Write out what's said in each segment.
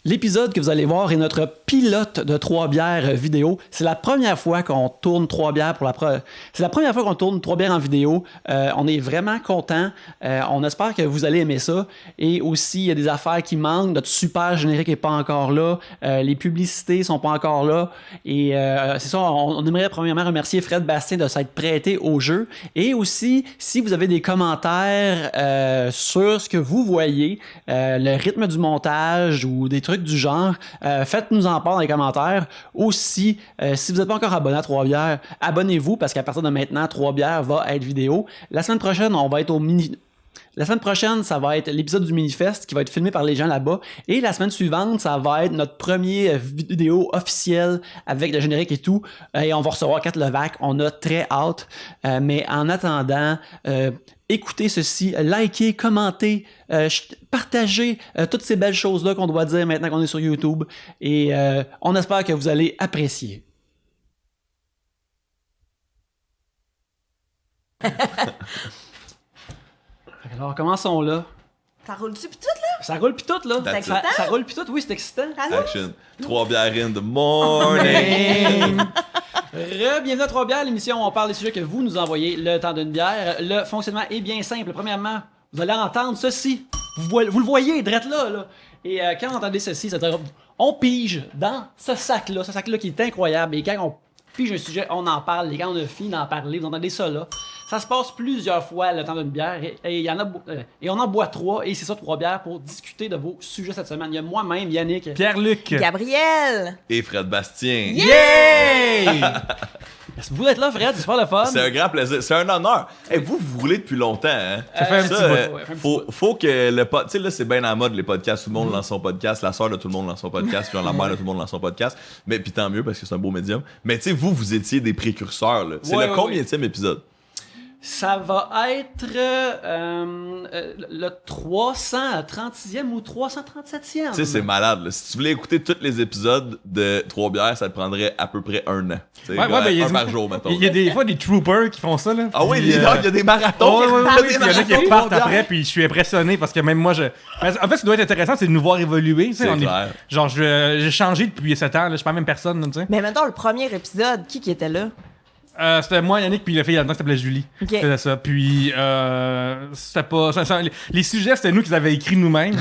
L'épisode que vous allez voir est notre pilote de 3 bières vidéo. C'est la première fois qu'on tourne 3 bières C'est la première fois qu'on tourne 3 bières en vidéo. On est vraiment content. On espère que vous allez aimer ça. Et aussi, il y a des affaires qui manquent. Notre super générique n'est pas encore là. Les publicités sont pas encore là. Et c'est ça, on aimerait premièrement remercier Fred Bastien de s'être prêté au jeu. Et aussi, si vous avez des commentaires sur ce que vous voyez, le rythme du montage ou des trucs du genre, faites-nous en part dans les commentaires. Aussi, si vous n'êtes pas encore abonné à 3 bières, abonnez-vous parce qu'à partir de maintenant, 3 bières va être vidéo. La semaine prochaine, on va être La semaine prochaine, ça va être l'épisode du Minifest qui va être filmé par les gens là-bas. Et la semaine suivante, ça va être notre premier vidéo officiel avec le générique et tout. Et on va recevoir Kat Levac. On a très hâte. Mais en attendant, écoutez ceci, likez, commentez, partagez toutes ces belles choses-là qu'on doit dire maintenant qu'on est sur YouTube. Et on espère que vous allez apprécier. Alors, commençons là. Ça roule-tu pis tout, là? Ça roule pis tout, là. C'est excitant? Ça roule pis tout, oui, c'est excitant. Action. 3 bières in the morning. Bienvenue à 3 bières, l'émission où on parle des sujets que vous nous envoyez le temps d'une bière. Le fonctionnement est bien simple. Premièrement, vous allez entendre ceci. Vous le voyez, drette là. Et quand vous entendez ceci, on pige dans ce sac-là qui est incroyable. Et quand on pige un sujet, on en parle. Et quand on a fini d'en parler, vous entendez ça là. Ça se passe plusieurs fois le temps d'une bière et on en boit 3 et c'est ça 3 bières pour discuter de vos sujets cette semaine. Il y a moi-même, Yannick, Pierre-Luc, Gabriel! Et Fred Bastien. Yay! Merci beaucoup d'être là, Fred, c'est super le fun. C'est un grand plaisir. C'est un honneur. Hey, vous roulez depuis longtemps, hein? Ça fait un petit bout. Faut que le podcast... Tu sais, là, c'est bien à la mode, les podcasts. Tout le monde lance son podcast. La sœur de tout le monde lance son podcast. Puis la mère de tout le monde lance son podcast. Mais puis tant mieux, parce que c'est un beau médium. Mais tu sais, vous étiez des précurseurs, là. C'est le combienième épisode? Ça va être le 336e ou 337e. Tu sais, c'est malade, là. Si tu voulais écouter tous les épisodes de 3 bières, ça te prendrait à peu près 1 an. Ouais, ben, un par jour, mettons. Il y a des fois des troopers qui font ça, là. Ah oui, Puis, il y a des marathons. Oui, puis il y en a qui partent bières. après, puis je suis impressionné parce que même moi, En fait, ce qui doit être intéressant, c'est de nous voir évoluer. Tu sais, C'est clair. Genre, j'ai changé depuis 7 ans, là, je suis pas la même personne, là, tu sais. Mais maintenant, le premier épisode, qui était là? C'était moi, Yannick, puis la fille là-dedans qui s'appelait Julie. Ok. C'était ça. Puis, c'était pas. Les sujets, c'était nous qui les avions écrits nous-mêmes.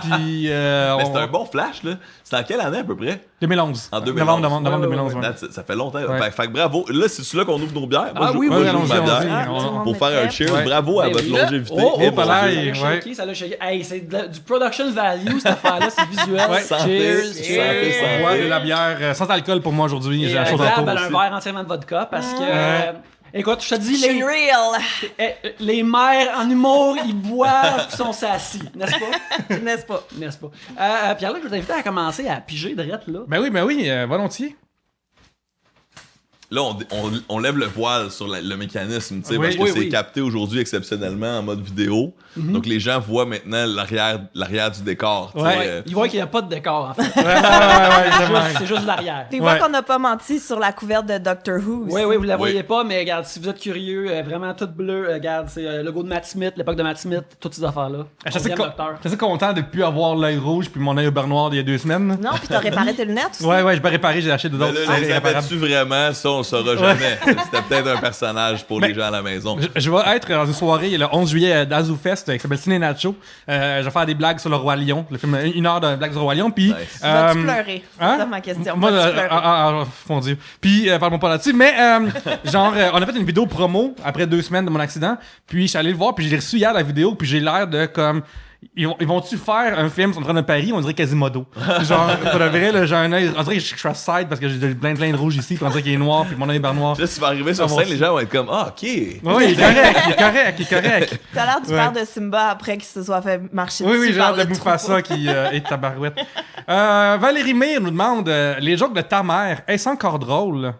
Puis, Mais c'est un bon flash, là. C'est en quelle année à peu près? 2011. En 2011. Novembre 2011. Ouais. Ça fait longtemps. Ouais. Fait que bravo. Là, c'est là qu'on ouvre nos bières. Ah oui, moi, oui, j'ouvre ma allons-y, bière allons-y. Tout le monde pour est faire un prêt. cheers. Ouais. Bravo à Ben votre oui, là. longévité. Oh, Et pas mon là, Dieu. et- Ça l'a shaké, ça l'a shaké. Hey, c'est du production value, cette affaire-là, c'est visuel. Ouais. Santé. Cheers, Santé, cheers. santé. Ouais, de la bière sans alcool pour moi aujourd'hui. Et J'ai la chose en Gab, tour elle a un aussi. verre entièrement de vodka parce que... Ouais. écoute, je te dis, Je suis real! les mères en humour, ils boivent ils sont assis, n'est-ce pas? N'est-ce pas? N'est-ce pas? Pierre-Luc, je vous invite à commencer à piger de rette, là. Ben oui, volontiers. Là, on lève le voile sur le mécanisme, tu sais, Oui, parce que oui, c'est oui. capté aujourd'hui exceptionnellement en mode vidéo. Donc, les gens voient maintenant l'arrière du décor. tu sais, Ouais. Ils voient qu'il n'y a pas de décor, en fait. Ouais, C'est juste l'arrière. Tu Ouais. vois qu'on n'a pas menti sur la couverte de Doctor Who. Oui, vous la Oui. voyez pas, mais regarde, si vous êtes curieux, vraiment tout bleu, regarde, c'est le logo de Matt Smith, l'époque de Matt Smith, toutes ces affaires-là. Je suis Onzième Docteur. assez content de ne plus avoir l'œil rouge puis mon œil au beurre noir d'il y a 2 semaines. Non, puis t'as réparé tes lunettes aussi. Ouais, je vais réparer, j'ai acheté Mais d'autres. là, les avais-tu vraiment? Ça, on le saura jamais. C'était peut-être un personnage pour les gens à la maison. Je vais être dans une soirée le 11 juillet d'Azufest qui s'appelle Ciné Nacho. Je vais faire des blagues sur le Roi Lion, le film 1 heure de blagues sur le Roi Lion. Puis, Nice. Vas-tu pleurer? C'est hein? ça ma question. Moi, Vas-tu pleurer? mon Dieu. Puis, parlons pas là-dessus. Mais, genre, on a fait une vidéo promo après 2 semaines de mon accident. Puis, je suis allé le voir. Puis, j'ai reçu hier la vidéo. Puis, j'ai l'air de comme. Ils vont-tu faire un film sur le train de Paris? On dirait Quasimodo. Genre, pour le vrai, là, j'ai un œil. On dirait que je suis à side parce que j'ai plein de rouge ici. Puis, on dirait qu'il est noir. Puis, mon œil est beurre noir. Là, si tu vas arriver sur Ah, bon, scène, les gens vont être comme, ah, ok. Oui, il est correct. T'as l'air du Ouais. père de Simba après qu'il se soit fait marcher dessus Oui, j'ai par l'air de le Mufasa qui est tabarouette. Valérie Mire nous demande les jokes de ta mère, est-ce encore drôle?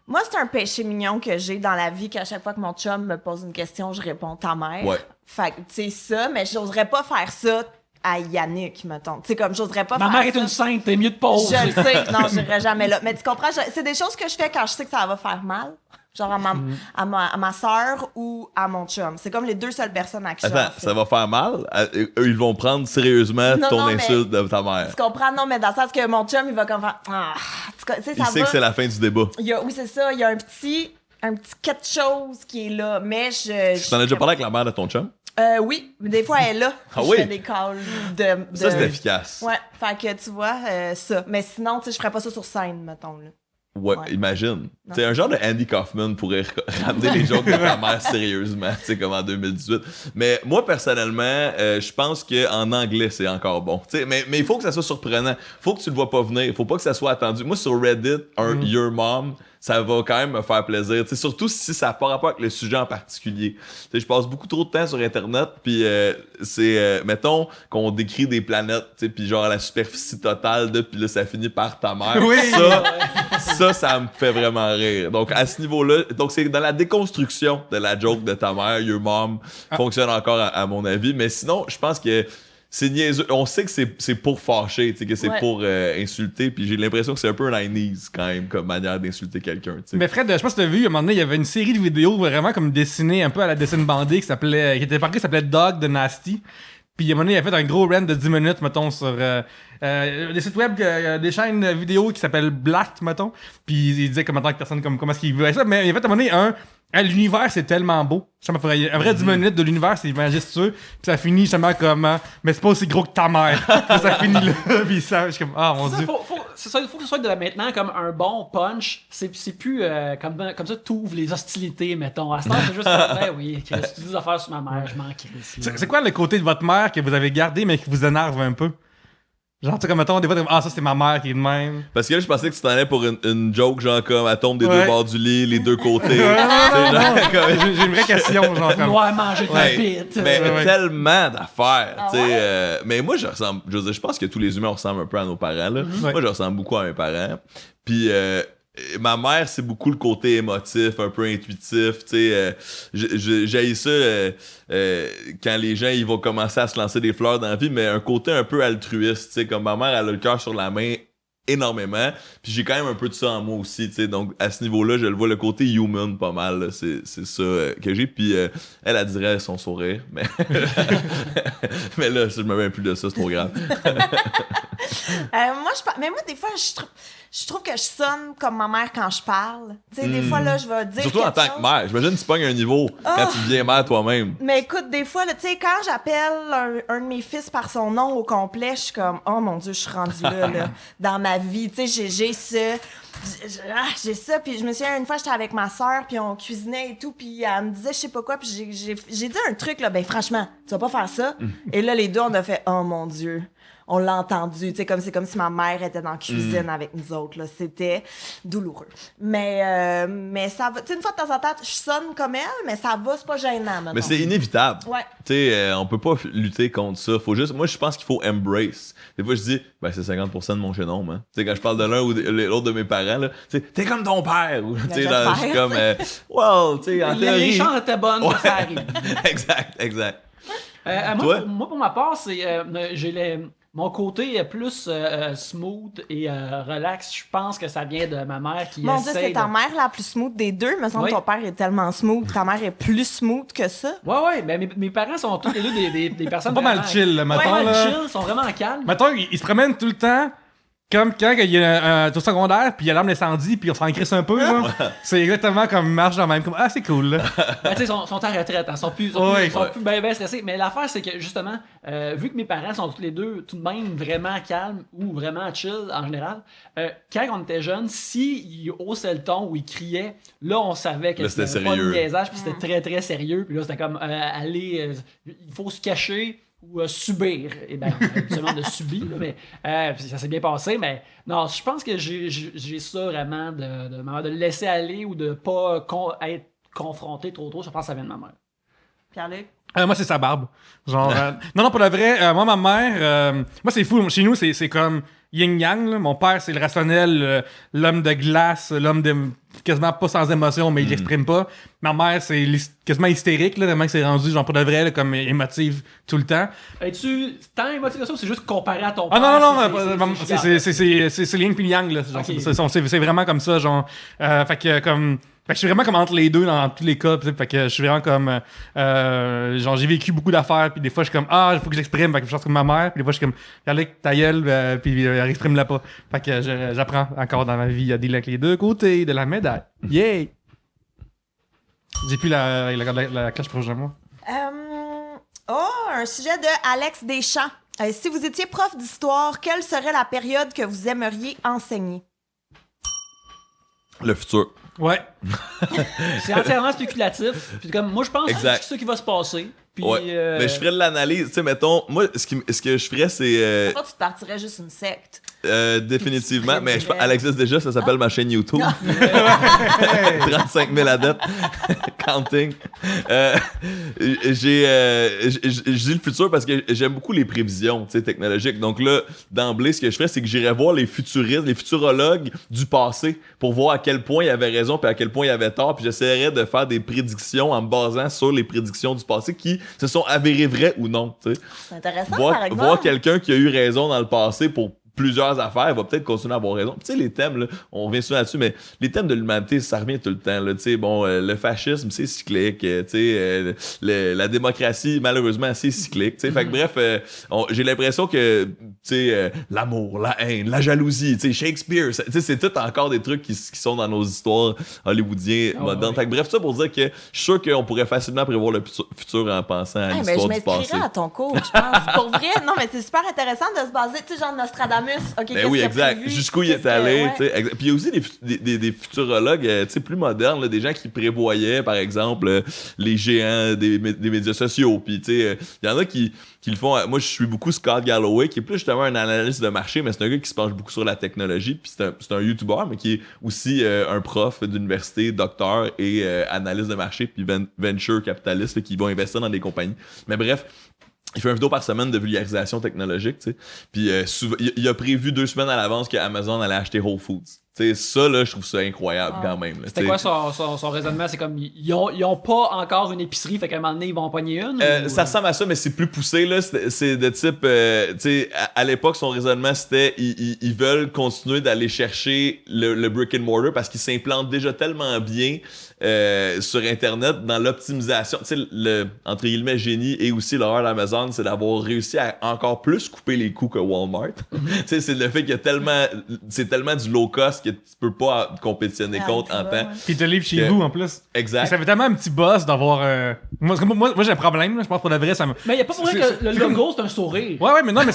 Moi, c'est un péché mignon que j'ai dans la vie qu'à chaque fois que mon chum me pose une question, je réponds ta mère. Ouais. Fait que, tu sais, ça, mais j'oserais pas faire ça à Yannick, mettons. Tu sais, comme j'oserais pas Ma faire mère est ça. une sainte, t'es mieux de pause. Je le sais, non, j'irai jamais là. Mais tu comprends, c'est des choses que je fais quand je sais que ça va faire mal. Genre à ma soeur ou à mon chum. C'est comme les deux seules personnes à qui Attends, ça va faire mal? Eux, ils vont prendre sérieusement ton insulte de ta mère. Tu comprends? Non, mais dans le sens que mon chum, il va comme faire... tu sais, il sait que c'est la fin du débat. Oui, c'est ça. Il y a un petit quelque chose qui est là. Mais Tu t'en as déjà parlé avec la mère de ton chum? Oui, des fois, elle est là. Ah je oui? fais des calls de... Ça, c'est efficace. Ouais, fait que tu vois, ça. Mais sinon, tu sais, je ferais pas ça sur scène, mettons, là. Ouais, imagine. Tu sais, un genre de Andy Kaufman pourrait ramener les jokes de ta mère sérieusement, tu sais, comme en 2018. Mais moi, personnellement, je pense qu'en anglais, c'est encore bon. Tu sais, mais il faut que ça soit surprenant. Faut que tu le vois pas venir. Faut pas que ça soit attendu. Moi, sur Reddit, Your Mom, ça va quand même me faire plaisir. Tu sais, surtout si ça n'a pas rapport avec le sujet en particulier. Tu sais, je passe beaucoup trop de temps sur Internet, puis c'est, mettons, qu'on décrit des planètes, tu sais, puis genre la superficie totale de, puis là, ça finit par ta mère. Oui. Ça me fait vraiment rire. Donc, à ce niveau-là, donc c'est dans la déconstruction de la joke de ta mère, Your Mom fonctionne encore à mon avis. Mais sinon, je pense que c'est niaiseux. On sait que c'est pour fâcher, tu sais, que c'est pour insulter. Puis j'ai l'impression que c'est un peu un 90s quand même, comme manière d'insulter quelqu'un. Tu sais. Mais Fred, je sais pas si t'as vu, à un moment donné, il y avait une série de vidéos vraiment comme dessinées un peu à la dessin bandée qui s'appelait Dog the Nasty. Puis à un moment donné, il a fait un gros rant de 10 minutes, mettons, sur des sites web, des chaînes vidéo qui s'appellent Black, mettons. Puis il disait comme en tant que personne, comment est-ce qu'il veut ça. Mais il a fait à un moment donné l'univers, c'est tellement beau. Un vrai 10 minutes de l'univers, c'est majestueux. Puis ça finit justement comme mais c'est pas aussi gros que ta mère. Ça finit là. Puis ça, je suis comme mon Dieu. Il faut que ce soit de maintenant comme un bon punch. C'est plus comme ça, t'ouvres les hostilités, mettons. À ce temps, c'est juste ben oui, tu dis des affaires sur ma mère, je m'en crisse. C'est quoi le côté de votre mère que vous avez gardé mais qui vous énerve un peu? Genre, tu sais, comme mettons, des fois, ça c'est ma mère qui est de même. Parce que là, je pensais que tu t'en allais pour une joke, genre comme elle tombe des deux bords du lit, les deux côtés. J'ai une vraie question, genre. Comme... Ouais, manger de la bite. Mais tellement d'affaires, tu sais. Mais moi, je pense que tous les humains ressemblent un peu à nos parents, là. Moi, je ressemble beaucoup à mes parents. Puis, ma mère, c'est beaucoup le côté émotif, un peu intuitif, tu sais. J'haïs ça quand les gens ils vont commencer à se lancer des fleurs dans la vie, mais un côté un peu altruiste, tu sais. Comme ma mère, elle a le cœur sur la main énormément, puis j'ai quand même un peu de ça en moi aussi, tu sais. Donc, à ce niveau-là, je le vois, le côté human pas mal, là. C'est ça que j'ai. Puis, elle dirait son sourire, mais... mais là, je me mets plus de ça, c'est trop grave. Mais moi, des fois, je trouve que je sonne comme ma mère quand je parle. Tu sais, des fois, là, je vais dire surtout en tant que mère. J'imagine que tu pognes un niveau quand tu deviens mère toi-même. Mais écoute, des fois, tu sais, quand j'appelle un de mes fils par son nom au complet, je suis comme, oh mon Dieu, je suis rendue là, dans ma vie. Tu sais, j'ai ça. J'ai ça, puis je me souviens, une fois, j'étais avec ma soeur, puis on cuisinait et tout, puis elle me disait je sais pas quoi, puis j'ai dit un truc, là, ben franchement, tu vas pas faire ça. Et là, les deux, on a fait, oh mon Dieu. On l'a entendu, tu sais, c'est comme si ma mère était dans la cuisine avec nous autres, là. C'était douloureux. Mais ça va, tu sais, une fois de temps en temps, je sonne comme elle, mais ça va, c'est pas gênant, maintenant. Mais c'est inévitable. Ouais. Tu sais, on peut pas lutter contre ça. Moi, je pense qu'il faut embrace. Des fois, je dis, ben, c'est 50% de mon génome, hein. Tu sais, quand je parle de l'un ou de l'autre de mes parents, là, tu sais, t'es comme ton père. Tu sais, je suis comme, well, tu sais, en théorie. Les chances étaient bonnes, ça arrive. Exact. Moi, pour ma part, c'est, j'ai mon côté plus smooth et relax, je pense que ça vient de ma mère qui Mon Dieu, c'est ta mère la plus smooth des deux. Me semble que ton père est tellement smooth. Ta mère est plus smooth que ça. Ouais, mais mes parents sont tous les deux des personnes pas mal chill, là, mettons. Pas mal chill, sont vraiment calmes. Mettons, ils se promènent tout le temps. Comme quand il y a un tour secondaire, puis il y a l'arme d'incendie, puis on s'en crisse un peu, là. C'est exactement comme marche dans même. Comme, c'est cool, là. Ben, tu sais, ils sont en retraite, ils sont plus bien stressés. Mais l'affaire, c'est que, justement, vu que mes parents sont tous les deux tout de même vraiment calmes ou vraiment chill, en général, quand on était jeunes, s'ils haussaient le ton ou ils criaient, là, on savait que c'était pas de niaisage, puis c'était très, très sérieux. Puis là, c'était comme, il faut se cacher ou subir. Et bien, absolument de subir, mais ça s'est bien passé, mais non, je pense que j'ai ça vraiment de le laisser aller ou de pas être confronté trop tôt. Je pense que ça vient de ma mère. Pierre-Luc? Moi, c'est sa barbe. Genre, non, pour le vrai, moi, ma mère, moi, c'est fou. Chez nous, c'est comme yin-yang, là. Mon père, c'est le rationnel, l'homme de glace, l'homme de quasiment pas sans émotion, mais il l'exprime pas. Ma mère, c'est quasiment hystérique, là, tellement que c'est rendu, genre, pour de vrai, là, comme émotive tout le temps. Es-tu tant émotive que ça ou c'est juste comparé à ton père? Non, c'est yin puis yang, là. C'est vraiment comme ça, genre. Fait que, comme, Fait que je suis vraiment comme entre les deux dans tous les cas. Fait que je suis vraiment comme. Genre, j'ai vécu beaucoup d'affaires, puis des fois, je suis comme, il faut que j'exprime. Fait que je pense comme ma mère, puis des fois, je suis comme, regardez ta gueule, puis exprime-la pas. Fait que j'apprends encore dans ma vie à dealer avec les deux côtés de la médaille. Yay! J'ai plus la cloche proche de moi. Un sujet de Alex Deschamps. Si vous étiez prof d'histoire, quelle serait la période que vous aimeriez enseigner? Le futur. Ouais. C'est entièrement spéculatif. Puis comme, moi, je pense que Exact. c'est ça qui va se passer. Puis, Ouais. Mais je ferais de l'analyse. Tu sais, mettons, moi, ce que je ferais, c'est. Toi, tu te partirais juste une secte. Définitivement. Mais dirais- elle existe déjà, ça s'appelle ma chaîne YouTube. 35 000 adeptes. Counting. Je dis le futur parce que j'aime beaucoup les prévisions technologiques. Donc là, d'emblée, ce que je ferais, c'est que j'irais voir les futuristes, les futurologues du passé pour voir à quel point ils avaient raison puis à quel point ils avaient tort. Puis j'essaierais de faire des prédictions en me basant sur les prédictions du passé qui se sont avérées vraies ou non. T'sais. C'est intéressant, par exemple. Voir quelqu'un qui a eu raison dans le passé pour plusieurs affaires, va peut-être continuer à avoir raison. Tu sais, les thèmes, là, on revient souvent là-dessus, mais les thèmes de l'humanité, ça revient tout le temps. Là. Tu sais, bon, le fascisme, c'est cyclique. Tu sais, la démocratie, malheureusement, c'est cyclique. Tu sais, fait que bref, j'ai l'impression que, tu sais, l'amour, la haine, la jalousie, tu sais, Shakespeare, tu sais, c'est tout encore des trucs qui sont dans nos histoires hollywoodiennes modernes. Fait que bref, ça pour dire que je suis sûr qu'on pourrait facilement prévoir le futur en pensant à Mais je l'histoire du passé. m'inscrirais à ton cours, je pense. Pour vrai, non, mais c'est super intéressant de se baser, tu sais, genre Nostradamus. OK, Ben oui, exact. Jusqu'où il est allé. Tu sais, Puis il y a aussi des futurologues tu sais, plus modernes, là, des gens qui prévoyaient, par exemple, les géants des médias sociaux. Puis tu sais, il y en a qui le font. Moi, je suis beaucoup Scott Galloway, qui est plus justement un analyste de marché, mais c'est un gars qui se penche beaucoup sur la technologie. Puis c'est un YouTuber, mais qui est aussi un prof d'université, docteur et analyste de marché, puis venture capitaliste, là, qui vont investir dans des compagnies. Mais bref, il fait une vidéo par semaine de vulgarisation technologique, tu sais. Puis il a prévu 2 semaines à l'avance qu'Amazon allait acheter Whole Foods. Tu sais, ça, là, je trouve ça incroyable quand même. Là, c'était quoi son raisonnement? C'est comme, ils ont pas encore une épicerie, fait qu'à un moment donné, ils vont en pogner une? Ça ressemble à ça, mais c'est plus poussé, là. C'est de type, tu sais, à l'époque, son raisonnement, c'était, ils veulent continuer d'aller chercher le brick and mortar parce qu'ils s'implantent déjà tellement bien sur Internet dans l'optimisation. Tu sais, le, entre guillemets, génie et aussi l'horreur d'Amazon, c'est d'avoir réussi à encore plus couper les coûts que Walmart. Tu sais, c'est le fait qu'il y a tellement, c'est tellement du low cost que tu peux pas compétitionner contre en temps. Puis ils te livrent chez vous en plus. Exact. Et ça fait tellement un petit boss d'avoir. Moi j'ai un problème, là, je pense pour de vrai. Ça me... Mais il n'y a pas pour rien que le logo, c'est un sourire. Ouais, mais non, mais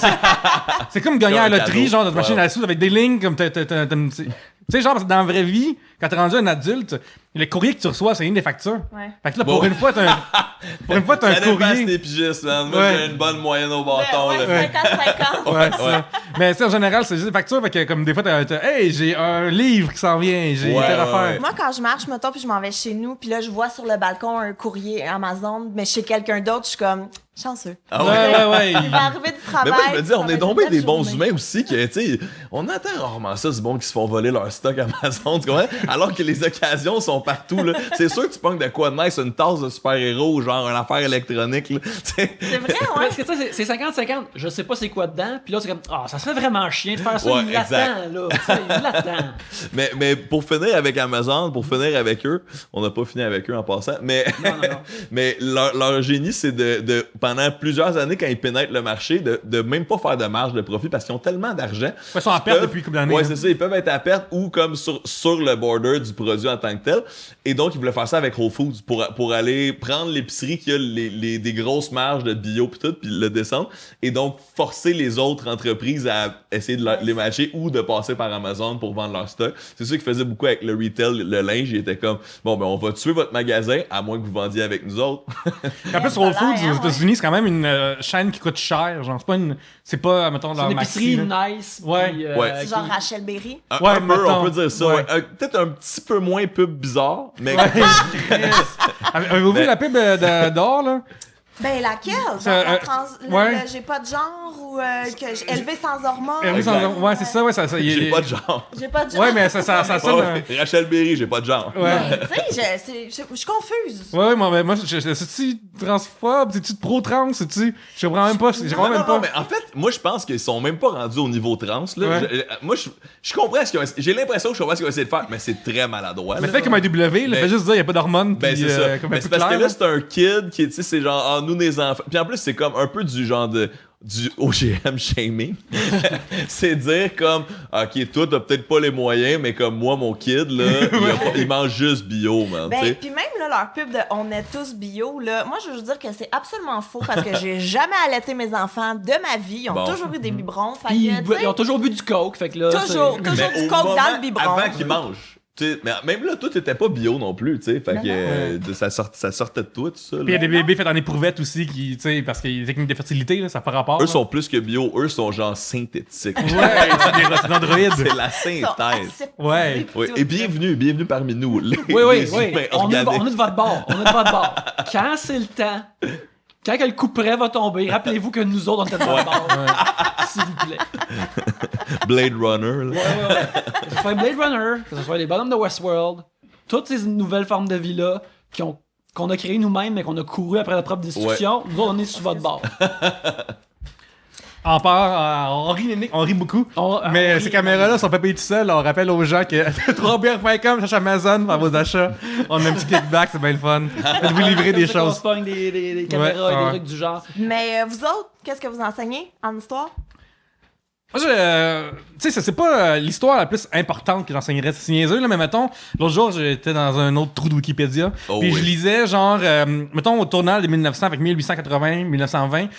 c'est comme gagner à la loterie, genre, dans une machine Ouais. à sous avec des lignes comme tu sais, genre, dans la vraie vie, quand t'es rendu un adulte, le courrier que tu reçois, c'est une des factures. Ouais. Fait que là, Bon. pour une fois, t'as un Ça dépend si courrier. t'es pigiste, man. Moi, Ouais. j'ai une bonne moyenne au bâton, Ouais, là. 50-50. Ouais, ça. Mais ça, en général, c'est juste des factures. Fait que, comme des fois, hey, j'ai un livre qui s'en vient, j'ai Ouais, telle ouais, affaire. ouais. Moi, quand je marche, mettons, puis je m'en vais chez nous, puis là, je vois sur le balcon un courrier Amazon, mais chez quelqu'un d'autre, je suis comme chanceux. Ah ouais. Il va arriver du travail. Mais moi, je me dis, ça on va est être tombé une des belle bons journée. humains aussi, que, tu sais, on entend rarement ça, du monde qui se font voler leur stock Amazon, tu comprends? Alors que les occasions sont partout, là. C'est sûr que tu pognes de quoi de nice, une tasse de super-héros, genre une affaire électronique, là. C'est vrai, ouais. Parce que tu sais, c'est 50-50. Je sais pas c'est quoi dedans. Puis là, c'est comme, ça serait vraiment chiant de faire ça. Ouais, Il l'attend, là. Tu sais, il l'attend. Mais pour finir avec Amazon, pour finir avec eux, on n'a pas fini avec eux en passant, mais, Non. mais leur génie, c'est de, pendant plusieurs années, quand ils pénètrent le marché, de même pas faire de marge de profit parce qu'ils ont tellement d'argent. Ils sont en perte depuis combien d'années. Ouais, hein. c'est ça, ils peuvent être à perte ou comme sur le border du produit en tant que tel. Et donc, ils voulaient faire ça avec Whole Foods pour aller prendre l'épicerie qui a des grosses marges de bio pis tout, puis le descendre. Et donc, forcer les autres entreprises à essayer de les matcher ou de passer par Amazon pour vendre leur stock. C'est ça qu'ils faisaient beaucoup avec le retail, le linge. Ils étaient comme, bon, ben, on va tuer votre magasin à moins que vous vendiez avec nous autres. Et en plus, Whole Foods aux États-Unis, c'est quand même une chaîne qui coûte cher. Genre, c'est pas, mettons, C'est leur une épicerie maxi, là. nice. Ouais. puis, Ouais. C'est genre Rachel Berry. Un Ouais, peu, mettons. on peut dire ça. Ouais. Ouais. Peut-être un petit peu moins pub bizarre, mais Avez-vous vu la pub d'or, là? Ben, laquelle? Ça, ouais. J'ai pas de genre ou élevé sans hormones? Ouais, c'est ça, ouais. J'ai pas de genre. J'ai pas de genre. Ouais, mais ça sonne. Rachel Berry, j'ai pas de genre. Ouais. Tu sais, je suis confuse. Ouais, moi, c'est-tu transphobe? C'est-tu pro-trans? C'est-tu. Je comprends même pas. Non, mais en fait, moi, je pense qu'ils sont même pas rendus au niveau trans, là. Ouais. Moi, je comprends ce qu'ils ont essayé. J'ai l'impression que je comprends ce qu'ils ont essayé de faire, mais c'est très maladroit. Mais là. fait comme un W, il fait juste dire, il y a pas d'hormones. Ben, puis, c'est ça. comme Mais un c'est peu parce que clair, là, c'est un kid qui, tu sais, c'est genre, nous, les enfants. Puis en plus, c'est comme un peu du genre du OGM shaming. C'est dire comme, ok, toi, t'as peut-être pas les moyens, mais comme moi, mon kid, là, il mange juste bio, man. Ben, puis même, là, leur pub de On est tous bio, là, moi, je veux juste dire que c'est absolument faux parce que j'ai jamais allaité mes enfants de ma vie. Ils ont toujours eu des biberons. Fait Puis que, tu sais, ils ont toujours bu du coke, fait que là... toujours Mais du au coke moment dans le biberon. avant qu'ils mangent. Tu sais, mais même là, toi, t'étais pas bio non plus, tu sais. Fait que ça sortait de toi, tout ça. Puis il y a des bébés faits en éprouvette aussi, qui, tu sais, parce qu'il y a des techniques de fertilité, là, ça n'a pas rapport. Eux là. sont plus que bio, eux sont genre synthétiques. Ouais, c'est des androïdes. C'est la Ils sont synthèse. aseptisés, Ouais. puis Oui, tout, et là. bienvenue parmi nous. Les Oui. humains On est organiques. de votre bord. Quand c'est le temps, quand que le coup près va tomber, rappelez-vous que nous autres, on était de votre bord. S'il vous plaît. Blade Runner. Là. Ouais. Que ce soit Blade Runner, que ce soit les bonhommes de Westworld, toutes ces nouvelles formes de vie-là qu'on a créées nous-mêmes, mais qu'on a couru après notre propre destruction, nous autres, on est sur votre bord. On rit beaucoup. Mais ces caméras-là sont pas payées tout seul. On rappelle aux gens que 3bières.com, cherche Amazon, faire vos achats. On a un petit kickback, c'est bien le fun. Faites-vous livrer des On choses. se pogne des caméras et des trucs du genre. Mais vous autres, qu'est-ce que vous enseignez en histoire? Moi, tu sais, c'est pas l'histoire la plus importante que j'enseignerais, c'est niaiseux, là, mais mettons, l'autre jour, j'étais dans un autre trou de Wikipédia, puis je lisais, genre, mettons, au tournant de 1900, avec 1880, 1920,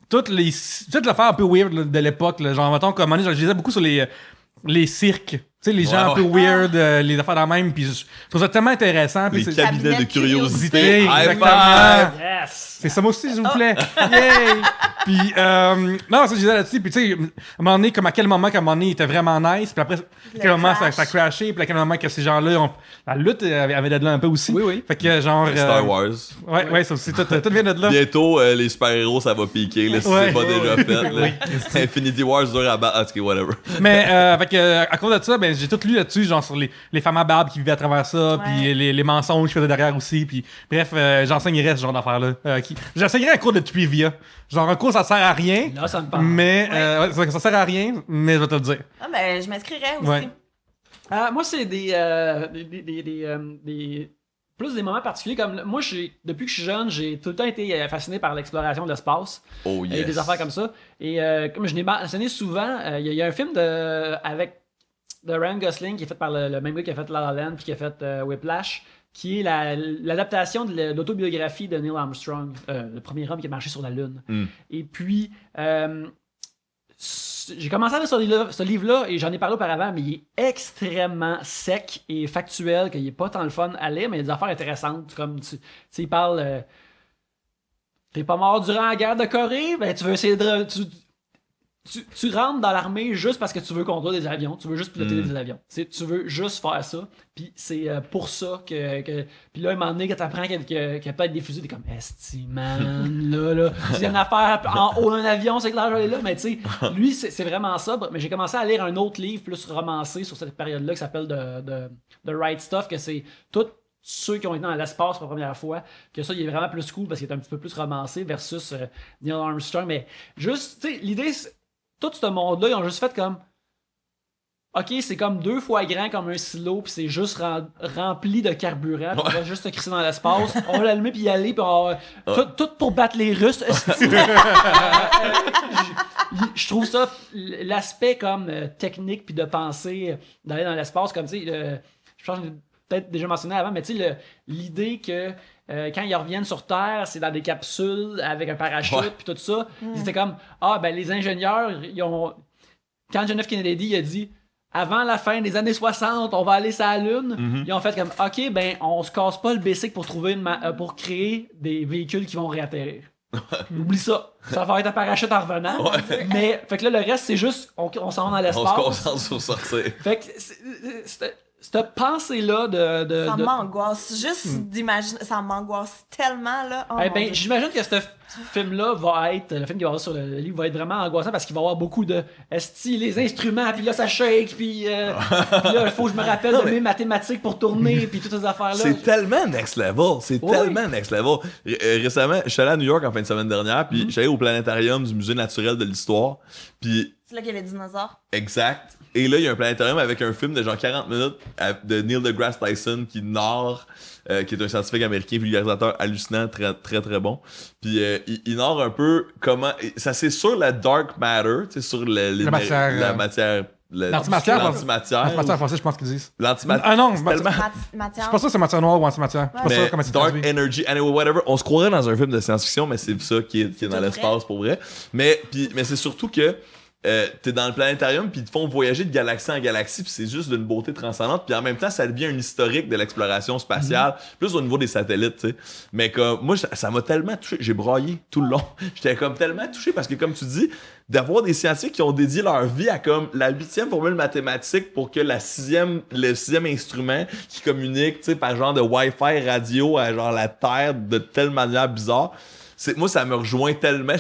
toute l'affaire un peu weird là, de l'époque, là, genre, mettons, comme, je lisais beaucoup sur les cirques. Tu sais, les gens un peu weird, les affaires dans même, puis je trouve ça tellement intéressant. Les cabinets de curiosité. curiosité, High exactement. five! Yes! C'est ça moi aussi, s'il vous plaît. Yay! Puis, non, ça, je disais là-dessus. Puis, tu sais, à un moment donné, comme à quel moment il était vraiment nice. Puis après, à quel moment ça a crashé. Puis à quel moment que ces gens-là, la lutte avait de là un peu aussi. Oui. Fait que, genre. Star Wars. Ouais, ça aussi. Tout vient de là. Bientôt, les super-héros, ça va piquer, là, si c'est pas déjà fait. Là. Infinity Wars dur à battre. Ok, whatever. Mais, fait que, à cause de ça, ben, j'ai tout lu là-dessus, genre sur les femmes à barbe qui vivaient à travers ça. Puis les mensonges qu'ils faisaient derrière aussi. Puis, bref, j'enseignerais ce genre d'affaires-là. J'enseignerais un cours de trivia. Genre, un cours, ça sert à rien. Là, ça me parle. Mais, ça sert à rien, mais je vais te le dire. Ah, ben, je m'inscrirais aussi. Ouais. Moi, c'est des plus des moments particuliers. Comme moi, depuis que je suis jeune, j'ai tout le temps été fasciné par l'exploration de l'espace. Oh yes. Et des affaires comme ça. Et comme je l'ai mentionné souvent, il y a un film avec Ryan Gosling qui est fait par le même gars qui a fait La La Land puis qui a fait Whiplash, qui est l'adaptation de l'autobiographie de Neil Armstrong, le premier homme qui a marché sur la Lune. Et puis, j'ai commencé à lire ce livre-là et j'en ai parlé auparavant, mais il est extrêmement sec et factuel, qu'il n'est pas tant le fun à lire, mais il y a des affaires intéressantes. Comme, tu sais, il parle... t'es pas mort durant la guerre de Corée, ben tu veux essayer de... Tu rentres dans l'armée juste parce que tu veux contrôler des avions, tu veux juste piloter des avions. Tu veux juste faire ça, puis c'est pour ça que... Puis là, un moment donné, quand t'apprends qu'il y a peut-être des fusils, t'es comme « Esti, man, là, tu viens d'affaire en haut d'un avion, c'est clair, je vais aller là. » Mais tu sais, lui, c'est vraiment ça. Mais j'ai commencé à lire un autre livre plus romancé sur cette période-là qui s'appelle The Right Stuff, que c'est tout... ceux qui ont été dans l'espace pour la première fois, que ça, il est vraiment plus cool parce qu'il est un petit peu plus romancé versus Neil Armstrong. Mais juste, tu sais, l'idée, tout ce monde-là, ils ont juste fait comme... OK, c'est comme 2 fois grand comme un silo, puis c'est juste rempli de carburant, puis on va juste se crisser dans l'espace, on va l'allumer puis y aller, puis tout pour battre les Russes. Je trouve ça, l'aspect comme technique puis de pensée d'aller dans l'espace, comme tu sais, je pense que j'ai peut-être déjà mentionné avant, mais tu sais, l'idée que quand ils reviennent sur Terre, c'est dans des capsules avec un parachute puis tout ça. C'était comme, les ingénieurs, quand John F. Kennedy il a dit avant la fin des années 60, on va aller sur la Lune, ils ont fait comme, OK, ben on se casse pas le basic pour trouver pour créer des véhicules qui vont réatterrir. Oublie ça. Ça va être un parachute en revenant. Mais, fait que là, le reste, c'est juste, on s'en va dans l'espace. On se concentre sur sortir. Fait que cette pensée-là de Ça m'angoisse. Juste d'imaginer, ça m'angoisse tellement, là. Oh, eh mon ben, Dieu. j'imagine que ce film-là va être, le film qui va avoir sur le livre va être vraiment angoissant parce qu'il va y avoir beaucoup de esti, les instruments, puis là ça shake, puis là il faut que je me rappelle de mes mathématiques pour tourner, puis toutes ces affaires-là. C'est tellement next level. C'est Oui. tellement next level. Récemment, je suis allé à New York en fin de semaine dernière, puis je suis allé au planétarium du Musée naturel de l'histoire. Puis C'est là qu'il y a les dinosaures. exact. Et là, il y a un planétarium avec un film de genre 40 minutes de Neil deGrasse Tyson qui narre, qui est un scientifique américain, vulgarisateur hallucinant, très très très bon. Puis il narre un peu comment... Ça c'est sur la dark matter, tu sais, sur La matière, la matière... L'antimatière. L'antimatière. Antimatière en français, je pense qu'ils disent. L'antimatière. Ah non, c'est tellement... je Matière. suis pas sûr que c'est matière noire ou antimatière. Je suis pas sûr Mais comment c'est Dark traduit. Energy, anyway, whatever. On se croirait dans un film de science-fiction, mais c'est ça qui est dans C'est l'espace pour vrai. Mais c'est surtout que t'es dans le planétarium, puis ils te font voyager de galaxie en galaxie, puis c'est juste d'une beauté transcendante, puis en même temps, ça devient un historique de l'exploration spatiale, plus au niveau des satellites, tu sais. Mais comme, moi, ça m'a tellement touché, j'ai braillé tout le long. J'étais comme tellement touché, parce que comme tu dis, d'avoir des scientifiques qui ont dédié leur vie à comme la 8e formule mathématique pour que le 6e instrument qui communique, tu sais, par genre de Wi-Fi radio à genre la Terre de telle manière bizarre. Moi, ça me rejoint tellement.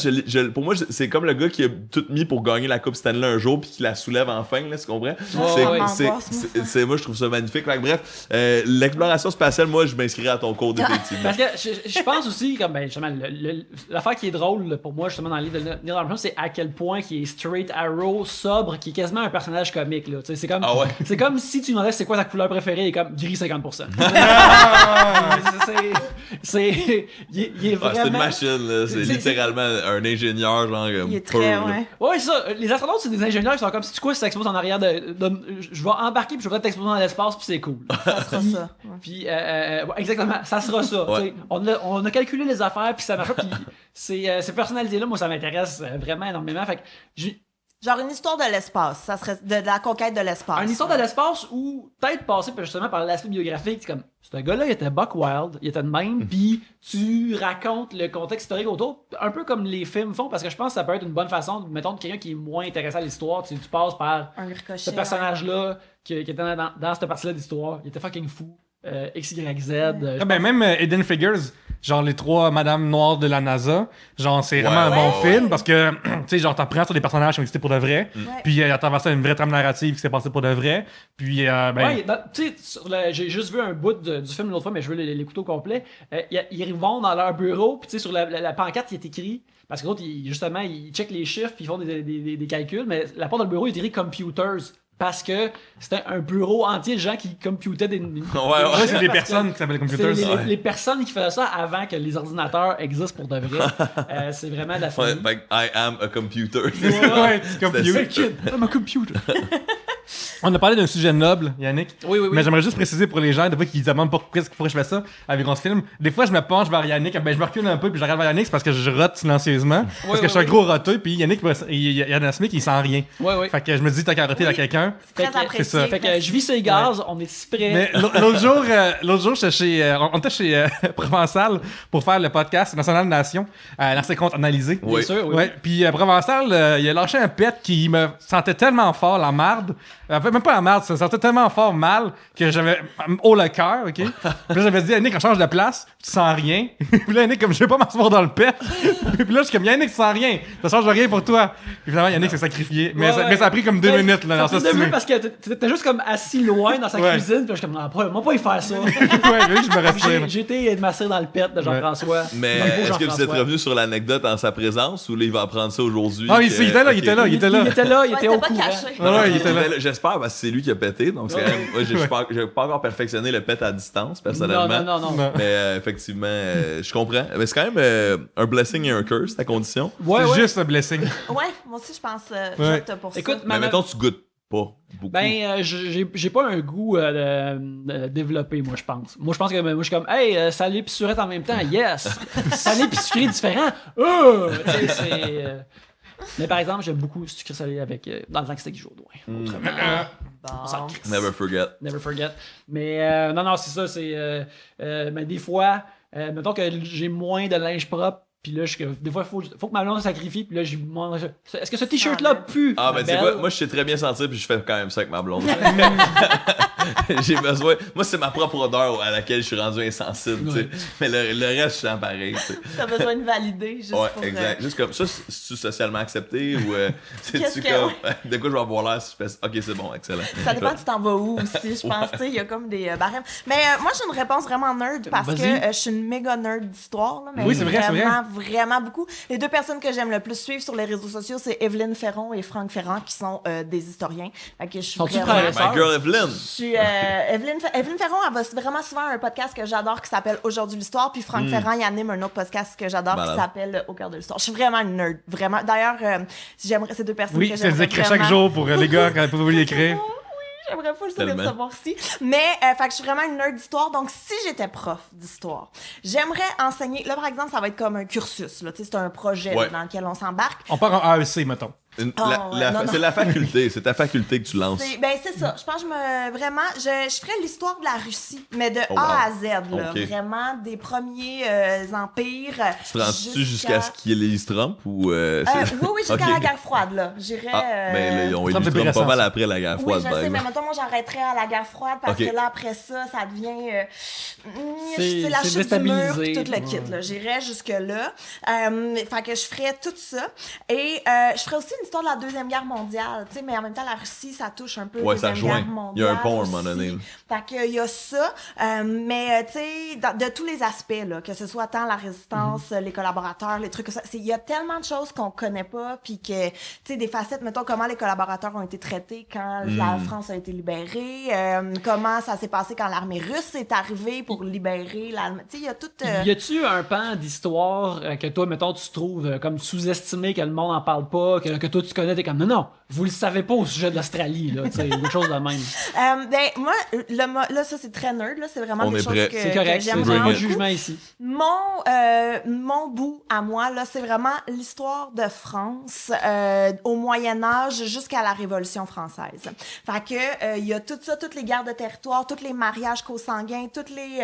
Pour moi, c'est comme le gars qui a tout mis pour gagner la Coupe Stanley un jour puis qui la soulève enfin, là, tu comprends? Moi, je trouve ça magnifique. Fait que bref, l'exploration spatiale, moi, je m'inscrirais à ton cours définitivement. Parce que je pense aussi, comme ben, justement, l'affaire qui est drôle là, pour moi, justement, dans le livre de Neil Armstrong, c'est à quel point il est straight arrow, sobre, qui est quasiment un personnage comique. Là. C'est comme, Ah ouais? c'est comme si tu me demandais c'est quoi ta couleur préférée, il est comme gris 50%. Il est vraiment... C'est une machine, là. C'est littéralement un ingénieur, genre. Il est pur, très, là. ouais. Ouais, c'est ça. Les astronautes, c'est des ingénieurs qui sont comme, si tu quoi, si t'exposes en arrière je vais embarquer puis je vais peut-être t'exposer dans l'espace puis c'est cool. Ça sera ça. Ouais. Puis, ouais, exactement, ça sera ça. Ouais. On a calculé les affaires puis ça marche pas. Puis ces personnalités-là, moi, ça m'intéresse vraiment énormément. Fait que Genre une histoire de l'espace. Ça serait de la conquête de l'espace. une histoire de l'espace où peut-être passer justement par l'aspect biographique, c'est comme ce gars-là il était buck wild, il était de même, puis tu racontes le contexte historique autour, un peu comme les films font, parce que je pense que ça peut être une bonne façon, mettons, de quelqu'un qui est moins intéressé à l'histoire, tu passes par Un ricochet. ce personnage-là qui était dans cette partie-là d'histoire, il était fucking fou. XYZ. Ah ben même Hidden Figures, genre les 3 Madame Noires de la NASA, genre c'est vraiment un bon film parce que tu sais genre t'apprends sur des personnages qui ont existé pour de vrai, puis à travers ça une vraie trame narrative qui s'est passée pour de vrai, puis ouais, tu sais j'ai juste vu un bout du film l'autre fois mais je veux l'écouter au complet. Ils vont dans leur bureau puis tu sais sur la pancarte il est écrit parce que l'autre justement ils checkent les chiffres puis ils font des calculs mais la porte dans le bureau il est écrit computers. Parce que c'était un bureau entier de gens qui computaient des ouais, c'est des personnes qui s'appellent computers. C'est les personnes qui faisaient ça avant que les ordinateurs existent pour de vrai. C'est vraiment de la folie. Ouais, I am a computer. Ouais, c'est computer. Kid, I'm a computer. On a parlé d'un sujet noble, Yannick. Oui. Mais j'aimerais juste préciser pour les gens, des fois qui se demandent pourquoi je fais ça avec on se filme. Des fois, je me penche vers Yannick, ben je me recule un peu puis je regarde vers Yannick, c'est parce que je rote silencieusement. Parce que je suis un gros roteux, puis Yannick, Yann Smith, il sent rien. Oui. Fait que je me dis, t'as qu'à roter à quelqu'un. Très Fait que- apprécié. c'est ça. Fait que je vis ces gaz, on est si près. Mais l'autre jour, j'étais on était chez Provençal pour faire le podcast National Nation, dans ses comptes analysés. Bien sûr, oui. Ouais, puis Provençal, il a lâché un pet qui me sentait tellement fort, la marde. En fait, même pas la marde, ça sentait tellement fort mal que j'avais haut le cœur, ok? Puis là, j'avais dit, Yannick, on change de place, tu sens rien. Puis là, Yannick, comme je vais pas m'asseoir dans le pet. Puis là, je suis comme, Yannick, tu sens rien, ça change rien pour toi. Puis finalement, Yannick s'est sacrifié. Mais, Ouais. mais ça a pris comme 2 minutes, là, dans ça ça, fait 2 minutes parce que t'étais juste comme assis loin dans sa Ouais. cuisine, puis je suis comme, non, moi pas y faire ça. Ouais, lui, je me respire. J'ai été massé dans le pet de Jean-François. Mais Dans le beau est-ce que vous êtes Jean-François. revenu sur l'anecdote en sa présence ou là, il va apprendre ça aujourd'hui? Ah, il était là, il était là. Il était là, il était Ouais, au pas courant. caché. Non, Ouais, il il était là. J'espère parce que c'est lui qui a pété. Donc, c'est quand même. Moi, j'ai pas encore perfectionné le pet à distance, personnellement. Non. Non. Mais effectivement, je comprends. Mais c'est quand même un blessing et un curse, ta condition. Ouais. C'est juste un blessing. Ouais, moi aussi, je pense Ouais. j'opte pour Écoute, ça. Mais mettons, tu goûtes pas beaucoup. Ben, j'ai pas un goût développé, moi, je pense. Moi, je pense que moi, je suis comme, hey, salé pis surette en même temps, yes! Salé pis sucré différent, tu sais, c'est. Mais par exemple, j'aime beaucoup sucré salé avec dans le temps que c'était Guy Jourdouin. Autrement, on s'en crisse. Never forget. Never forget. Mais non, c'est ça, c'est. Mais des fois, mettons que j'ai moins de linge propre. Puis là, des fois, il faut que ma blonde se sacrifie. Puis là, j'ai mange. Est-ce que ce t-shirt-là pue? Ah, mais tu sais belle? quoi, moi, je sais très bien sentir, puis je fais quand même ça avec ma blonde. J'ai besoin. Moi, c'est ma propre odeur à laquelle je suis rendu insensible, tu sais. Mais le reste, je sens pareil, tu sais. T'as besoin de valider juste Ouais, pour... exact. Juste comme ça, c'est-tu socialement accepté ou Qu'est-ce c'est-tu que- comme. De quoi je vais avoir l'air si je fais. Ok, c'est bon, excellent. Ça dépend tu t'en vas où aussi, je pense, tu sais, il y a comme des barèmes. Mais moi, j'ai une réponse vraiment nerd parce que Vas-y. je suis une méga nerd d'histoire, là, mais Oui, c'est vrai, c'est vrai. vraiment, vraiment beaucoup. Les deux personnes que j'aime le plus suivre sur les réseaux sociaux, c'est Evelyne Ferron et Franck Ferrand, qui sont des historiens. Fait que je suis Sont-tu vraiment... frères et sœurs? My girl Evelyn. Je suis Evelyne Ferron, elle va vraiment souvent à un podcast que j'adore qui s'appelle Aujourd'hui l'histoire, puis Franck Ferrand, il anime un autre podcast que j'adore qui Malade. s'appelle Au cœur de l'histoire. Je suis vraiment une nerd, vraiment. D'ailleurs, j'aimerais ces deux personnes Oui, que c'est les j'aimerais écrire vraiment. chaque jour pour les gars quand ils peuvent vous l'écrire. J'aimerais pas le savoir Tellement. savoir si. Mais, fait que je suis vraiment une nerd d'histoire. Donc, si j'étais prof d'histoire, j'aimerais enseigner. Là, par exemple, ça va être comme un cursus. Là, tu sais, c'est un projet là, Ouais. dans lequel on s'embarque. On part en AEC, mettons. Non, C'est la faculté, c'est ta faculté que tu lances. C'est ça. Je pense que je ferais l'histoire de la Russie, mais de Oh, A à wow. Z, là. Ok. Vraiment des premiers empires. Tu te rends-tu jusqu'à ce qu'il y ait les Trump ou. Oui, jusqu'à Ok. la guerre froide, là. J'irais. Ah, ben là, ils ont Trump, élu c'est plus Trump pas récent, mal ça. après la guerre Oui, froide, je par sais, mais exemple. mettons, moi, j'arrêterais à la guerre froide parce Ok. que là, après ça, ça devient C'est la chute du mur, déstabilisé. puis tout le kit. Là. J'irais jusque-là. Fait que je ferais tout ça. Et je ferais aussi une histoire de la Deuxième Guerre mondiale. Tu sais, mais en même temps, la Russie, ça touche un peu Ouais, la ça Deuxième rejoint. Guerre mondiale. Il y a un pont à un moment donné, aussi. là. Fait que il y a ça. Mais tu sais, de tous les aspects, là, que ce soit tant la résistance, les collaborateurs, les trucs comme ça, il y a tellement de choses qu'on connaît pas, puis que, tu sais, des facettes, mettons, comment les collaborateurs ont été traités quand la France a été libérée, comment ça s'est passé quand l'armée russe est arrivée pour libérer l'Allemagne. Tu sais, il y a tout... Y a-tu un pan d'histoire que toi, mettons, tu trouves comme sous-estimé, que le monde en parle pas, que toi tu connais, t'es comme non, vous le savez pas au sujet de l'Australie, là, tu sais, quelque chose de même. ben, moi, là, ça, c'est très nerd, là, c'est vraiment On des est choses prêt. que, C'est que correct, j'aime c'est vraiment pas de beaucoup. jugement ici. Mon bout à moi, là, c'est vraiment l'histoire de France au Moyen-Âge jusqu'à la Révolution française. Fait que, il y a tout ça, toutes les guerres de territoire, tous les mariages consanguins, toutes les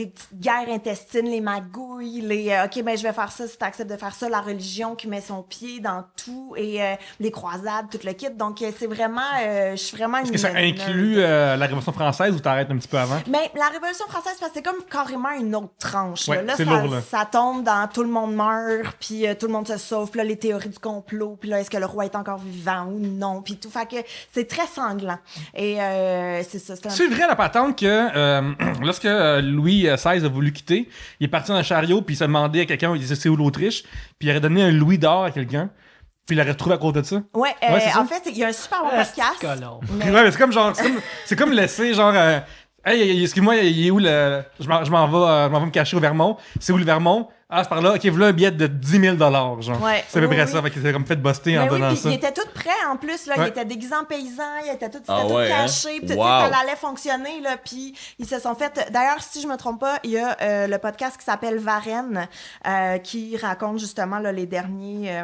petites guerres intestines, les magouilles, OK, ben, je vais faire ça si t'acceptes de faire ça, la religion qui met son pied dans tout et les croisades, tout le kit. Donc, c'est vraiment, je suis vraiment Est-ce que ça inclut la Révolution française ou t'arrêtes un petit peu avant? Mais la Révolution française, parce que c'est comme carrément une autre tranche. Ouais, là, c'est ça, lourd, là. ça tombe dans tout le monde meurt, puis tout le monde se sauve, puis là, les théories du complot, puis là, est-ce que le roi est encore vivant ou non, puis tout. Fait que c'est très sanglant. Et c'est ça. C'est vrai la patente que lorsque Louis XVI a voulu quitter, il est parti dans un chariot puis il se demandait à quelqu'un, il disait c'est où l'Autriche, puis il aurait donné un louis d'or à quelqu'un, puis il l'aurait retrouvé à côté de ça. Ouais, Ouais, c'est ça. en fait, il y a un super bon Ah, podcast. c'est colon. mais- Ouais, mais c'est comme genre, c'est comme laisser genre, hey, excuse-moi, il est où le, je m'en vais me cacher au Vermont. C'est où le Vermont? Ah, c'est par là. Ok, voilà un billet de 10 000 genre. Ouais, C'est à peu oui, près oui. ça, fait qu'il s'est comme fait buster en Mais oui, donnant puis ça. il était tout prêt en plus, là. Ouais. Il était déguisé en paysan, il était tout, Ah c'était ouais, tout hein? caché, puis tu sais, Wow. ça allait fonctionner, là. Puis ils se sont fait. D'ailleurs, si je me trompe pas, il y a le podcast qui s'appelle Varenne, qui raconte justement là, les derniers.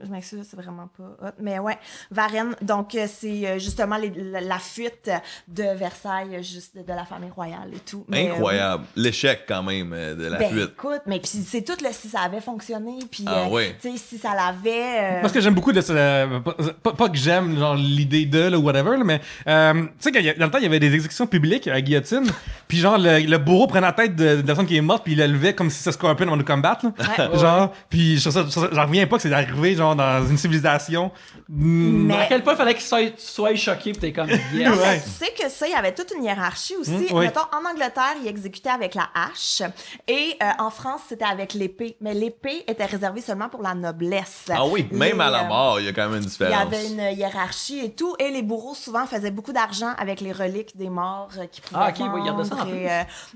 Je m'excuse, c'est vraiment pas hot. Mais ouais, Varenne. Donc, c'est justement la fuite de Versailles, juste de la famille royale et tout. Mais, Incroyable. L'échec, quand même, de la ben, fuite. écoute, mais puis c'est tout, là, si ça avait fonctionné, puis, Ah ouais. tu sais, si ça l'avait... Moi, ce que j'aime beaucoup de ce. Pas que j'aime genre l'idée de, là, ou whatever, là, mais tu sais, dans le temps, il y avait des exécutions publiques à la guillotine, puis genre, le bourreau prenait la tête de la personne qui est morte, puis il la levait comme si ça se scorpion avant de combattre, là. Ouais. Genre, puis j'en reviens pas que c'est arrivé, genre, dans une civilisation. Mais- À quel point il fallait qu'il soit choqué, pis t'es comme yes. Non, mais Ouais. tu sais que ça, il y avait toute une hiérarchie aussi. Oui. Mettons, en Angleterre, ils exécutaient avec la hache. Et en France, c'était avec l'épée. Mais l'épée était réservée seulement pour la noblesse. Ah oui, même à la Les, mort, il y a quand même une Il y différence. avait une hiérarchie et tout. Et les bourreaux, souvent, faisaient beaucoup d'argent avec les reliques des morts qu'ils pouvaient Ah, ok, oui, il y en a ça en vendre. plus. Et,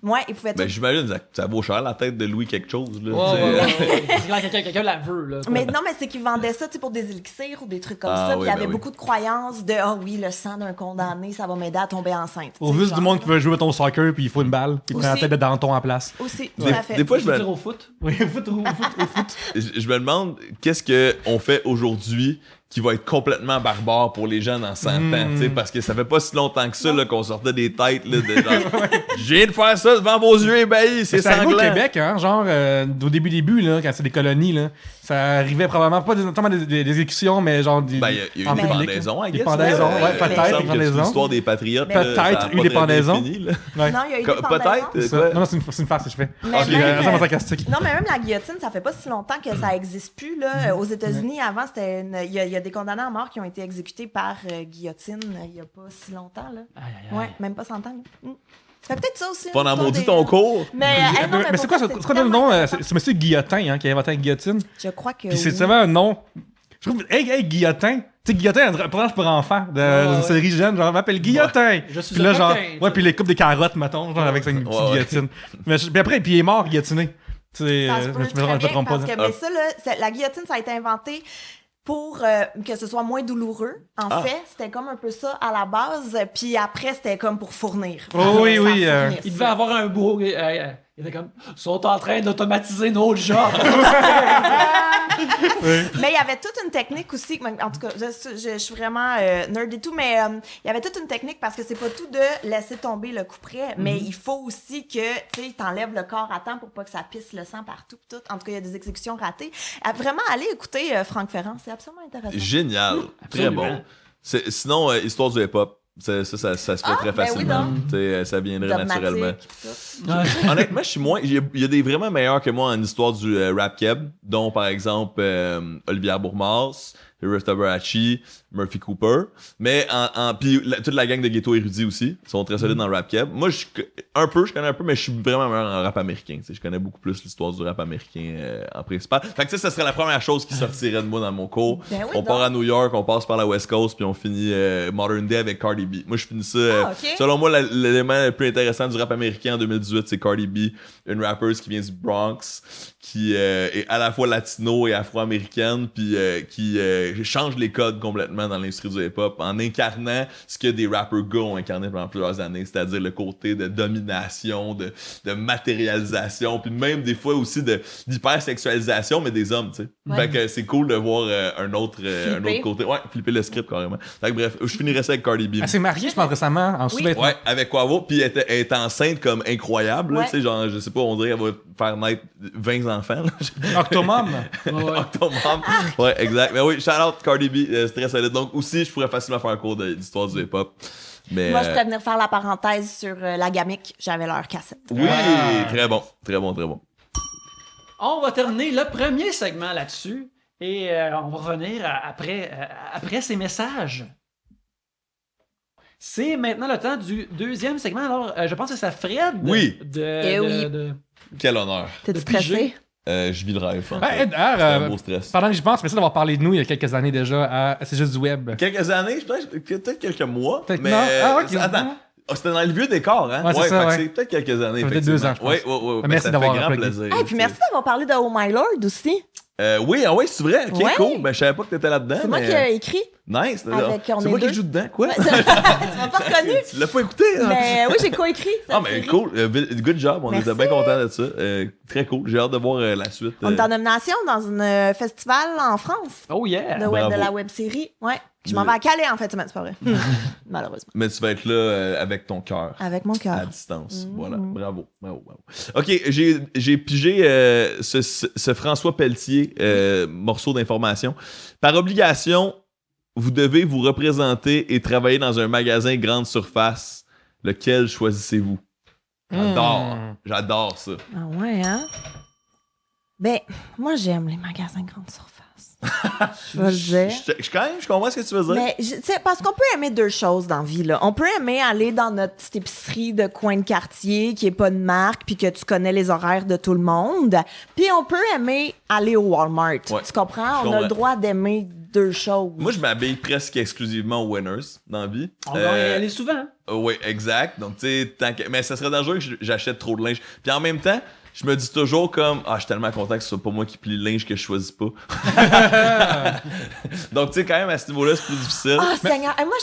ouais, ils pouvaient Ben, tout... j'imagine que ça vaut cher la tête de Louis quelque chose. Là, Ouais, tu sais. ouais, ouais. C'est quand quelqu'un la veut, là. Mais non, mais c'est qu'ils vendaient ça, tu sais, pour des élixirs ou des trucs comme Ah ça. oui, Puis il y avait ben oui. beaucoup de croyances de « Ah oui, le sang d'un condamné, ça va m'aider à tomber enceinte. » Au vu du monde qui veut jouer à ton soccer, puis il faut une balle, puis il prend la Aussi. tête de Danton en place. Aussi, tout Des, à fait. des fois, je Je veux me, dire au foot. Oui, au foot. je me demande qu'est-ce qu'on fait aujourd'hui qui va être complètement barbare pour les gens dans 100 ans, tu sais, parce que ça fait pas si longtemps que ça là, qu'on sortait des têtes là, de genre « Je viens de faire ça devant vos yeux ébahis, c'est Ça arrive sanglant! » au Québec, hein, genre, au début, là, quand c'est des colonies, là, ça arrivait probablement pas des exécutions, mais genre des. Ben, il y a en eu des public, pendaisons, I des guess. pendaisons, ouais, ouais, mais- peut-être, Il me des semble que c'est pendaisons. l'histoire des patriotes. Mais- là, ça a Peut-être pas eu des très bien pendaisons. fini, là. Ouais. Non, il y a eu des pendaisons. Peut-être, Ça. quoi? Non, c'est une farce que je fais. Mais Ok, même, C'est sarcastique. non, mais même la guillotine, ça fait pas si longtemps que ça existe plus. Là. Aux États-Unis, avant, c'était il y a des condamnés à mort qui ont été exécutés par guillotine il y a pas si longtemps. Là. Aïe, aïe, aïe. Ouais, même pas 100 ans. Là. Ça fait peut-être ça aussi. Pendant l'histoire maudit des- ton cours. Mais, non, Mais c'est quoi, pourquoi c'est quoi le tellement nom? intéressant? C'est monsieur Guillotin, hein, qui a inventé la guillotine. Je crois que. Puis c'est oui. vraiment un nom. Je trouve, hey, Guillotin. Tu sais, Guillotin, un personnage pour enfants de ouais. série jeune, genre, m'appelle Guillotin. Je suis Puis là, un genre, requin, tu ouais, sais. puis les coupes des carottes, mettons, genre, avec une petite Ouais. guillotine. Puis après, puis il est mort, guillotiné. Tu sais, Ça se je peut me très bien, trompe pas. parce que, mais ça, là, la guillotine, ça a été inventé pour que ce soit moins douloureux. En fait, c'était comme un peu ça à la base. Puis après, c'était comme pour fournir. Oh, oui, Ça oui, fournir, Il ça. devait avoir un beau. Il était comme. Ils sont en train d'automatiser nos jobs. Mais il y avait toute une technique aussi. En tout cas, je suis vraiment nerd et tout, mais il y avait toute une technique parce que c'est pas tout de laisser tomber le coup près, mais il faut aussi que tu t'enlèves le corps à temps pour pas que ça pisse le sang partout. Pis tout. En tout cas, il y a des exécutions ratées. Vraiment, allez écouter Franck Ferrand, c'est absolument intéressant. Génial. Très Absolument. bon. Sinon, histoire du hip-hop. Ça se fait très ben oui, facilement. donc. Tu sais, ça viendrait naturellement. Dogmatique, pis tout. Honnêtement, je suis moins. Il y a des vraiment meilleurs que moi en histoire du rap keb, dont par exemple Olivier Bourmas, Riff Tabarachi, Murphy Cooper. Mais puis toute la gang de Ghetto Érudit aussi sont très solides dans le rap keb. Moi, je connais un peu, mais je suis vraiment meilleur en rap américain. Tu sais, je connais beaucoup plus l'histoire du rap américain en principal. Fait que ça serait la première chose qui sortirait de moi dans mon cours. Ben oui, On part donc. à New York, on passe par la West Coast, puis on finit Modern Day avec Cardi B. Moi, je finis ça. Ok. Selon moi, l'élément le plus intéressant du rap américain en 2018, c'est Cardi B, une rappeuse qui vient du Bronx, qui est à la fois latino et afro-américaine, puis qui change les codes complètement dans l'industrie du hip-hop en incarnant ce que des rappers gars ont incarné pendant plusieurs années, c'est-à-dire le côté de domination, de matérialisation, puis même des fois aussi d'hypersexualisation, mais des hommes, tu sais. Ouais. Fait que c'est cool de voir un autre Flipper. côté. Ouais, flipper le script carrément. Fait que bref, je finirais ça avec Cardi B. Elle s'est mariée, je pense, récemment, en sous-vêtements. Ouais, avec Quavo, puis elle est enceinte comme incroyable, là, Ouais. tu sais, genre, je sais pas, on dirait qu'elle va faire naître 20 enfants, là. Octomom. Octomom. Ouais, exact. Mais oui, shout out Cardi B, c'est très solide. Donc aussi, je pourrais facilement faire un cours d'histoire du hip-hop. Mais Moi, je pourrais venir faire la parenthèse sur la gamique. J'avais leur cassette. oui, Ah. très bon, très bon, très bon. On va terminer le premier segment là-dessus et on va revenir après ces messages. C'est maintenant le temps du deuxième segment. Alors, je pense que c'est à Fred Oui. oui. Quel honneur. T'es-tu de piger. stressé? Je vis le rêve. en Ouais, fait. d'ailleurs, C'est un beau stress. pendant que j'y pense, merci d'avoir parlé de nous il y a quelques années déjà à C'est juste du web. Quelques années, peut-être quelques mois. Peut-être mais non. Ah, ok. attends. C'était dans le vieux décor, hein? Ouais, c'est ça, fait que ouais. c'est peut-être quelques années. Peut-être 2 ans, je pense. Oui, oui. Merci ça d'avoir fait grand plugué. plaisir. Et puis merci d'avoir parlé de Oh My Lord aussi. Oui, ah oui, c'est vrai. Ok, Ouais. cool. Ben, je savais pas que t'étais là-dedans. C'est moi mais- qui ai écrit. Nice. Avec On C'est est moi deux. qui joue dedans, quoi? Tu m'as pas reconnu. Tu l'as pas écouté, hein? Mais oui, j'ai coécrit. cette Ah, mais série. cool. Good job. On Merci. était bien contents de ça. Très cool. J'ai hâte de voir la suite. On est en nomination dans un festival en France Oh yeah! de Bravo. la web série. Ouais. Je m'en vais à Calais en fait, c'est pas vrai. Malheureusement. Mais tu vas être là avec ton cœur. Avec mon À cœur. distance. Mhm. Voilà. Bravo. OK, j'ai pigé ce François Pelletier morceau d'information. Par obligation, vous devez vous représenter et travailler dans un magasin grande surface. Lequel choisissez-vous? J'adore ça. Ah ouais, hein? Ben, moi j'aime les magasins grande surface. Je vais le dire. Je comprends ce que tu veux dire. Mais, tu sais, parce qu'on peut aimer deux choses dans la vie, là. On peut aimer aller dans notre petite épicerie de coin de quartier qui est pas de marque puis que tu connais les horaires de tout le monde. Puis on peut aimer aller au Walmart. Ouais, Tu comprends? je On a le comprends. droit d'aimer deux choses. Moi, je m'habille presque exclusivement aux Winners dans la vie. On va y aller souvent. Oui, exact. Donc, tu sais, mais ça serait dangereux que j'achète trop de linge. Puis en même temps, je me dis toujours comme je suis tellement content que ce soit pas moi qui plie le linge que je choisis pas. Donc tu sais quand même à ce niveau-là c'est plus difficile. Seigneur, moi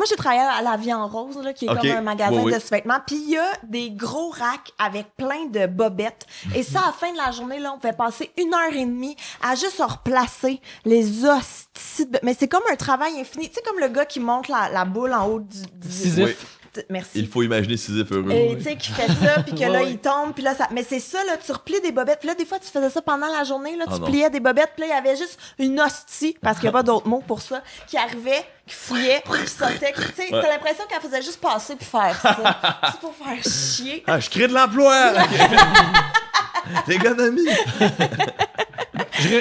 j'ai travaillé à La Vie en Rose là, qui est comme un magasin de sous-vêtements, puis il y a des gros racks avec plein de bobettes et ça à la fin de la journée là on pouvait passer 1h30 à juste replacer les hosties mais c'est comme un travail infini, tu sais comme le gars qui monte la boule en haut du Sisyphe. Merci. Il faut imaginer Sisyphe heureux. Et tu sais, qui fait ça, puis que là, il tombe, puis là, ça. Mais c'est ça, là, tu replies des bobettes. Puis là, des fois, tu faisais ça pendant la journée, là, tu pliais des bobettes, puis là, il y avait juste une hostie, parce qu'il n'y a pas d'autre mot pour ça, qui arrivait, qui fouillait, qui sautait. Tu sais, t'as l'impression qu'elle faisait juste passer puis faire ça. C'est pour faire chier. Je crée de l'emploi! L'économie!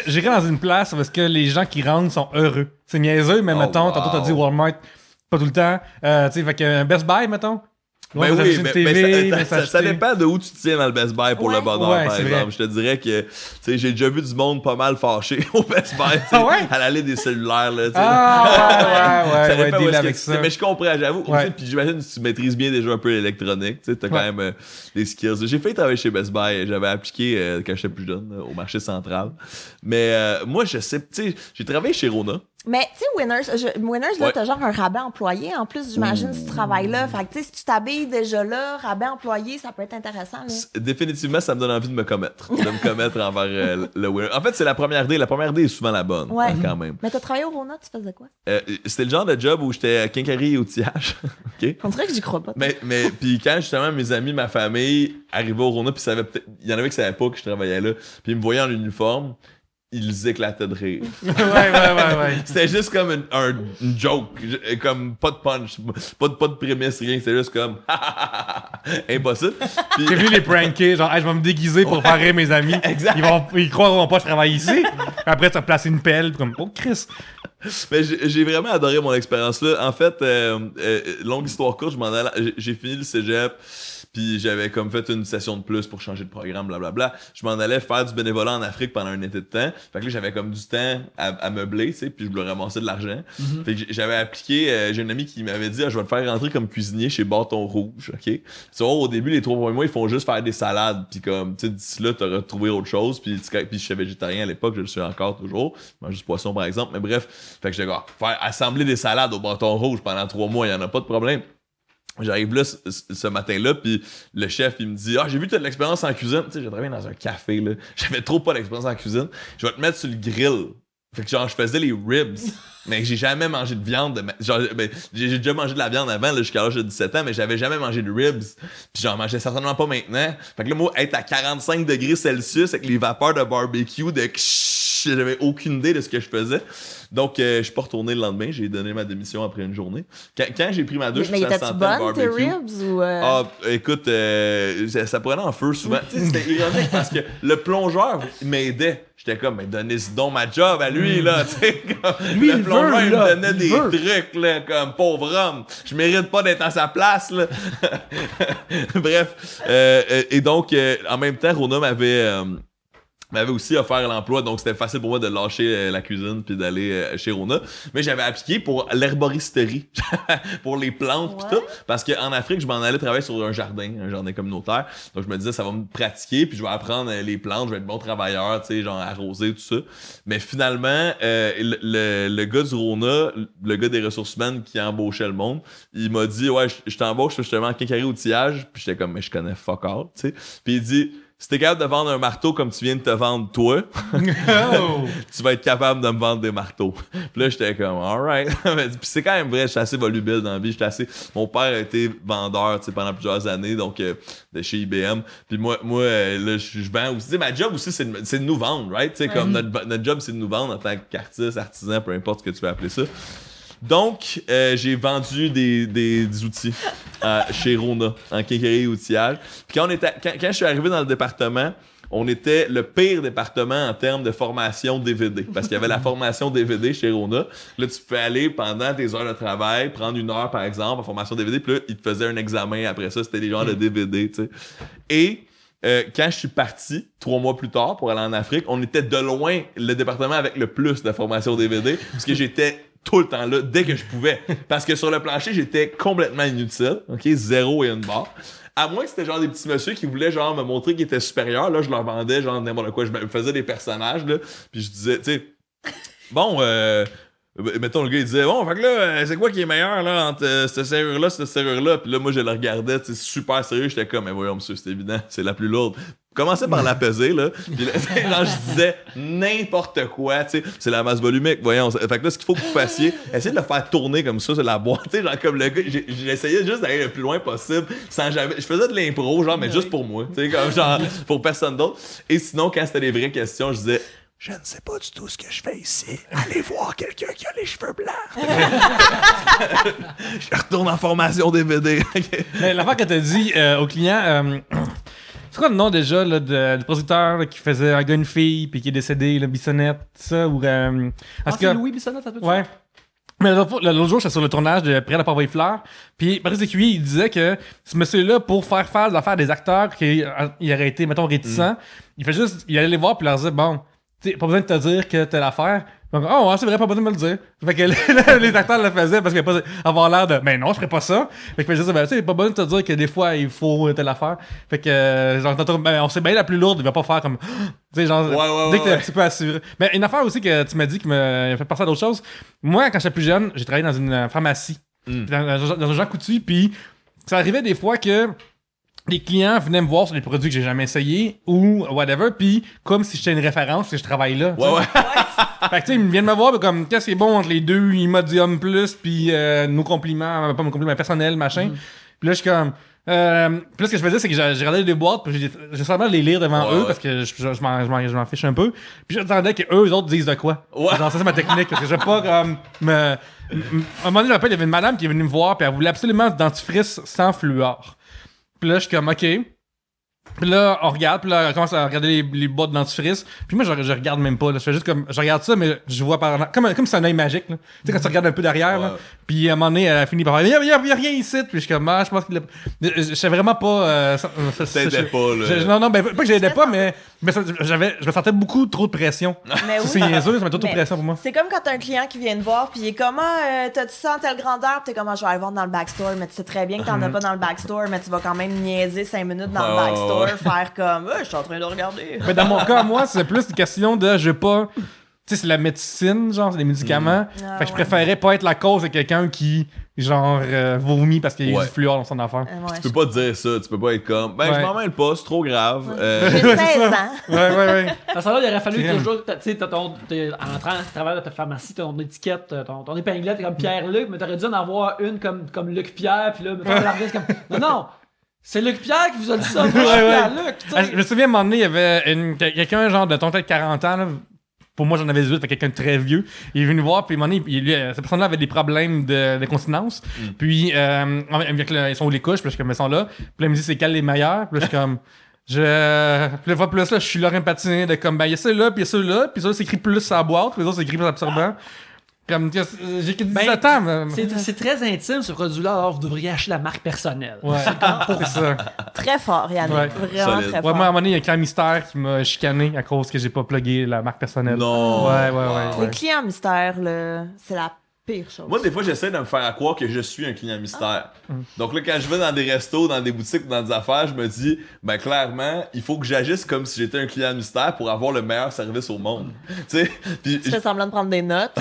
J'irais dans une place parce que les gens qui rentrent sont heureux. C'est niaiseux, mais mettons, tantôt t'as dit Walmart, pas tout le temps. Tu sais, fait qu'un Best Buy, mettons. Ben oui, mais ça dépend de où tu te tiens dans le Best Buy pour le bonheur, par exemple. Je te dirais que tu sais, j'ai déjà vu du monde pas mal fâché au Best Buy à l'allée des cellulaires. Là, deal avec ça. Mais je comprends, j'avoue. Puis j'imagine que tu maîtrises bien déjà un peu l'électronique. Tu as quand même des skills. J'ai fait travailler chez Best Buy. J'avais appliqué quand j'étais plus jeune au marché central. Mais moi, je sais, tu sais, j'ai travaillé chez Rona. Mais tu sais, Winners, là, t'as genre un rabais employé. En plus, j'imagine, si tu travailles là. Fait que tu sais, si tu t'habilles déjà là, rabais employé, ça peut être intéressant. Là. Définitivement, ça me donne envie de me commettre. Envers le Winner. En fait, c'est la première D. La première D est souvent la bonne, quand même. Mais t'as travaillé au Rona, tu faisais quoi? C'était le genre de job où j'étais quincaillerie et outillage. Okay? On dirait que j'y crois pas. Mais puis quand justement mes amis, ma famille arrivaient au Rona, puis il y en avait qui savaient pas que je travaillais là, puis ils me voyaient en uniforme. Ils éclataient de rire. Ouais. C'était juste comme une joke. Comme pas de punch, pas de prémisse, rien. C'était juste comme impossible. Puis... J'ai vu les pranker, genre, je vais me déguiser pour faire rire mes amis. Exact. Ils croiront pas que je travaille ici. Après, tu as placé une pelle, comme, oh Chris. Mais j'ai vraiment adoré mon expérience là. En fait, longue histoire courte, j'ai fini le cégep. Puis j'avais comme fait une session de plus pour changer de programme, blablabla. Je m'en allais faire du bénévolat en Afrique pendant un été de temps. Fait que là, j'avais comme du temps à meubler, tu sais, puis je voulais ramasser de l'argent. Fait que j'avais appliqué, j'ai un ami qui m'avait dit, je vais te faire rentrer comme cuisinier chez Bâton Rouge, OK? Tu vois, au début, les 3 premiers mois, ils font juste faire des salades, puis comme, tu sais, d'ici là, t'auras trouvé autre chose. Puis je suis végétarien à l'époque, je le suis encore toujours. Je mange du poisson, par exemple, mais bref. Fait que j'étais faire assembler des salades au Bâton Rouge pendant 3 mois, il y en a pas de problème. J'arrive là ce matin-là, puis le chef, il me dit « j'ai vu que t'as de l'expérience en cuisine. » Tu sais, j'ai travaillé dans un café, là. J'avais trop pas d'expérience en cuisine. Je vais te mettre sur le grill. Fait que genre, je faisais les ribs. Mais j'ai jamais mangé de viande. J'ai déjà mangé de la viande avant, là, jusqu'à l'âge de 17 ans, mais j'avais jamais mangé de ribs. Puis j'en mangeais certainement pas maintenant. Fait que là, moi, être à 45 degrés Celsius avec les vapeurs de barbecue, j'avais aucune idée de ce que je faisais. Donc, je suis pas retourné le lendemain. J'ai donné ma démission après une journée. Quand j'ai pris ma douche, mais ça étais-tu sentait bonne, le tes barbecue. ribs? Ou Écoute, ça prenait en feu souvent. C'était ironique parce que le plongeur m'aidait. J'étais comme, mais donnez-y donc ma job à lui, là. Lui, le plongeur, il me donnait des trucs, là, comme pauvre homme. Je mérite pas d'être à sa place, là. Bref. Et donc, en même temps, Rona m'avait aussi offert l'emploi, donc c'était facile pour moi de lâcher la cuisine puis d'aller chez Rona. Mais j'avais appliqué pour l'herboristerie, pour les plantes pis tout, parce qu'en Afrique, je m'en allais travailler sur un jardin communautaire. Donc je me disais, ça va me pratiquer, puis je vais apprendre les plantes, je vais être bon travailleur, tu sais, genre arroser, tout ça. Mais finalement, le gars du Rona, le gars des ressources humaines qui embauchait le monde, il m'a dit, je t'embauche justement en quincaillerie outillage, puis j'étais comme, mais je connais fuck all, tu sais. Puis il dit, si t'es capable de vendre un marteau comme tu viens de te vendre toi, tu vas être capable de me vendre des marteaux. Puis là, j'étais comme, alright. Puis c'est quand même vrai, je suis assez volubile dans la vie. Mon père a été vendeur, tu sais, pendant plusieurs années, donc de chez IBM. Puis moi là, je vends aussi. Ma job aussi, c'est de nous vendre, right? Tu sais, comme notre job, c'est de nous vendre en tant qu'artiste, artisan, peu importe ce que tu veux appeler ça. Donc, j'ai vendu des outils chez Rona, en quincaillerie et outillage. Puis quand je suis arrivé dans le département, on était le pire département en termes de formation DVD. Parce qu'il y avait la formation DVD chez Rona. Là, tu pouvais aller pendant tes heures de travail, prendre 1 heure, par exemple, en formation DVD. Puis là, ils te faisaient un examen après ça. C'était des genres de DVD, tu sais. Et quand je suis parti, 3 mois plus tard, pour aller en Afrique, on était de loin le département avec le plus de formation DVD. Parce que j'étais tout le temps là, dès que je pouvais. Parce que sur le plancher, j'étais complètement inutile. OK? 0 et une barre. À moins que c'était genre des petits messieurs qui voulaient genre me montrer qu'ils étaient supérieurs, là, je leur vendais genre n'importe quoi. Je me faisais des personnages, là, puis je disais, tu sais, bon, mettons, le gars, il disait, bon, fait que là, c'est quoi qui est meilleur, là, entre cette serrure-là, puis là, moi, je le regardais, tu sais, super sérieux, j'étais comme, mais voyons, monsieur, c'est évident, c'est la plus lourde. Commençais par la peser, là, puis là, genre, je disais n'importe quoi, tu sais, c'est la masse volumique, voyons. Fait que là, ce qu'il faut que vous fassiez, essayez de le faire tourner comme ça, c'est la boîte, tu sais, genre, comme le gars, j'essayais juste d'aller le plus loin possible, sans jamais, je faisais de l'impro, genre, mais juste pour moi, tu sais, comme, genre, pour personne d'autre. Et sinon, quand c'était des vraies questions, je disais, je ne sais pas du tout ce que je fais ici. Allez voir quelqu'un qui a les cheveux blancs. Je retourne en formation DVD. Mais l'affaire que t'as dit au client, c'est quoi le nom déjà là, du producteur là, qui faisait un gars une fille puis qui est décédé, le Bissonnette, ça ou c'est Louis Bissonnette, ça peut ouais. Mais l'autre jour, j'étais sur le tournage de Près de Pauvre Fleur, puis Patrice Lécuyer, il disait que ce monsieur-là, pour faire l'affaire des acteurs qui aurait été, mettons, réticents, il allait les voir puis leur disait, bon, t'sais, pas besoin de te dire que t'as l'affaire. Donc, oh, ouais, c'est vrai, pas besoin de me le dire. Fait que les acteurs le faisaient parce qu'il n'y a pas avoir l'air de, mais non, je ferais pas ça. Fait que je disais, ben, tu sais, pas besoin de te dire que des fois, il faut telle affaire. Fait que, genre, on sait bien la plus lourde, il va pas faire comme, tu sais, genre, dès que t'es un petit peu assuré. Mais une affaire aussi que tu m'as dit qui m'a fait penser à d'autres choses. Moi, quand j'étais plus jeune, j'ai travaillé dans une pharmacie. Dans un Jean Coutu, puis ça arrivait des fois que les clients venaient me voir sur des produits que j'ai jamais essayés ou whatever, puis comme si j'étais une référence, que je travaille là. Ouais. Fait que tu sais, ils viennent me voir, comme qu'est-ce qui est bon entre les deux, Imodium Plus, puis nos compliments, pas mes compliments personnels, machin. Puis là, je suis comme. Puis là, ce que je faisais, c'est que j'ai regardé des boîtes, puis j'ai seulement les lire devant eux, parce que je m'en fiche un peu. Puis j'attendais qu'eux, eux autres, disent de quoi. Genre, ça, c'est ma technique, parce que je veux pas comme. À un moment donné, je me rappelle, il y avait une madame qui est venue me voir, puis elle voulait absolument du dentifrice sans fluor. Puis là, je suis comme, OK. Puis là, on regarde, puis là, on commence à regarder les boîtes de dentifrice. Puis moi, je regarde même pas, là. Je fais juste comme, je regarde ça, mais je vois par comme si c'est un œil magique, là. Tu sais, quand tu regardes un peu derrière, là. Puis à un moment donné, elle a fini par dire, il y a rien ici. Puis je suis comme, je pense qu'il je sais vraiment pas. T'aidais pas, là. Non, ben, pas que j'aidais pas, mais je me sentais beaucoup trop de pression. Mais oui. C'est niaiseux, ça met trop de pression pour moi. C'est comme quand t'as un client qui vient te voir, puis il est comme, t'as-tu ça en telle grandeur? Puis t'es comme, je vais aller voir dans le backstore, mais tu sais très bien que t'en as pas dans le backstore, mais tu vas quand même niaiser 5 minutes dans le backstore, faire comme, je suis en train de regarder. Mais dans mon cas, moi, c'est plus une question de, je veux pas. Tu sais, c'est la médecine, genre, c'est des médicaments. Fait que je préférais pas être la cause de quelqu'un qui, genre, vomit parce qu'il y a du fluor dans son affaire. Tu peux pas dire ça, tu peux pas être comme, je m'en mêle pas, c'est trop grave. J'ai 16 ans. Ouais. À ce moment-là, il aurait fallu toujours, tu sais, en entrant à travers de ta pharmacie, ton étiquette, ton épinglette, comme Pierre-Luc, mais t'aurais dû en avoir une comme Luc Pierre, puis là, c'est comme, non, c'est Luc Pierre qui vous a dit ça, moi, je suis Pierre-Luc. Je me souviens, à un moment donné, il y avait quelqu'un, genre, de ton peut-être 40 ans, là. Pour moi, j'en avais 18, fait quelqu'un de très vieux. Il est venu voir, puis à un moment donné, cette personne-là avait des problèmes de continence. Puis, ils sont où les couches, puis je sont là. Puis là, il me dit, c'est quels les meilleurs? Puis là, je suis comme, puis là, plus là, je suis Laurent Patiné, de comme, il y a ceux-là, puis il y a ceux-là, puis ça, c'est écrit plus sur la boîte, puis les autres, c'est écrit plus absorbant. Comme, j'ai que 17 ans. C'est très intime, ce produit-là, alors vous devriez acheter la marque personnelle. Ouais, c'est ça. Très fort, Yannick. Ouais. Vraiment Solide. très fort. Ouais, moi, à un moment donné, il y a un client mystère qui m'a chicané à cause que j'ai pas plugué la marque personnelle. Non. Ouais. Les clients mystères, là, c'est la pire chose. Moi, des fois, j'essaie de me faire croire que je suis un client mystère. Donc là, quand je vais dans des restos, dans des boutiques, dans des affaires, je me dis, clairement, il faut que j'agisse comme si j'étais un client mystère pour avoir le meilleur service au monde. Tu sais? Tu fais semblant de prendre des notes.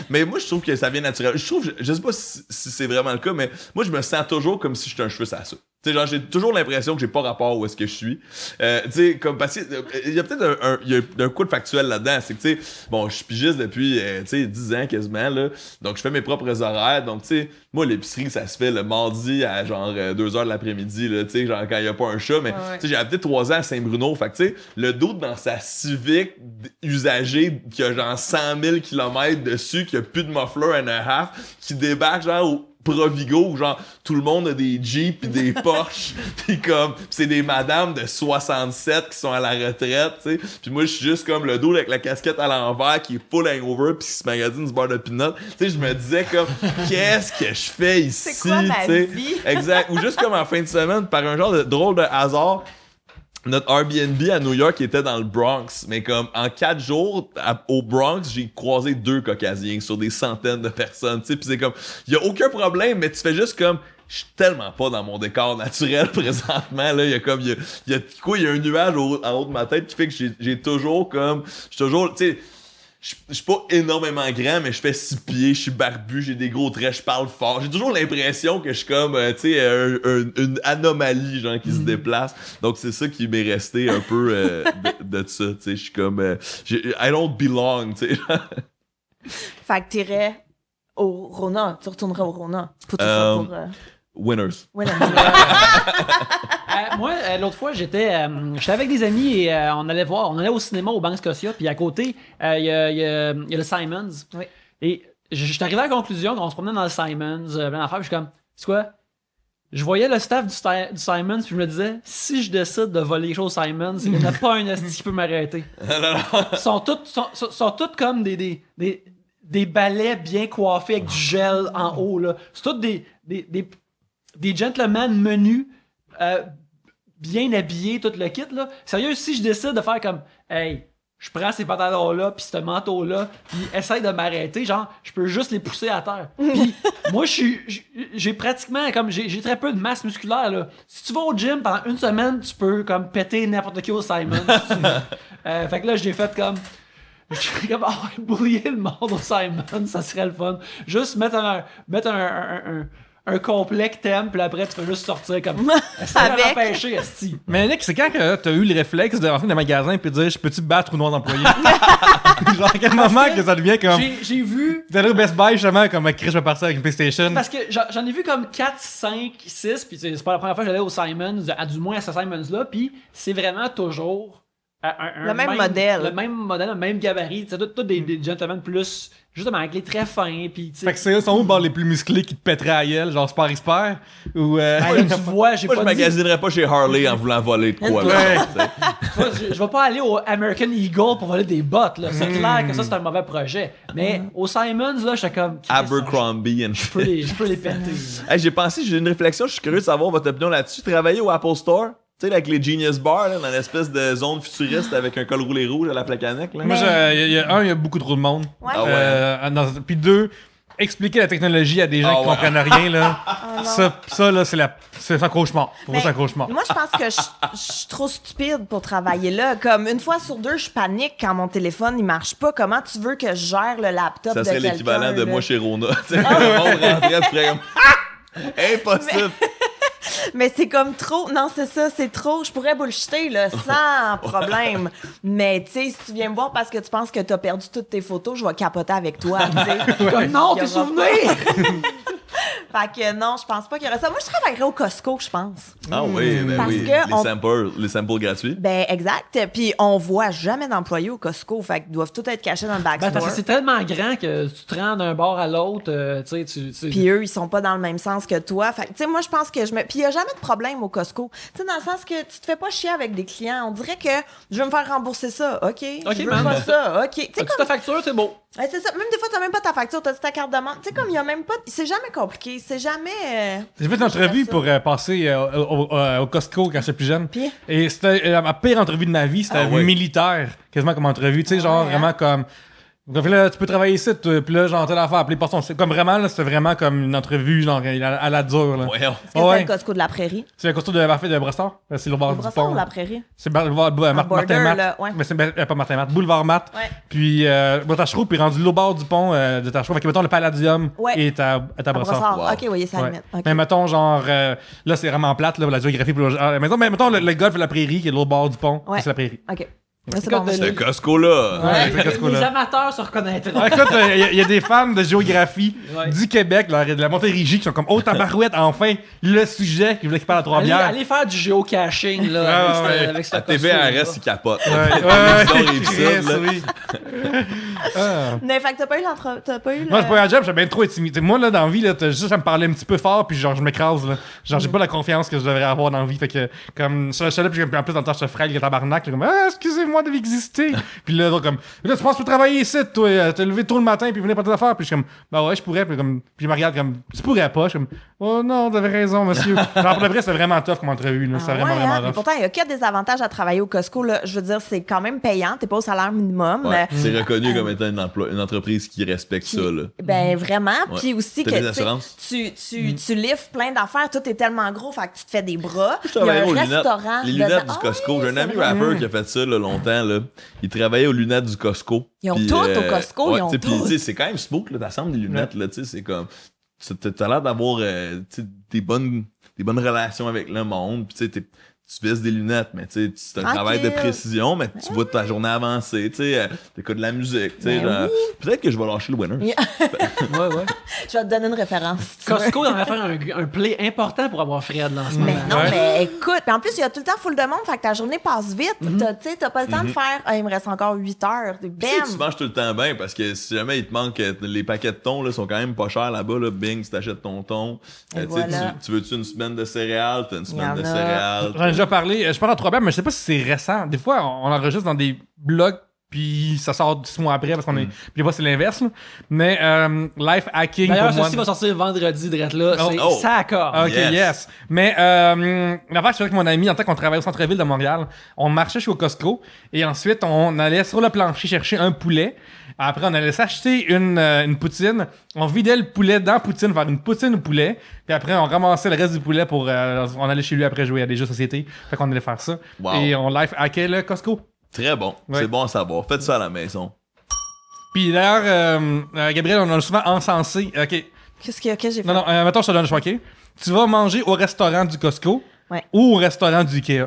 Mais moi, je trouve que ça vient naturel. Je sais pas si c'est vraiment le cas, mais moi, je me sens toujours comme si j'étais un cheveu à ça. Tu sais, genre, j'ai toujours l'impression que j'ai pas rapport où est-ce que je suis. Tu sais, comme, parce qu'il y a peut-être un coup de factuel là-dedans. C'est que, tu sais, bon, je suis pigiste depuis, 10 ans quasiment, là. Donc, je fais mes propres horaires. Donc, tu sais, moi, l'épicerie, ça se fait le mardi à genre 2h de l'après-midi, là, tu sais, genre quand il y a pas un chat. Mais, tu sais, j'ai habité 3 ans à Saint-Bruno. Fait que, tu sais, le doute dans sa Civic usagée qui a genre 100 000 km dessus, qui a plus de muffler and a half, qui débarque genre au Provigo où genre tout le monde a des Jeeps pis des Porsche pis comme c'est des madames de 67 qui sont à la retraite, tu sais. Puis moi je suis juste comme le dos avec la casquette à l'envers qui est full hangover pis qui se magasine du beurre de peanut. Tu sais, je me disais comme qu'est-ce que je fais ici, c'est quoi ma vie? Exact. Ou juste comme en fin de semaine par un genre de drôle de hasard. Notre Airbnb à New York était dans le Bronx, mais comme en 4 jours au Bronx, j'ai croisé 2 Caucasiens sur des centaines de personnes, tu sais, puis c'est comme, il y a aucun problème, mais tu fais juste comme, je suis tellement pas dans mon décor naturel présentement. Là, il y a un nuage en haut de ma tête qui fait que j'ai toujours comme. Je suis toujours. Tu sais, je suis pas énormément grand, mais je fais 6 pieds, je suis barbu, j'ai des gros traits, je parle fort. J'ai toujours l'impression que je suis comme, tu sais, une anomalie, genre, qui se déplace. Donc, c'est ça qui m'est resté un peu de ça, tu sais. Je suis comme, I don't belong, tu sais. Fait que t'irais au Rona. Tu retournerais au Rona. Pour tout ça, pour... Winners. Ouais, Moi, l'autre fois, j'étais avec des amis et on allait au cinéma au Banque Scotia, puis à côté, il y a le Simons. Oui. Et je suis arrivé à la conclusion qu'on se promenait dans le Simons, plein d'affaires, puis je suis comme, c'est quoi? Je voyais le staff du Simons, puis je me disais, si je décide de voler les choses au Simons, il n'y en a pas un esti qui peut m'arrêter. Ils sont tous comme des balais bien coiffés avec du gel en haut, là. C'est tous des gentlemen menus, bien habillés, tout le kit, là. Sérieux, si je décide de faire comme, hey, je prends ces pantalons-là, puis ce manteau-là, puis essaye de m'arrêter, genre, je peux juste les pousser à terre. Puis moi, j'ai pratiquement, comme, j'ai très peu de masse musculaire, là. Si tu vas au gym pendant une semaine, tu peux, comme, péter n'importe qui au Simon. Fait que là, j'ai fait comme... Je suis comme, boulier le monde au Simon, ça serait le fun. Juste mettre un complet que t'aimes, puis après, tu peux juste sortir comme... Avec. Empêcher, esti. Mais Nick, c'est quand que t'as eu le réflexe de rentrer dans le magasin et de dire je peux-tu battre ou non d'employés? Genre, à quel moment que ça devient comme. J'ai vu... T'es allé au Best Buy justement, comme Chris, je vais partir avec une PlayStation. Parce que j'en ai vu comme 4, 5, 6, puis c'est pas la première fois que j'allais au Simons, du moins à ce Simons-là, puis c'est vraiment toujours... le même modèle. Le même modèle, le même gabarit. C'est tout des gentlemen plus, justement, avec les traits fins. Puis, Fait que c'est eux sont où les plus musclés qui te pèteraient à gueule, genre Sport Expert? Ou. Ben là, tu vois, j'ai Moi, pas je dit... magasinerais pas chez Harley en voulant voler de quoi. Ouais. Là, Moi, je vais pas aller au American Eagle pour voler des bottes, là. C'est clair que ça, c'est un mauvais projet. Mais au Simons, là, j'étais comme... Abercrombie and Je peux les péter. Hey, j'ai une réflexion, je suis curieux de savoir votre opinion là-dessus. Travailler au Apple Store, tu sais, avec les Genius Bar, là, dans l'espèce de zone futuriste avec un col roulé rouge à la plaque annexe. Là. Moi, il y a beaucoup trop de monde. Ouais. Ah ouais. Puis 2, expliquer la technologie à des gens qui comprennent rien, là. Ça, là, c'est un cauchemar. Pour moi, c'est un cauchemar. Moi, je pense que je suis trop stupide pour travailler là. Comme une fois sur deux, je panique quand mon téléphone il marche pas. Comment tu veux que je gère le laptop de Ça serait quelqu'un? l'équivalent de là? moi chez Rona. Tu sais, le monde rentrait, tu ferais comme... Impossible! Mais c'est comme trop. Non, c'est ça, c'est trop. Je pourrais bullshiter, là, sans problème. Mais, tu sais, si tu viens me voir parce que tu penses que t'as perdu toutes tes photos, je vais capoter avec toi, tu sais. Comme non, Il y tes aura souvenirs! Fait que non, je pense pas qu'il y aurait ça. Moi, je travaillerais au Costco, je pense. Ah oui, ben Parce oui. que Les samples gratuits. Ben, exact. Puis on voit jamais d'employés au Costco. Fait qu'ils doivent tout être cachés dans le Ben, backstore. parce que c'est tellement grand que tu te rends d'un bord à l'autre, tu sais, Puis eux, ils sont pas dans le même sens que toi. Fait que, tu sais, moi, je pense que Puis il y a jamais de problème au Costco. Tu sais, dans le sens que tu te fais pas chier avec des clients. On dirait que je veux me faire rembourser ça. OK. Je veux man. pas ça. OK. Tu sais, As-tu ta facture, c'est beau. ouais, c'est ça. Même des fois, t'as même pas ta facture. T'as ta carte de membre. Tu sais, comme il y a même pas. C'est jamais compliqué. C'est jamais. J'ai fait une entrevue pour passer au Costco quand j'étais plus jeune. Puis? Et c'était ma pire entrevue de ma vie. C'était militaire, quasiment comme entrevue. Tu sais, genre vraiment comme... Donc là, tu peux travailler ici, puis là, genre, telle affaire, appeler personne. C'est comme vraiment, là, c'était vraiment comme une entrevue, genre, à la dure, là. Voyons. Est-ce que c'est le Costco de la Prairie? C'est le Costco de Parfait de Brossard. C'est le bord Le du Brossard pont. ou la Prairie? C'est boulevard Martin border, Matt. là, ouais. Mais c'est pas Martin Matt, boulevard Matt. Ouais. Puis Tachereau, puis rendu au bord du pont de Tachereau. Fait que mettons le Palladium Ouais. est à Brossard. Wow. OK, oui, c'est à la limite. OK. Mais mettons, genre, là, c'est vraiment plate, là, la géographie. Mettons le golfe de la Prairie, qui est de l'autre bord du pont, Ouais. c'est la Prairie. OK. Là, c'est bon. Ce Costco-là. Ouais, c'est le Costco, Les là. amateurs se reconnaîtront. Ah, écoute, il y a des fans de géographie Ouais. du Québec, là, de la Montérégie, qui sont comme, oh, tabarouette, enfin, le sujet qui voulait qu'il parle à Trois-Bières. Allez faire du géocaching, là, Ah, ouais. avec ce La Costco, TVRS, là. il capote. Ouais, Là. oui. Ah. Mais fait que t'as pas eu Moi, c'est pas un job, j'ai bien trop intimidé. Moi, là, dans la vie, là, t'as juste à me parler un petit peu fort, puis genre, je m'écrase, là. Genre, j'ai pas la confiance que je devrais avoir dans la vie. Fait que, comme, ça, là, puis en plus, dans le temps, je te frêle, le tabarnak, là, comme, ah, excusez-moi. moi d'exister. Puis là, comme, là, tu penses que tu peux travailler ici, toi, te lever tôt le matin, puis venir pour tes affaires. Puis je suis comme, bah ouais, je pourrais. Puis il me regarde comme, tu pourrais pas. Je suis comme, oh non, t'avais raison, monsieur. Genre, pour le vrai, c'était vraiment tough comme entrevue, là. C'était vraiment Mais rough. pourtant, il y a que des avantages à travailler au Costco, là. Je veux dire, c'est quand même payant. T'es pas au salaire minimum. Ouais, c'est reconnu comme étant une entreprise qui respecte ça, là. Ben, vraiment. Ouais. Puis aussi T'as que, des assurances? tu liftes plein d'affaires. Tout est tellement gros, fait que tu te fais des bras. Je Il y a travaillais un aux lunettes. restaurant. Les lunettes dedans. du Costco. Ah oui, J'ai un c'est ami vrai. rappeur qui a fait ça là, longtemps. Là. Il travaillait aux lunettes du Costco. Ils ont Puis, toutes au Costco, ouais, ils ont tu sais, puis, toutes. tu sais, c'est quand même smooth, là, t'assembles des lunettes, là, tu sais, c'est comme... T'as l'air d'avoir tu sais, des bonnes relations avec le monde, puis tu sais, tu vises des lunettes, mais tu sais, c'est un travail de précision, mais tu vois ta journée avancer, tu sais, t'écoutes de la musique, tu sais, Ben oui. peut-être que je vais lâcher le winner. Ouais. Je vais te donner une référence. si tu veux. Costco devrait faire un play important pour avoir Fred là, en ce moment. Mais non, Ouais. mais écoute, puis en plus, il y a tout le temps full de monde, fait que ta journée passe vite. T'as pas le temps de faire, il me reste encore 8 heures. Tu sais que tu Bam! manges tout le temps bien parce que si jamais il te manque les paquets de thon là, sont quand même pas chers là-bas là. Bing, tu t'achètes ton thon. Et Tu sais, voilà. tu veux-tu une semaine de céréales, t'as une semaine Y en de a. céréales. J'en ai déjà parlé. Je parle en 3 bières, mais je sais pas si c'est récent. Des fois, on enregistre dans des blogs, puis ça sort 6 mois après, parce qu'on est. Puis des fois, c'est l'inverse. Là. Mais life hacking. D'ailleurs, pour moi, ceci va sortir vendredi, drette là. Oh. C'est Oh. ça accorde. Ok, yes. Mais l'affaire, c'est avec mon ami, en tant qu'on travaillait au centre-ville de Montréal, on marchait chez au Costco et ensuite on allait sur le plancher chercher un poulet. Après, on allait s'acheter une poutine. On vidait le poulet dans la poutine, faire une poutine au poulet. Puis après, on ramassait le reste du poulet pour... on allait chez lui après jouer à des jeux de société. Fait qu'on allait faire ça. Wow. Et on life hackait le Costco. Très bon. Ouais. C'est bon à savoir. Faites ça à la maison. Puis d'ailleurs, Gabriel, on a souvent encensé... OK. Qu'est-ce que j'ai fait? Non, mettons, je te donne le choix, OK? Tu vas manger au restaurant du Costco Ouais. ou au restaurant du Ikea.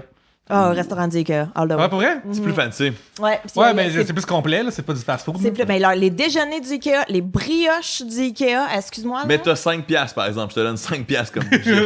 Ah, au restaurant d'Ikea, all the way. Ouais, pour vrai? C'est plus fancy. Ouais, Ouais, mais c'est plus complet, là. C'est pas du fast-food. C'est plus, mais là, les déjeuners du Ikea, les brioches du Ikea, excuse-moi. Mais là. t'as 5$ par exemple. Je te donne 5$ comme budget.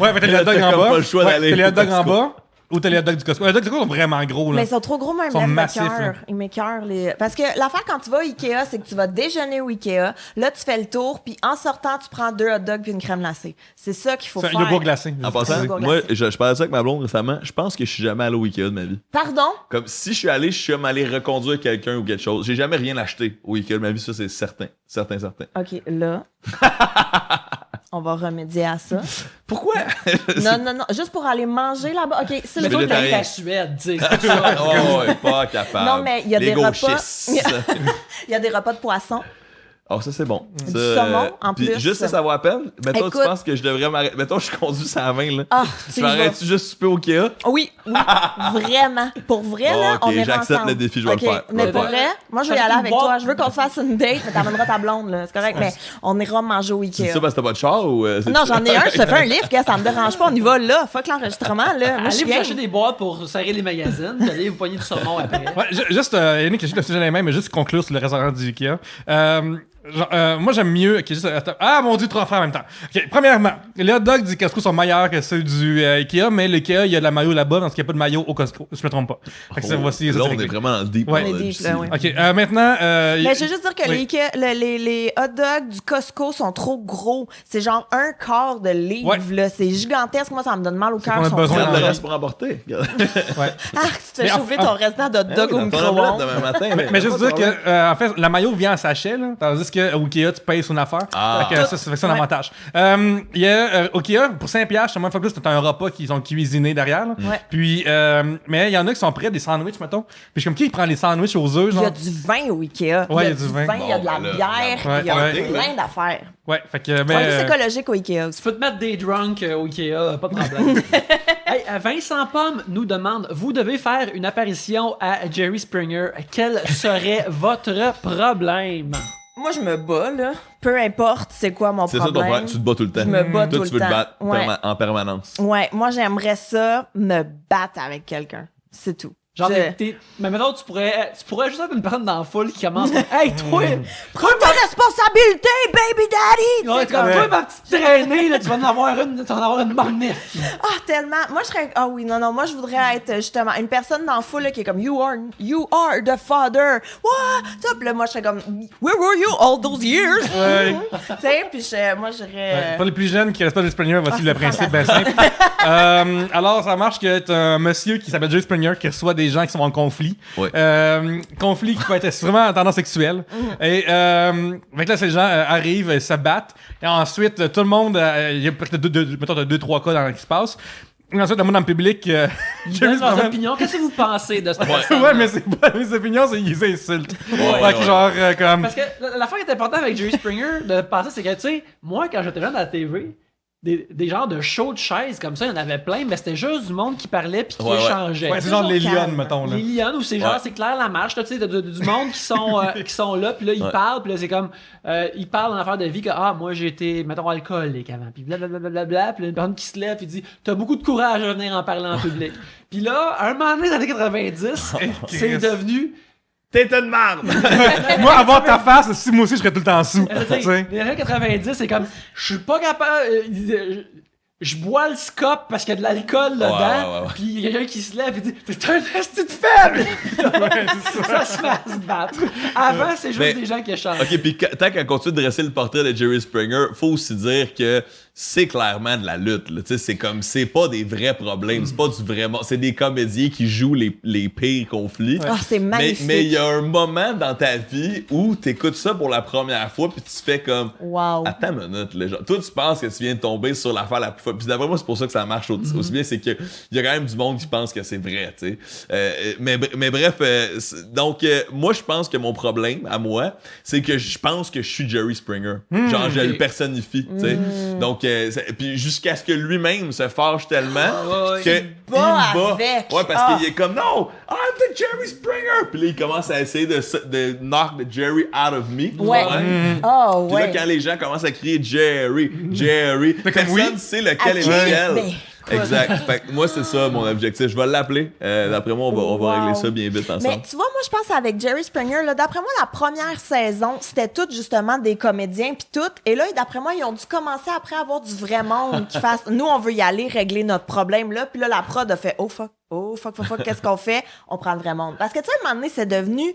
Ouais, mais t'as les hot dogs T'as en comme bas. pas le choix Ouais, d'aller t'as les hot au dogs en Costco. bas ou t'as les hot dogs du Costco. Les hot dogs du Costco sont vraiment gros, là. Mais ils sont trop gros, même. Ils sont Ils massifs, là. m'écœurent. Ils m'écœurent. Parce que l'affaire, quand tu vas au Ikea, c'est que tu vas déjeuner au Ikea. Là, tu fais le tour, puis en sortant, tu prends 2 hot dogs puis une crème glacée. C'est ça qu'il faut C'est un faire. yogourt glacé. En passant, Yogourt moi, glacé. je parlais de ça avec ma blonde récemment. Je pense que je suis jamais allé au Ikea de ma vie. Pardon? Comme si je suis allé reconduire quelqu'un ou quelque chose. J'ai jamais rien acheté au Ikea de ma vie, ça c'est certain. Certain. OK, là. On va remédier à ça. Pourquoi? Non. Juste pour aller manger là-bas. OK, s'il Mais vous toi, t'as Végétarien. la Suède, tu sais. c'est ça. Oh, ouais, pas capable. Non, mais il y a Les des repas. gauchistes. Il y a des repas de poisson. Oh, ça c'est bon. Du Ça, saumon, en puis plus. Juste ça, ça vaut la peine. Mettons, Écoute. tu penses que je devrais m'arrêter. Mettons, je conduis ça à 20, là. Ah, Tu tu y vas. m'arrêtes-tu juste souper au Ikea? Oui, vraiment. Pour vrai, là, Bon, ok, on est j'accepte ensemble. le défi, je vais le Ok, faire. Je vais Mais le pour faire. vrai, moi, je vais y Ça aller fait avec une toi. boîte. Je veux qu'on se fasse une date, mais t'amèneras ta blonde, là. C'est correct, mais on ira manger au Tu dis Ikea. ça parce que t'as pas de char ou. Non, j'en ai un, je te fais un livre, gars, ça me dérange pas. On y va là. Fuck l'enregistrement, là. Moi, je Allez suis vous game. chercher des boîtes pour serrer les magazines, puis allez vous pogner du saumon après. Ouais, juste, Yannick, je sais que le sujet est le même, mais juste conclure sur le restaurant du Ikea. Moi, j'aime mieux. Ok, juste, attends. Ah, mon Dieu, 3 frères en même temps. Ok, premièrement, les hot dogs du Costco sont meilleurs que ceux du Ikea, mais l'Ikea, il y a de la mayo là-bas, parce qu'il n'y a pas de mayo au Costco. Je me trompe pas. Fait que ça, voici. ça, Là, c'est on est réglé. vraiment dans le deep Ouais. knowledge On est deep, ici. là, ouais. Ok, maintenant. Mais je veux juste dire que Oui. les hot dogs du Costco sont trop gros. C'est genre un quart de livre, Ouais. là. C'est gigantesque. Moi, ça me donne mal au cœur. qu'on a ils sont besoin trop Regarde le gros. reste pour emporter. Regarde. Ouais. Ah, tu te Mais fais en- chauffer ton restant de hot dog Ah au oui, dans ton omelette micro-ondes. demain matin. Mais juste pas de dire problème. que, en fait, la mayo vient en sachet, là, tandis qu'au Ikea, tu payes son affaire. Ah. Fait que ça c'est un Ouais. avantage. Il y a, au Ikea, pour 5$, justement, une fois de plus, t'as un repas qu'ils ont cuisiné derrière. Là. Ouais. Puis, mais il y en a qui sont prêts, des sandwichs, mettons. Puis je suis comme, qui prend les sandwichs aux œufs, Il y a genre? du vin au Ikea. Ouais, il y a du vin. Il y a de la Bon, ben là, bière. regarde. Il y a Ouais, plein d'affaires. Ouais, fait que, C'est mais. écologique au Ikea aussi. Tu peux te mettre des drunks au Ikea, pas de problème. Hey, Vincent Pomme nous demande, vous devez faire une apparition à Jerry Springer. Quel serait votre problème? Moi, je me bats, là. Peu importe c'est quoi mon C'est ça ton problème. problème. Tu te bats tout le temps. Je me bats Toi, tout tu le veux te temps. battre Ouais. en permanence. Ouais, moi, j'aimerais ça, me battre avec quelqu'un. C'est tout. Genre, Je- mais maintenant, tu pourrais juste être une personne dans la foule qui commence. Hey, toi! Prends ta responsabilité, baby daddy! Ouais, C'est comme comme- toi, ma petite traînée, là, tu vas en avoir une magnifique. Ah, tellement. Moi, je serais. Ah oui, non, moi, je voudrais être justement une personne dans la foule là, qui est comme You are the father. What? Puis là, moi, je serais comme Where were you all those years? Ouais. Tu sais, puis moi, j'irais. Pour les plus jeunes qui restent pas de Springer, voici Ah, le c'est principe bien simple. Alors, ça marche que t'as un monsieur qui s'appelle Jerry Springer qui reçoit des gens qui sont en conflit. Ouais. Conflit qui peut être vraiment en tendance sexuelle. Et fait que là, ces gens arrivent, se battent. Et ensuite, tout le monde, il y a peut-être 2-3 cas qui se passent. Et ensuite, le monde dans le public... Ils donnent leurs opinions. Qu'est-ce que vous pensez de cette personne? Ouais, mais c'est pas mes opinions, c'est ils insultent. Ouais. Genre, comme... Parce que l'affaire qui est importante avec Jerry Springer de penser, c'est que, tu sais, moi, quand j'étais jeune à la TV, des genres de shows de chaises comme ça, il y en avait plein, mais c'était juste du monde qui parlait puis qui échangeait. Ouais, c'est genre les calme. lions, mettons. Là. Les lions, ou c'est genre, Ouais. c'est Claire Lamarche, tu sais, du monde qui sont là, puis là, ils parlent, puis là, c'est comme, ils parlent en affaire de vie, que, moi, j'ai été, mettons, alcoolique avant, puis blablabla, puis là, une personne qui se lève, puis dit, t'as beaucoup de courage à venir en parler en public. Puis là, à un moment donné, dans les années 90, c'est devenu... T'es une merde! Moi, avoir ta face, si moi aussi, je serais tout le temps sous. Tu sais. Les années 90, c'est comme, je suis pas capable... je bois le scop parce qu'il y a de l'alcool dedans, ouais. puis il y a quelqu'un qui se lève et dit « T'es un esti de faible! » Ça se met à se battre. Avant, c'est juste Mais- des gens qui échangent. Ok, puis tant qu'on continue de dresser le portrait de Jerry Springer, faut aussi dire que c'est clairement de la lutte. Là. Tu sais, c'est comme, c'est pas des vrais problèmes, c'est pas du vraiment, c'est des comédiens qui jouent les pires conflits. Ah, c'est magnifique. Mais il y a un moment dans ta vie où t'écoutes ça pour la première fois puis tu fais comme, Wow. attends une minute, là, genre, toi tu penses que tu viens de tomber sur l'affaire la plus folle. Puis d'après moi, c'est pour ça que ça marche aussi bien, c'est qu'il y a quand même du monde qui pense que c'est vrai, tu sais. Mais bref, donc moi je pense que mon problème à moi, c'est que je pense que je suis Jerry Springer. Genre je le personnifie, tu sais. Donc puis jusqu'à ce que lui-même se fâche tellement que il me bat bat. avec. Ouais, parce Ah. qu'il est comme non, I'm the Jerry Springer. Puis là il commence à essayer de knock the Jerry out of me. Ouais. Oh, Puis là, ouais. quand les gens commencent à crier Jerry, Jerry, comme personne oui. ne sait lequel est Ok, lequel. mais- Exact. Fait que moi, c'est ça mon objectif. Je vais l'appeler. D'après moi, on va Wow. régler ça bien vite ensemble. Mais tu vois, moi, je pense avec Jerry Springer, là, d'après moi, la première saison, c'était tout justement des comédiens puis tout. Et là, d'après moi, ils ont dû commencer après à avoir du vrai monde qui fasse. Nous, on veut y aller régler notre problème là. Puis là, la prod a fait oh fuck, qu'est-ce qu'on fait? On prend le vrai monde. Parce que tu sais, à un moment donné, c'est devenu.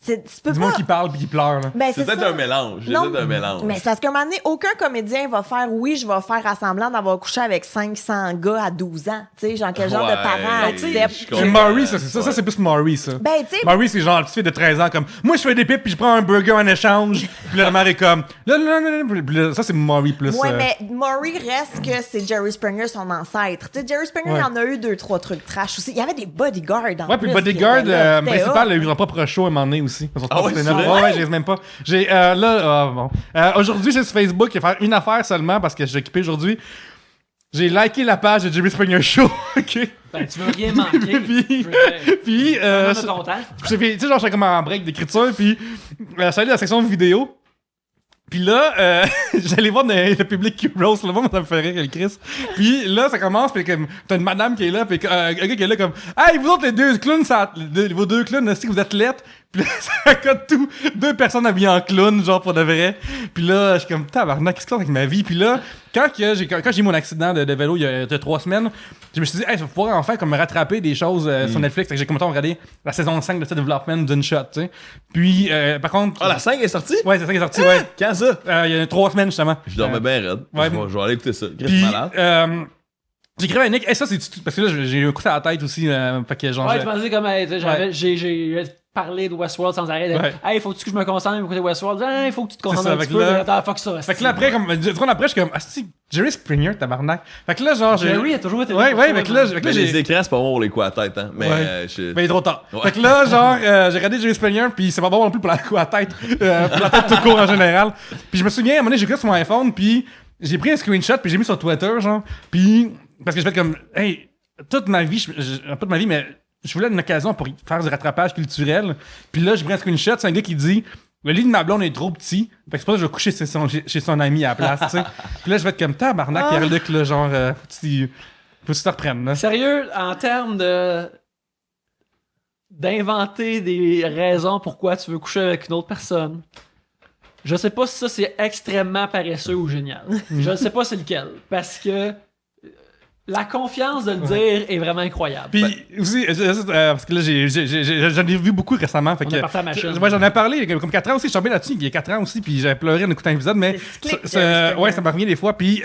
Tu peux Du pas. monde qui parle puis qui pleure. Là. Ben, c'est peut-être ça. un mélange. C'est Non, peut-être un mélange. Mais c'est parce qu'à un moment donné, aucun comédien va faire oui, je vais faire semblant d'avoir couché avec 500 gars à 12 ans. Tu sais, genre quel genre de Ouais, parents je acceptent. comprends. C'est Maury, ça, c'est ça. Ça, c'est plus Maury, ça. Ben, tu sais, Maury, c'est genre la petite fille de 13 ans, comme moi, je fais des pipes puis je prends un burger en échange. Puis là, la mère est comme puis là, ça, c'est Maury plus. ouais, mais Maury reste que c'est Jerry Springer, son ancêtre. Tu sais, Jerry Springer, Ouais. il en a eu 2-3 trucs trash aussi. Il y avait des bodyguards en Ouais, plus. puis Bodyguard qui étaient là. C'était principal hot. a eu son propre show à un moment donné aussi. Ah ouais, c'est vrai? Ouais, je les ai même pas. J'ai aujourd'hui, j'ai sur Facebook, je vais faire une affaire seulement parce que j'ai occupé aujourd'hui. J'ai liké la page de Jerry Springer Show, ok? Ben, tu veux rien manquer. Puis- Tu veux- Puis, Prends de ton temps. tu sais, genre, j'étais comme en break d'écriture, puis j'allais dans la section vidéo. Puis là, j'allais voir le public qui roast, le monde, ça me fait rire, le Chris. Puis là, ça commence, puis comme, t'as une madame qui est là, puis un gars qui est là comme, hey, vous autres, les deux clowns, vos deux clowns, est-ce que vous êtes lettres? Puis là, ça code tout, 2 personnes habillées en clown, genre pour de vrai. Puis là, je suis comme, tabarnak, qu'est-ce que c'est avec ma vie? Puis là, quand j'ai eu mon accident de vélo il y a 3 semaines, je me suis dit, hey, je vais pouvoir enfin comme me rattraper des choses sur Netflix. Fait que j'ai commencé à regarder la saison 5 de ce Development d'une shot, tu sais. Puis, par contre. Ah, la 5 est sortie? Ouais, c'est ça qui est sorti, ouais. Quand ça? Il y a 3 semaines, justement. Je dormais bien raide. ouais. Je vais aller écouter ça. Chris Puis, malade. j'écrivais à Nick, hey, ça, c'est. Parce que là, j'ai eu un coup à la tête aussi. Fait que genre. Ouais, tu pensais comme, tu sais, j'ai parlé de Westworld sans arrêt. Ouais. Hey, faut-tu que je me concentre à écouter Westworld? Hey, faut que tu te concentres ça, un fait petit que peu. là- Attends, fuck ça. Fait que là, après, comme. 2 secondes après, je suis comme, ah, c'est Jerry Springer, tabarnak. Fait que là, genre. Jerry a toujours été là Ouais, pour ouais, toi, fait que là, genre. fait que là, Mais les j'ai. écrans, c'est pas bon pour les coups à tête, hein. Mais Ouais. je... Ben, il est trop tard. Ouais. Fait que là, genre, j'ai regardé Jerry Springer, puis c'est pas bon non plus pour la coup à tête. Pour la tête tout court en général. Puis je me souviens, à un moment donné, j'ai écrit sur mon iPhone, puis j'ai pris un screenshot, puis j'ai mis sur Twitter, genre. Puis, parce que je fais comme, hey, toute ma vie, pas toute ma vie, mais je voulais une occasion pour faire du rattrapage culturel. Puis là, j'ai pris un screenshot, c'est un gars qui dit, le lit de ma blonde est trop petit, fait que c'est pour ça que je vais coucher chez son ami à la place, tu sais. Puis là, je vais être comme, tabarnak, Pierre-Luc, là, genre, faut-tu te reprennes, là. Sérieux, en termes d'inventer des raisons pourquoi tu veux coucher avec une autre personne, je sais pas si ça c'est extrêmement paresseux ou génial. Je ne sais pas c'est lequel. Parce que la confiance de le dire est vraiment incroyable. Puis aussi, parce que là, j'en ai vu beaucoup récemment. Fait On que, est parti à la machine. moi, j'en ai parlé il y a comme 4 ans aussi. Je suis tombé là-dessus il y a 4 ans aussi. Puis j'avais pleuré en écoutant l'épisode. Mais C'est cyclique, Jerry Springer. ouais, ça m'a revenu des fois. Puis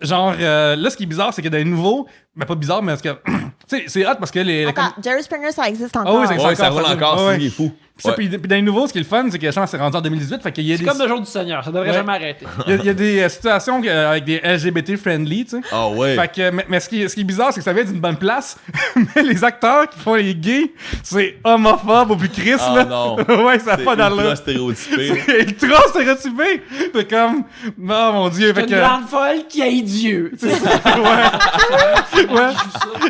genre, là, ce qui est bizarre, c'est que dans les nouveaux, ben pas bizarre, mais parce que Tu sais, c'est hot parce que les. Attends, Jerry Springer, ça existe encore. oui, c'est Ouais, ça roule ça encore, ouais. c'est ce qui est fou. Puis, ça, Ouais. puis dans les nouveaux, ce qui est le fun, c'est que la chance s'est rendu en 2018. Fait qu'il y a C'est des. comme le jour du Seigneur, ça devrait Ouais. jamais arrêter. Il y a des situations avec des LGBT friendly, tu sais. Ah ouais. Fait que, mais ce qui est bizarre, c'est que ça vient d'une bonne place, mais les acteurs qui font les gays, c'est homophobe au plus Chris, Ah là. non. Ouais, ça a C'est pas ultra d'allure. stéréotypé. C'est ultra stéréotypé. C'est comme, non, mon Dieu, C'est fait une que. grande folle qui haït Dieu. Tu sais. Ouais.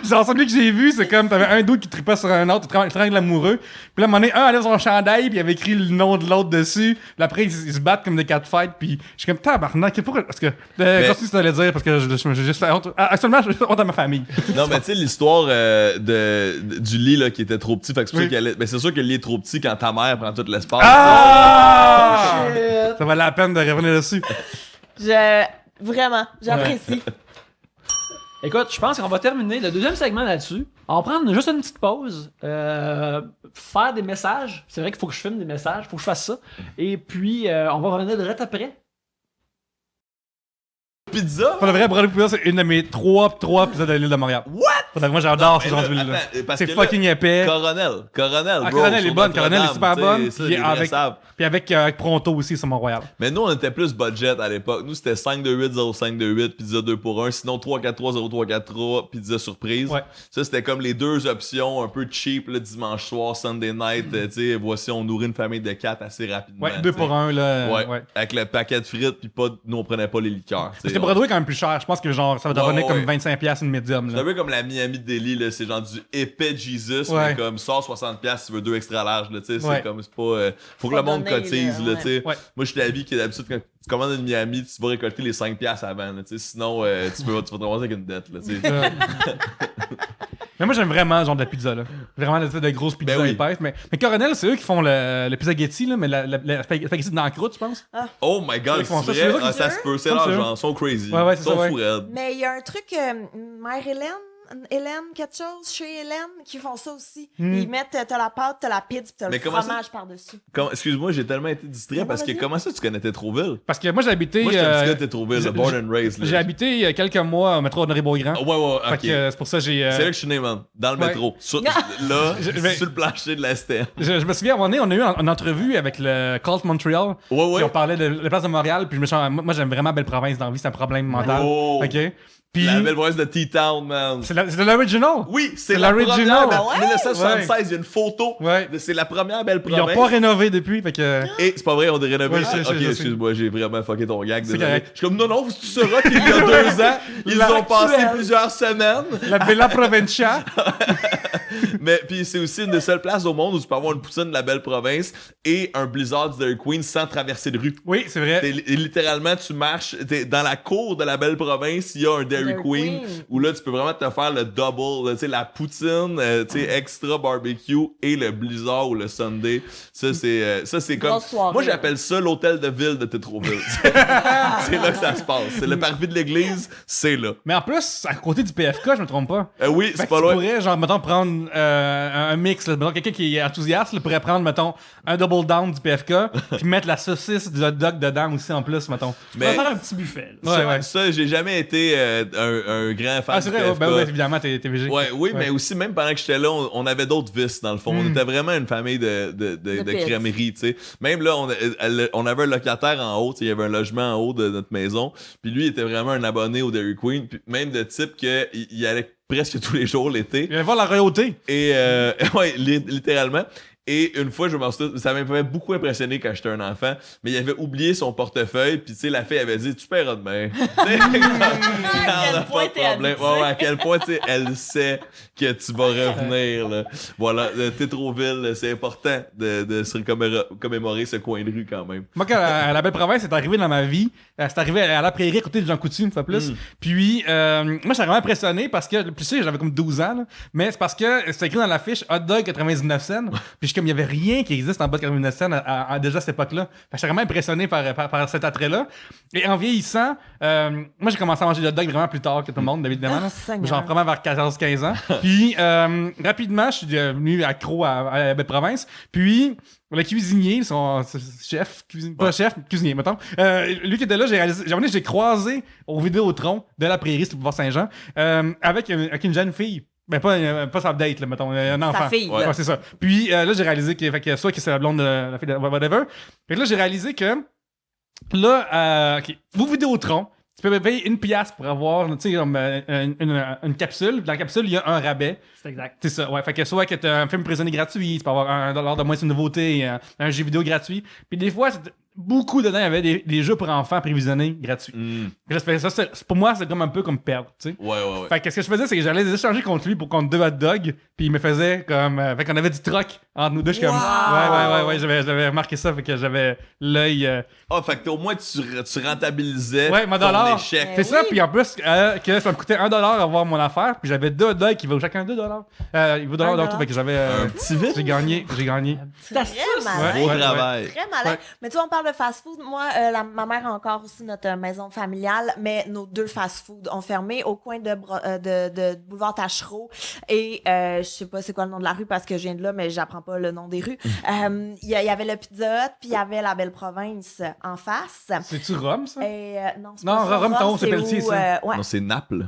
Genre, celui que j'ai vu, c'est comme, t'avais un dude qui tripait sur un autre, triangle amoureux. Puis là, à un moment donné, un enlève son chandail, puis il avait écrit le nom de l'autre dessus. Puis après, ils se battent comme des catfights, puis je suis comme, tabarnak, pourquoi? Parce que, continue ce que t'allais dire, parce que j'ai juste fait honte. Actuellement, j'ai juste honte à ma famille. Non, mais tu sais, l'histoire du lit là, qui était trop petit, fait que c'est Oui. sûr qu'elle est... Mais c'est sûr que le lit est trop petit quand ta mère prend tout l'espace. Ah! Ça valait la peine de revenir dessus. Vraiment, j'apprécie. Écoute, je pense qu'on va terminer le deuxième segment là-dessus. On va prendre juste une petite pause. Faire des messages. C'est vrai qu'il faut que je filme des messages. Il faut que je fasse ça. Et puis, on va revenir direct après. Pizza? Pour le vrai, Brother Pizza, c'est une de mes trois épisodes de l'île de Montréal. What? Pour le vrai, moi, j'adore ce Mais genre là, d'huile-là. attends, parce C'est que fucking épais. Coronel, Ah, bro. Coronel est sur bonne, Coronel est Notre-Dame, super tu sais, bonne. ça, Puis les vrais avec, savent. puis avec Pronto aussi, c'est Mont-Royal. Mais nous, on était plus budget à l'époque. Nous, c'était 528-0528, pizza 2 pour 1. Sinon, 343-0343, pizza surprise. Ouais. Ça, c'était comme les deux options un peu cheap, le dimanche soir, Sunday night. Tu sais, voici, on nourrit une famille de 4 assez rapidement. Ouais, 2 pour 1, là. Ouais. Avec le paquet de frites, puis pas, nous, on prenait pas les liqueurs. tu sais. Parce que Broadway est quand même plus cher. Je pense que genre, ça va devenir Ouais, comme 25$ une médium. C'est Là. un peu comme la Miami Deli, là. C'est genre du épais Jesus, Ouais. mais comme sort 60$ si tu veux 2 extra larges, là. Tu sais, Ouais. c'est comme, c'est pas. Faut que Pas le monde donné, cotise, là, là, tu sais. Ouais. Moi, je suis d'avis que d'habitude, quand tu commandes une Miami, tu vas récolter les 5$ avant, là, tu sais. Sinon, tu vas te ramasser avec une dette, là, tu sais. Mais moi, j'aime vraiment ce genre de pizza, là. Vraiment, l'espèce de grosse pizza Ben oui. épaisse. Mais Coronel, c'est eux qui font le spaghetti, là, mais la spaghetti dans la croûte, je pense. Oh my god, Ils font c'est ça, c'est vrai? eux Ah, qui- ça se peut, c'est Comme ça. l'argent, ils sont crazy. Ouais, ouais, c'est Ils sont ça, fous raides. Mais il y a un truc, Mère Hélène, quelque chose, chez Hélène, qui font ça aussi. Ils mettent, t'as la pâte, t'as la pizza, pis t'as Mais le comment ça- fromage par-dessus. Excuse-moi, j'ai tellement été distrait Non, parce que vas-y. comment ça tu connais Tétroville? Parce que moi, j'ai habité. Moi, j'étais un petit gars de Tétroville, j'ai- le born and raised. là. J'ai habité quelques mois au métro Honoré-Beaugrand. Ah, ouais, Fait ok. que c'est pour ça que j'ai. C'est là que je suis né, man. Dans le Ouais. métro. Là, mais- sur le plancher de la STM. Je me souviens, à un moment donné, on a eu une entrevue avec le Cult Montreal. Ouais, Puis ouais. on parlait de la place de Montréal. Puis je me suis moi, j'aime vraiment Belle Province dans la vie. C'est un problème mental. Oh. OK? Puis. La belle voix de T-Town, man. C'est l'original. Oui, c'est C'est la l'original. première. Ah ouais? 1976, il y a une photo. Ouais. C'est la première belle Ils n'ont province. pas rénové depuis. Fait que. Et c'est pas vrai, on a rénové. Ouais, je sais, ok, je sais. excuse-moi, j'ai vraiment fucké ton gag. C'est désolé. correct. Je suis comme, non, tu sauras qu'il y a 2 ans, ils La ont passé actuelle. plusieurs semaines. La Bella Provincia. Mais puis c'est aussi une des seules places au monde où tu peux avoir une poutine de la belle province et un blizzard du Dairy Queen sans traverser de rue. Oui, c'est vrai. Littéralement, tu marches, t'es dans la cour de la belle province, il y a un Dairy Dairy Queen, Queen. où là, tu peux vraiment te faire le double, là, tu sais, la poutine, tu sais, extra barbecue et le blizzard ou le Sunday. Ça, c'est comme... Grosse soirée, Moi, j'appelle ça l'hôtel de ville de Tétroville. c'est là que ça se passe. C'est le parvis de l'église, c'est là. Mais en plus, à côté du PFK, je me trompe pas. Oui, Fait c'est que pas tu loin. pourrais, genre, mettons, prendre un mix. Là. Mettons, quelqu'un qui est enthousiaste là, pourrait prendre, mettons, un double down du PFK, puis mettre la saucisse du hot dog dedans aussi en plus, mettons. On va Mais faire un petit buffet. là. Ouais, ça, ouais. ça, j'ai jamais été un grand fan Ah, c'est du vrai, PFK. ben oui, évidemment, t'es végé. Ouais, oui, mais aussi, même pendant que j'étais là, on avait d'autres vices, dans le fond. On était vraiment une famille de pets. crèmeries, tu sais. Même là, on avait un locataire en haut, tu sais, il y avait un logement en haut de notre maison. Puis lui, il était vraiment un abonné au Dairy Queen. Puis même de type qu'il allait presque tous les jours l'été. Il va voir la royauté. Et, ouais, littéralement. Et une fois, je m'en souviens, ça m'avait beaucoup impressionné quand j'étais un enfant, mais il avait oublié son portefeuille, puis tu sais, la fille avait dit, tu paieras demain. Tu sais, on a point pas de t'es problème. habitué. Ouais, ouais, à quel point, tu sais, elle sait que tu vas revenir, là. Voilà, Tétroville, c'est important de se commémorer ce coin de rue quand même. Moi, quand la belle province est arrivée dans ma vie, c'est arrivé à la prairie à côté de Jean Coutu, une fois plus. Puis, moi, j'étais vraiment impressionné parce que, plus tu sais, j'avais comme 12 ans, là, mais c'est parce que c'était écrit dans l'affiche hot dog 99 cents. Puis, je suis comme, il y avait rien qui existe en bas de 99 cents déjà à cette époque-là. Fait que j'étais vraiment impressionné par cet attrait-là. Et en vieillissant, moi, j'ai commencé à manger des hot dogs vraiment plus tard que tout le monde, évidemment. Ah, là. Seigneur. Genre, vraiment vers 14-15 ans. Puis, rapidement, je suis devenu accro à la belle province. Puis, le cuisinier, son chef, pas chef, cuisinier, mettons. Lui qui était là, j'ai croisé au Vidéotron de la Prairie, c'était pour Saint-Jean, avec une jeune fille. Ben, pas sa date, là, mettons, un enfant. Sa fille, Ouais. là. Ouais, c'est ça. Puis là, j'ai réalisé que, fait que soit que c'est la blonde de la fille de whatever. Fait que là, j'ai réalisé que là, OK, vos Vidéotron, tu peux payer 1$ pour avoir, tu sais, comme, une capsule. Dans la capsule, il y a un rabais. C'est exact. C'est ça, ouais. Fait que soit que t'as un film prisonnier gratuit, tu peux avoir $1 de moins sur une nouveauté, un jeu vidéo gratuit. Puis des fois, beaucoup dedans, il y avait des jeux pour enfants prévisionnés gratuits. Puis là, pour moi, c'est comme un peu comme perdre, tu sais. Ouais. Fait que ce que je faisais, c'est que j'allais les échanger contre lui pour contre 2 hot dogs, puis il me faisait comme. Fait qu'on avait du troc entre nous deux. Je suis comme. Wow! Ouais, j'avais remarqué ça, fait que j'avais l'œil. Fait que au moins, tu rentabilisais Ouais, mon dollar. ton échec. C'est ça, puis en plus, que ça me coûtait $1 à avoir mon affaire, puis j'avais 2 hot dogs qui vaut chacun $2. Il vaut $1 d'autre, fait que j'avais. Un petit vite. J'ai gagné. Très malin. Beau Ouais. travail. Très malin. Ouais. Mais tu vois, on parle de fast-food. Moi, ma mère a encore aussi notre maison familiale, mais nos 2 fast-food ont fermé au coin de Boulevard Tachereau. Et je sais pas c'est quoi le nom de la rue parce que je viens de là, mais j'apprends pas le nom des rues. Il y avait le Pizza Hut, puis il y avait la Belle Province en face. C'est-tu Rome, ça? Et, non, c'est Non, pas ça. Rome, ton, c'est où, Pelletier, ça. ouais. Non, c'est Naples.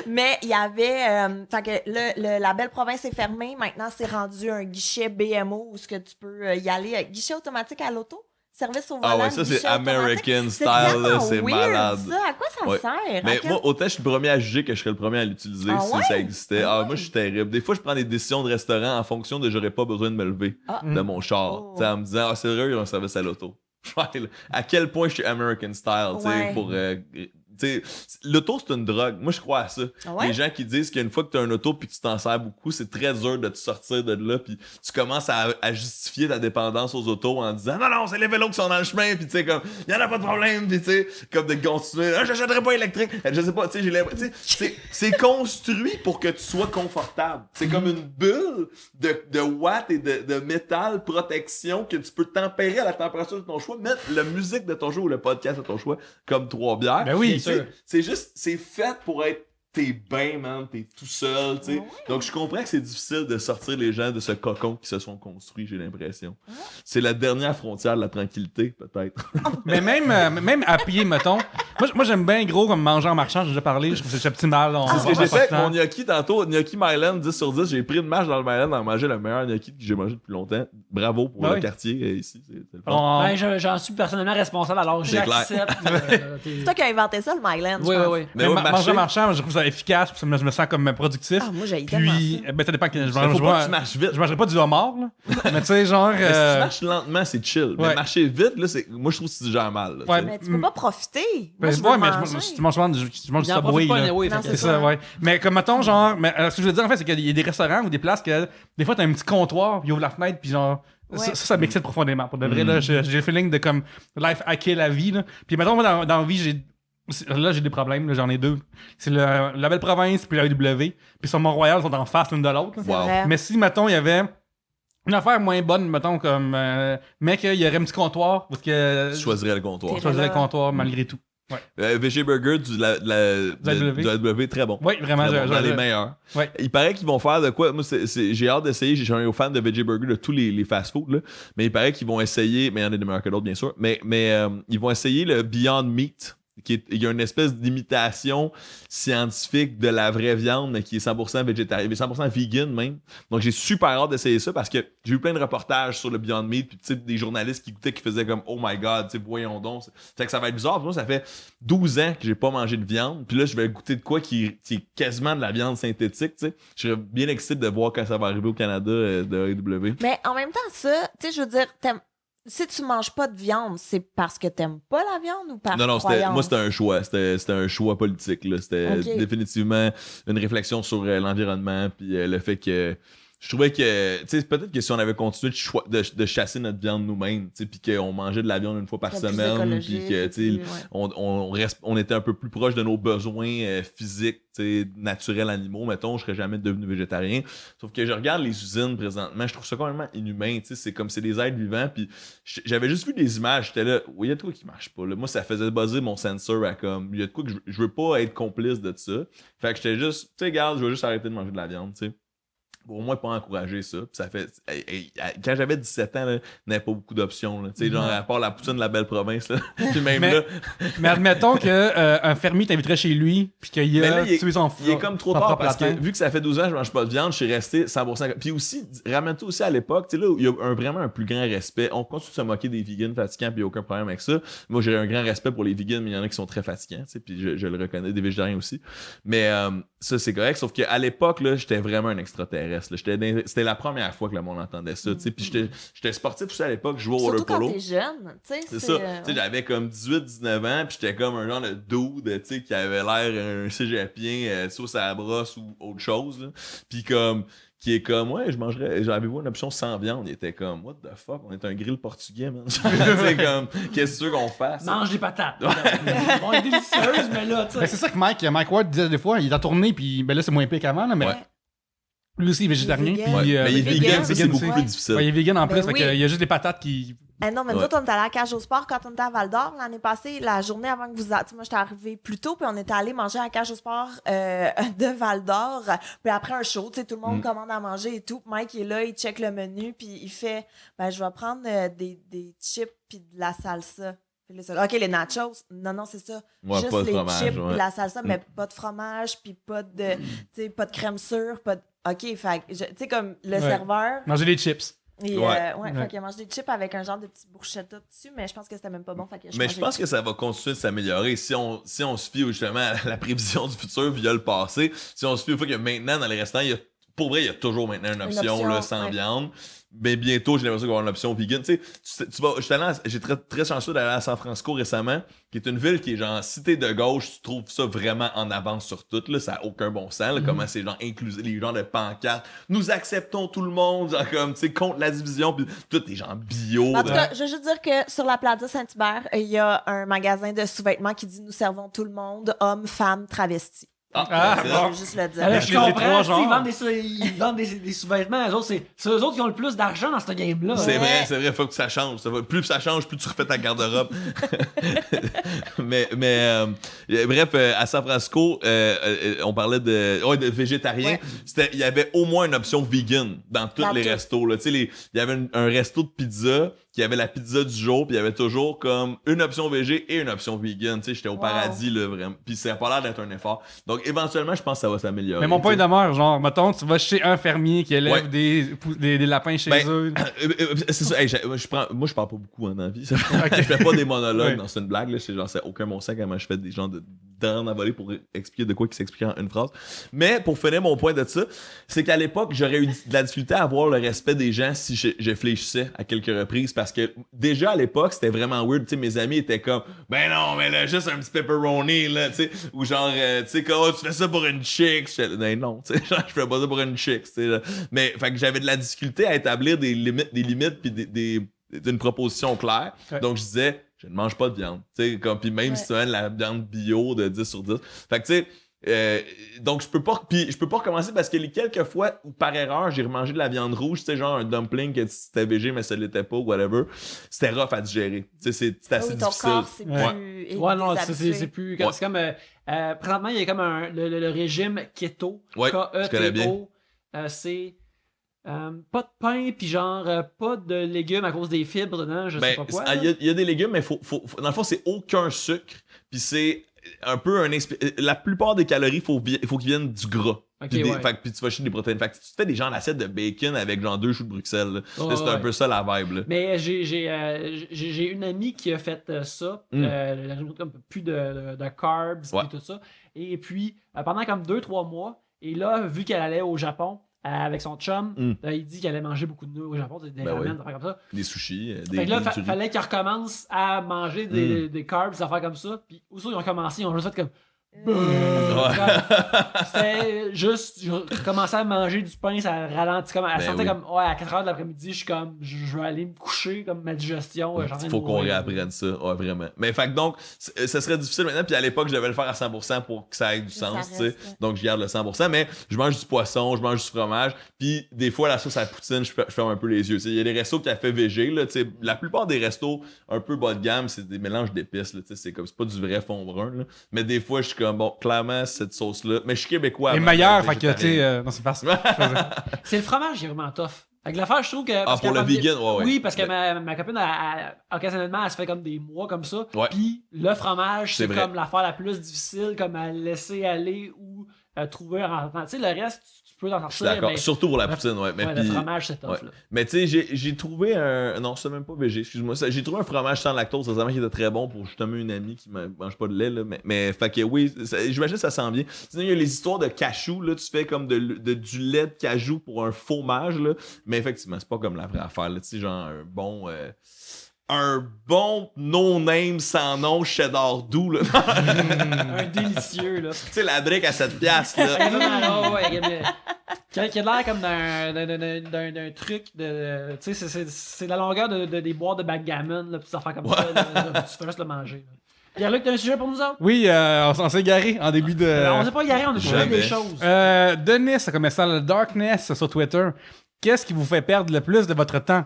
Mais il y avait... fait que la Belle Province est fermée. Maintenant, c'est rendu un guichet BMO où ce que tu peux y aller. Guichet automatique à l'auto. Service au volant. Ah ouais, ça, c'est guichet automatique. American C'est style, là, vraiment c'est weird, malade. Ça. À quoi ça Ouais. sert? Mais À quel- moi, autant je suis le premier à juger que je serais le premier à l'utiliser Ah si ouais? ça existait. Moi, je suis terrible. Des fois, je prends des décisions de restaurant en fonction de j'aurais pas besoin de me lever Ah. de mon char. Oh. Tu sais, en me disant, sérieux, il y a un service à l'auto. À quel point je suis American style, tu sais, Ouais. pour. Tu sais, l'auto, c'est une drogue. Moi, je crois à ça. Ah ouais? Les gens qui disent qu'une fois que tu as un auto puis que tu t'en sers beaucoup, c'est très dur de te sortir de là. Puis tu commences à justifier ta dépendance aux autos en disant non, c'est les vélos qui sont dans le chemin. Puis tu sais, comme, il y en a pas de problème. Puis tu sais, comme de continuer. J'achèterai pas électrique. Je sais pas, tu sais, j'ai l'impression. C'est construit pour que tu sois confortable. C'est comme une bulle de watts et de métal protection que tu peux tempérer à la température de ton choix, mettre la musique de ton choix ou le podcast de ton choix comme 3 bières. Ben oui, Tu sais, c'est juste, c'est fait pour être t'es bien, man, t'es tout seul, tu sais. Donc, je comprends que c'est difficile de sortir les gens de ce cocon qui se sont construits, j'ai l'impression. C'est la dernière frontière de la tranquillité, peut-être. Mais même à pied, mettons. Moi j'aime bien gros comme manger en marchant, j'ai déjà parlé, je trouve que c'est optimal. C'est ce que j'ai fait avec mon gnocchi tantôt. Gnocchi Myland, 10 sur 10. J'ai pris une marche dans le Myland à manger le meilleur gnocchi que j'ai mangé depuis longtemps. Bravo pour le Oui. quartier ici. C'est le fun. Ben, j'en suis personnellement responsable, alors C'est clair. j'accepte. C'est toi qui as inventé ça, le Myland. Oui, oui, oui. Mais Mais au manger marché, en marchant, je trouve ça efficace, puis je me sens comme productif. Ah, moi, j'ai tellement Puis, ça. ben, ça dépend que je faut pas que tu marches vite. Je mangerai pas du homard, là. Mais tu sais, genre. Mais si tu marches lentement, c'est chill. Mais ouais. marcher vite, là, moi, je trouve que tu gères mal. là, Ouais. tu sais. Mais tu peux pas profiter. Ben, Moi, je veux ouais, mais manger. tu manges souvent du Il en Subway, profite pas, là. anyway, Non, fait que- C'est ça, ouais. Mais comme mettons, genre, ce que je veux dire en fait, c'est qu'il y a des restaurants ou des places que des fois t'as un petit comptoir, puis ils ouvrent la fenêtre, puis genre. Ouais. Ça m'excite profondément. Pour de vrai, là, j'ai le feeling de comme life hacker la vie, là. Puis mettons, moi, dans la vie, j'ai des problèmes, là, j'en ai 2. C'est la Belle Province, puis la AEW. Puis sur Mont-Royal, ils sont en face l'une de l'autre. là. C'est Wow. vrai. Mais si, mettons, il y avait une affaire moins bonne, mettons, comme. Mais qu'il y aurait un petit comptoir, parce que. Tu choisirais le comptoir. Je choisirais le comptoir malgré tout. VG Burger du AW, très bon. Oui, vraiment, Très bon, dans les meilleurs. Ouais. Il paraît qu'ils vont faire de quoi. Moi, j'ai hâte d'essayer. Je suis un fan de VG Burger de tous les fast-food. Là. Mais il paraît qu'ils vont essayer. Mais il y en a des meilleurs que d'autres, bien sûr. Mais ils vont essayer le Beyond Meat. Il y a une espèce d'imitation scientifique de la vraie viande, mais qui est 100% végétarien, 100% vegan même. Donc j'ai super hâte d'essayer ça parce que j'ai eu plein de reportages sur le Beyond Meat, puis tu sais, des journalistes qui goûtaient, qui faisaient comme oh my god, tu sais, voyons donc. Fait que ça va être bizarre. Moi, ça fait 12 ans que j'ai pas mangé de viande, puis là je vais goûter de quoi qui est quasiment de la viande synthétique. Tu sais, je serais bien excité de voir quand ça va arriver au Canada de AEW. Mais en même temps, ça, tu sais, je veux dire, si tu manges pas de viande, c'est parce que t'aimes pas la viande ou par Non, croyance? moi, c'était un choix. C'était un choix politique. Là. C'était Ok. définitivement une réflexion sur l'environnement. Puis le fait que. Je trouvais que. Tu sais, peut-être que si on avait continué de chasser notre viande nous-mêmes, tu sais, puis qu'on mangeait de la viande une fois par C'était plus semaine, écologique, puis que, tu sais, ouais. on était un peu plus proche de nos besoins physiques, tu sais, naturels animaux, mettons, je serais jamais devenu végétarien. Sauf que je regarde les usines présentement, je trouve ça complètement inhumain, tu sais, c'est comme c'est des êtres vivants, puis j'avais juste vu des images, j'étais là, oui, il y a de quoi qui marche pas, là. Moi, ça faisait buzzer mon sensor à comme, il y a de quoi que je veux pas être complice de ça. Fait que j'étais juste, tu sais, regarde, je veux juste arrêter de manger de la viande, tu sais. Au moins pas encourager ça. Puis ça fait. Quand j'avais 17 ans, là, il n'y avait pas beaucoup d'options. Là. Tu sais, genre, à part la poutine de la belle province. Là. Puis même Mais- là. Mais admettons qu'un fermier t'inviterait chez lui, puis qu'il Mais là, a tué son il est comme trop son tard propre parce que lapin. vu que ça fait 12 ans que je mange pas de viande, je suis resté 100%. Puis aussi, ramène-toi aussi à l'époque, tu sais, là, où il y a vraiment un plus grand respect. On continue de se moquer des vegans fatigants, puis il n'y a aucun problème avec ça. Moi, j'ai un grand respect pour les vegans, mais il y en a qui sont très fatigants, tu sais, puis je le reconnais, des végétariens aussi. Mais ça, c'est correct. Sauf qu'à l'époque, là, j'étais vraiment un extraterrestre. Là. C'était la première fois que le monde entendait ça, tu sais. Puis j'étais sportif aussi à l'époque, je jouais au Surtout water-polo. quand t'es jeune, tu sais. C'est ça. Tu sais, j'avais comme 18-19 ans, puis j'étais comme un genre de dude, tu sais, qui avait l'air un cégepien, sauce à la brosse ou autre chose, là. Puis comme, qui est comme, ouais, je mangerais, j'avais-vous une option sans viande? Il était comme, what the fuck, on est un grill portugais, man. Tu sais, comme, qu'est-ce que tu veux qu'on fasse? Mange des patates. Elles vont être délicieuses, mais là, tu Ben, sais. c'est ça que Mike Ward disait des fois, il est en tournée, puis ben là, c'est moins pire qu'avant, là, mais Ouais. lui aussi, il est végétarien. Il est vegan. Puis, Ouais, mais il est vegan, vegan, ça, c'est vegan beaucoup aussi. plus Ouais. difficile. Ouais, il est vegan en Ben plus, oui. fait qu'il y a juste des patates qui. Non, mais nous Ouais. autres, on est allé à la cage au sport quand on était à Val d'Or l'année passée, la journée avant que vous. Tu sais, moi, j'étais arrivée plus tôt, puis on était allé manger à la cage au sport de Val d'Or. Puis après un show, tu sais, tout le monde commande à manger et tout. Mike il est là, il check le menu, puis il fait ben, je vais prendre des chips puis de la salsa. Puis là, c'est, OK, les nachos. Non, c'est ça. Ouais, Juste pas de les fromage, chips ouais. puis la salsa, mais pas de fromage, puis pas de, tu sais, pas de crème sûre, pas de. OK, fait que, tu sais, comme le serveur. Manger des chips. Et, Ouais. fait qu'il a mangé des chips avec un genre de petit bruschetta dessus, mais je pense que c'était même pas bon. Fait que Mais je pense que ça va continuer de s'améliorer si on se fie justement à la prévision du futur via le passé. Si on se fie au fait que maintenant, dans les restaurants, pour vrai, il y a toujours maintenant une option là, sans ouais. viande. Mais bientôt, j'ai l'impression qu'il va y avoir une option vegan. Tu sais, j'ai très chanceux d'aller à San Francisco récemment, qui est une ville qui est genre, si t'es de gauche, tu trouves ça vraiment en avance sur tout. Là, ça n'a aucun bon sens. Là, comment c'est genre inclusif, les gens de pancartes. Nous acceptons tout le monde, genre comme, tu sais, contre la division, puis tout est genre bio. En tout cas, je veux juste dire que sur la Plaza Saint-Hubert, il y a un magasin de sous-vêtements qui dit nous servons tout le monde, hommes, femmes, travestis. Ah, c'est bon. Je veux juste le dire. Alors, Les je trois comprends, genres. ils vendent des sous-vêtements, eux autres, c'est eux autres qui ont le plus d'argent dans ce game-là. C'est vrai, faut que ça change. Plus ça change, plus tu refais ta garde-robe. mais bref, à San Francisco, on parlait de végétarien. Ouais. Il y avait au moins une option vegan dans tous les restos. Là. Tu sais, il y avait un resto de pizza qui avait la pizza du jour, puis il y avait toujours comme une option végé et une option vegan. Tu sais, j'étais au paradis, là, vraiment. Puis ça n'a pas l'air d'être un effort. Donc, éventuellement, je pense que ça va s'améliorer. Mais mon point tu sais. demeure, genre, mettons, tu vas chez un fermier qui élève Ouais. des lapins chez Ben, eux. c'est ça. Hey, moi, je parle pas beaucoup dans la vie. Je fais pas des monologues. Ouais. Non, c'est une blague. Là. C'est genre, c'est aucun bon sens comment je fais des gens de d'en envoler pour expliquer de quoi qui s'explique en une phrase. Mais pour finir mon point de ça, c'est qu'à l'époque, j'aurais eu de la difficulté à avoir le respect des gens si je fléchissais à quelques reprises parce que déjà à l'époque, c'était vraiment weird. Tu sais, mes amis étaient comme, ben non, mais là, juste un petit pepperoni, là, tu sais, ou genre, tu sais, oh, tu fais ça pour une chick. Ben non, tu sais, genre, je fais pas ça pour une chick, tu sais. Là. Mais, fait que j'avais de la difficulté à établir des limites puis d'une proposition claire. Ouais. Donc, je disais, je ne mange pas de viande. Tu sais, comme, puis même si tu as de la viande bio de 10 sur 10. Fait que, tu sais, donc je peux pas recommencer parce que les quelques fois où par erreur j'ai remangé de la viande rouge, tu sais, genre un dumpling que c'était végé mais ça l'était pas ou whatever, c'était rough à digérer. Tu sais, c'est assez Oui, ton difficile. corps, c'est Ouais. plus. Ouais, non, déshabitué. c'est plus. Ouais. C'est comme. Présentement, il y a comme le régime keto. Ouais, je connais bien. K-E-T-O. C'est pas de pain, puis genre pas de légumes à cause des fibres dedans, je sais Ben, pas quoi. il y a des légumes, mais dans le fond, c'est aucun sucre. Puis c'est un peu la plupart des calories, faut qu'ils viennent du gras. Ok, Puis, ouais. puis tu vas chercher des protéines. Fait que tu te fais des genres d'assiettes de bacon avec genre 2 choux de Bruxelles. Là. Ouais, C'est ouais. un peu ça la vibe. Là. Mais j'ai une amie qui a fait ça. Elle a comme plus de carbs Ouais. et tout ça. Et puis, pendant comme 2-3 mois, et là, vu qu'elle allait au Japon avec son chum, il dit qu'elle allait manger beaucoup de nœuds au Japon, des Ben ramen, oui. des affaires comme ça. Des sushis, des Fait que là, nigiri. fallait qu'elle recommence à manger des carbs, des affaires comme ça. Puis, aussitôt ils ont commencé, ils ont juste fait comme. C'était juste, je commençais à manger du pain, ça ralentit comme. Elle Ben sentait oui. comme, ouais, à 4h de l'après-midi, je suis comme, je vais aller me coucher, comme ma digestion. je suis en train de Faut qu'on mourir. réapprenne ça, ouais, vraiment. Mais fait que donc, ça serait difficile maintenant, puis à l'époque, je devais le faire à 100% pour que ça ait du sens, tu sais. reste, ouais. Donc, je garde le 100%, mais je mange du poisson, je mange du fromage, puis des fois, la sauce à la poutine, je ferme un peu les yeux. Tu sais, il y a des restos qui a fait végé, là, tu sais. La plupart des restos un peu bas de gamme, c'est des mélanges d'épices, là, tu sais. C'est pas du vrai fond brun, là. Mais des fois, je suis comme, bon, clairement, cette sauce-là. Mais je suis québécois. Et avant meilleur, d'être fait que, tu végétarien. sais, non, c'est facile. C'est le fromage qui est vraiment tough. Avec l'affaire, je trouve que. Ah, parce pour qu'à le un moment donné- vegan, ouais. Oui, parce que ma copine, occasionnellement, elle se fait comme des mois comme ça. Ouais. Puis le fromage, C'est c'est vrai. comme l'affaire la plus difficile, comme à laisser aller ou trouver un rentrement. Tu sais, le reste, tu peux t'en Je suis sortir. d'accord. Mais, Surtout pour la poutine, ouais. Mais ouais, puis- le fromage, c'est tough. ouais. Là. Mais tu sais, j'ai trouvé un. Non, c'est même pas végé, excuse-moi. J'ai trouvé un fromage sans lactose, récemment, qui était très bon pour justement une amie qui mange pas de lait, là. Mais fait que oui, j'imagine que ça sent bien. Sinon, il y a les histoires de cachou, là. Tu fais comme du lait de cajou pour un fromage, là. Mais effectivement, c'est pas comme la vraie affaire, là. Tu sais, genre un bon no-name sans nom cheddar doux, là. Un délicieux, là. Tu sais, la brique à 7 piastres, là. Qui a l'air comme d'un truc de. Tu sais, c'est la longueur des boîtes de backgammon, là, petites affaires comme ça. Là, tu fais juste le manger. Pierre-Luc, t'as un sujet pour nous autres? Oui, on s'est garé en début de. On s'est pas garé, on a trouvé Jamais. des choses. Denis a commencé à le Darkness sur Twitter. Qu'est-ce qui vous fait perdre le plus de votre temps?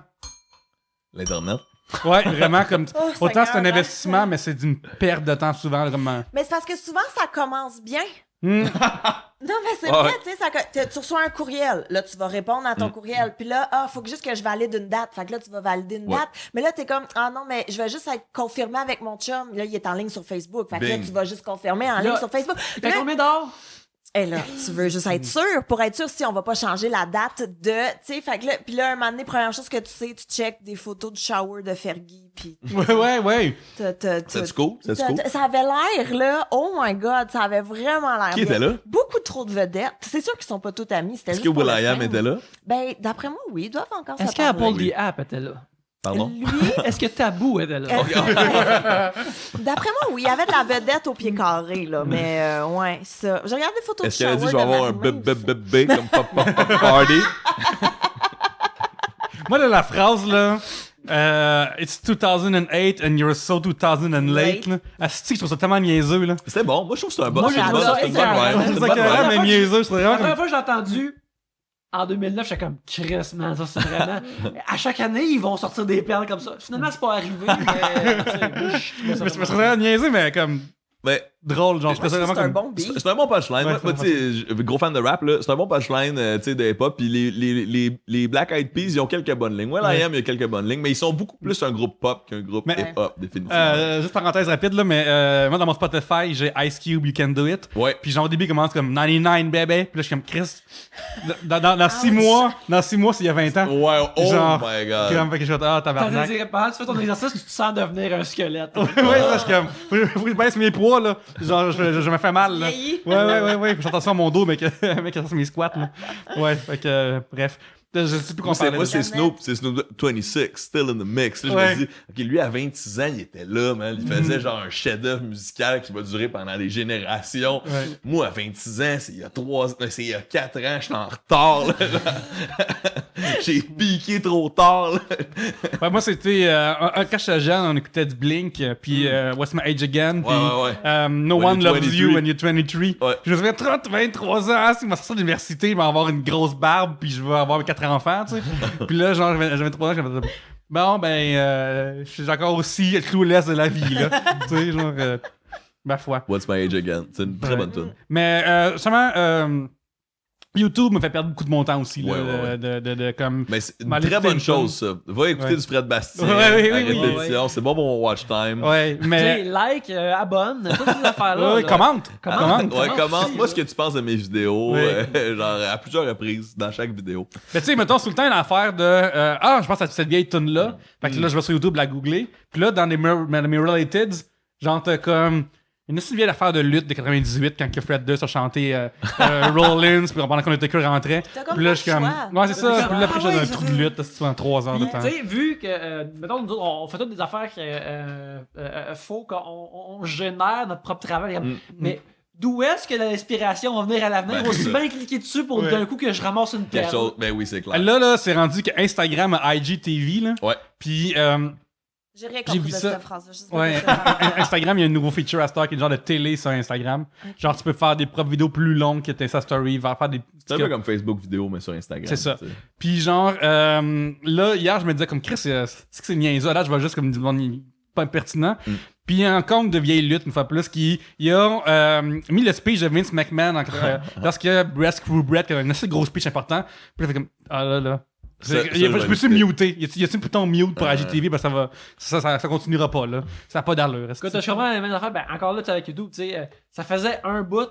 L'Internet. Ouais, vraiment, comme. Oh, Autant c'est un Seigneur, investissement, mais c'est d'une perte de temps souvent, vraiment. Mais c'est parce que souvent, ça commence bien. Hmm. Non, mais c'est Ah vrai, ouais. tu sais, tu reçois un courriel. Là, tu vas répondre à ton courriel. Puis là, faut que juste que je valide une date. Fait que là, tu vas valider une Ouais. date. Mais là, t'es comme, ah non, mais je vais juste être confirmé avec mon chum. Là, il est en ligne sur Facebook. Fait que là, Bing. tu vas juste confirmer en Là, ligne sur Facebook. T'as Là, combien d'or? et là, tu veux juste être sûr, pour être sûr si on va pas changer la date de, tu sais, fait que là, puis là, un moment donné, première chose que tu sais, tu check des photos du shower de Fergie, puis Ouais. C'est-tu cool? C'est-tu cool? ça avait l'air, là, oh my God, ça avait vraiment l'air Qui bien. était là? Beaucoup trop de vedettes. C'est sûr qu'ils sont pas tous amis, c'était Est-ce juste que pour le Will.i.am fun. était là? Ben, d'après moi, oui, ils doivent encore Est-ce se parler. qu'Apple the App était là? Pardon? Lui, Est-ce que Tabou était là? d'après moi, oui, il y avait de la vedette au pied carré, là, mais ouais, ça. J'ai regardé des photos Est-ce du qu'elle a shower dit je vais de avoir un Marie-Mé, bébé comme pop party? Moi, là, la phrase, là. It's 2008 and you're so 2000 and late. Là. Asti, je trouve ça tellement niaiseux, là. C'est bon. Moi, je trouve que c'est un bon. Moi, c'est une j'adore bonne- ça. c'est une bonne C'est vibe. un- C'est une C'est bonne ça, vibe. carrément, mais niaiseux. C'est La vraiment première comme. fois que j'ai entendu en 2009, j'étais comme Chris, man, ça c'est vraiment. À chaque année, ils vont sortir des perles comme ça. Finalement, c'est pas arrivé, mais. tu sais, moi, je trouvais ça Je me vraiment- trouve vraiment niaiseux, mais comme Mais drôle. Genre, je trouve ça vraiment C'est un comme. bon beat. c'est un bon punchline. Ouais, Moi, c'est tu sais, gros fan de rap, là, c'est un bon punchline, tu sais, de hip-hop. Puis les Black Eyed Peas, ils ont quelques bonnes lignes. Will.i.am, il y a quelques bonnes lignes, mais ils sont beaucoup plus un groupe pop qu'un groupe Mais- hip-hop, définitivement. Juste parenthèse rapide, là, mais moi, dans mon Spotify, j'ai Ice Cube, You Can Do It. Ouais. Puis genre, au début, il commence comme 99, baby. Puis là, je suis comme Chris. Dans 6 mois, c'est il y a 20 ans. Ouais, oh Genre, my god. Comme, fait que je fais, ah, tabarnak. Pendant que tu fais ton exercice, tu te sens devenir un squelette. Ouais, ça, je suis comme, faut que je baisse mes poids, là. Genre, je me fais mal, là. Vieilli. Ouais. Faut attention à mon dos, mais que ça mes squats, là. Ouais, fait que, bref. Je sais plus qu'on parlait. Moi, c'est Snoop 26, still in the mix. Là, je Ouais. me dis, OK, lui, à 26 ans, il était là, man. Il faisait genre un chef-d'œuvre musical qui va durer pendant des générations. Ouais. Moi, à 26 ans, c'est il y a 4 ans, je suis en retard, là. J'ai piqué trop tard, là. Ouais, moi, c'était, quand j'étais jeune, on écoutait du Blink, puis What's My Age Again, puis Ouais. No When One You're Loves 23. You When You're 23. Ouais. Puis je vais 23 ans, si je vais sortir de l'université, je vais avoir une grosse barbe, puis je vais avoir 4 enfants, tu sais. Puis là, genre, j'avais 23 ans, j'avais dit, bon, ben, je suis encore aussi clueless de la vie, là. Tu sais, genre, ma foi. What's My Age Again? C'est une très Ouais. bonne tune. Mais, seulement, YouTube me fait perdre beaucoup de mon temps aussi, là, Ouais. de comme... Mais c'est une M'aller très écouter bonne une chose, ça. Va écouter Ouais. du Fred Bastien. Ouais, oui, à oui. répétition. C'est bon pour mon watch time. Ouais, Tu sais, mais... like, abonne, toutes ces affaires-là. Ouais, là. commente. Ouais, Commente commente aussi, moi là. ce que tu penses de mes vidéos, Oui. genre à plusieurs reprises dans chaque vidéo. Mais tu sais, mettons, tout le temps, l'affaire de je pense à cette vieille tune-là. Fait que là, je vais sur YouTube la googler. Puis là, dans mes Relateds, genre, t'as comme une assez vieille affaire de lutte de 98 quand que Fred Durst a chanté Rollins, puis pendant qu'on était que rentrait. T'as comme Puis là, pas je suis le comme. choix. Ouais, c'est ça. comme, Puis là, après, ah je fais ouais, un trou de lutte, c'est souvent 3 heures de Puis, temps. tu sais, vu que, mettons, nous autres, on fait toutes des affaires qu'il faut qu'on génère notre propre travail. Mais d'où est-ce que l'inspiration va venir à l'avenir? Ben, Aussi c'est bien cliquer dessus pour Ouais. d'un coup que je ramasse une Quelque perle. chose, ben oui, c'est clair. Là, c'est rendu que Instagram a IGTV, là. Ouais. Puis, J'ai rien J'ai compris vu de ça. cette phrase-là. Je sais pas ouais, ce que c'est. Instagram, il y a un nouveau feature à Star qui est genre de télé sur Instagram. Genre, tu peux faire des propres vidéos plus longues que tes story, faire des C'est un peu comme Facebook vidéo, mais sur Instagram. C'est ça. tu sais. Puis genre, là, hier, je me disais comme Chris, c'est que c'est niaiseux. Là, je vois juste comme du monde pas pertinent. Puis il y a un compte de vieille lutte, une fois plus, qui a mis le speech de Vince McMahon lorsque Brett qui a un assez gros speech important. Puis il fait comme, ah là. Je me suis muté. Y a-t-il un bouton mute pour IGTV? Parce que ça continuera pas, là. Ça n'a pas d'allure. Écoute, je comprends la même affaire. Ben, encore là, avec YouTube, tu sais, ça faisait un bout.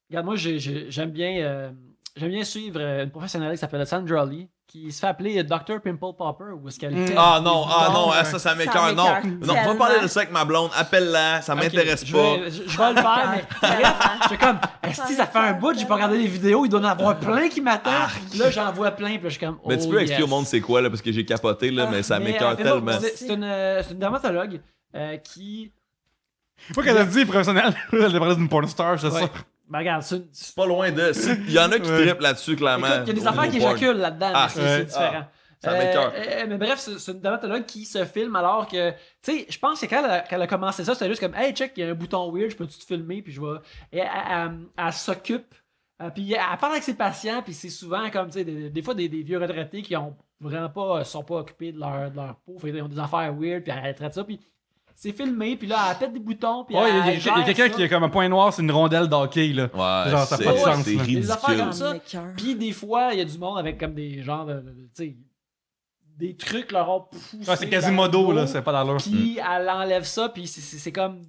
Regarde, moi, j'aime bien suivre une professionnelle qui s'appelle Sandra Lee, qui se fait appeler Dr. Pimple Popper, ou est-ce qu'elle fait Ah non, ça m'écoeure. Non, on va parler de ça avec ma blonde. Appelle-la, ça m'intéresse pas. Je vais le faire, mais bref, je suis comme, si ça fait un bout, j'ai pas regardé les vidéos, il doit en avoir plein qui m'attendent. Là, j'en vois plein, puis là, je suis comme, Mais tu peux expliquer au monde c'est quoi, là, parce que j'ai capoté, là, mais ça m'écoeure tellement. C'est une dermatologue qui... Faut qu'elle a dit professionnel, elle parlé d'une porn star, c'est ça. Ben regarde, c'est pas loin de. Il y en a qui trippent là-dessus, clairement. Écoute, il y a des affaires qui éjaculent là-dedans, mais c'est différent. Ça m'écoeure. Mais bref, c'est une dermatologue qui se filme alors que, tu sais, je pense que quand elle a commencé ça, c'était juste comme, hey, check, il y a un bouton weird, je peux-tu te filmer, puis je vais. Et elle s'occupe, puis elle parle avec ses patients, puis c'est souvent comme, tu sais, des fois des vieux retraités qui ont vraiment pas, sont pas occupés de leur peau, ils ont des affaires weird, puis elle traite ça, puis. C'est filmé, puis là, elle pète des boutons, puis il y a quelqu'un qui a comme un point noir, c'est une rondelle d'hockey, là. Ouais, genre, ça n'a pas de sens, c'est ridicule. Des affaires comme ça. Puis des fois, il y a du monde avec comme des genres de tu sais, des trucs leur ont poussé. Ouais, c'est Quasimodo, là, c'est pas dans l'heure. Puis elle enlève ça, puis c'est comme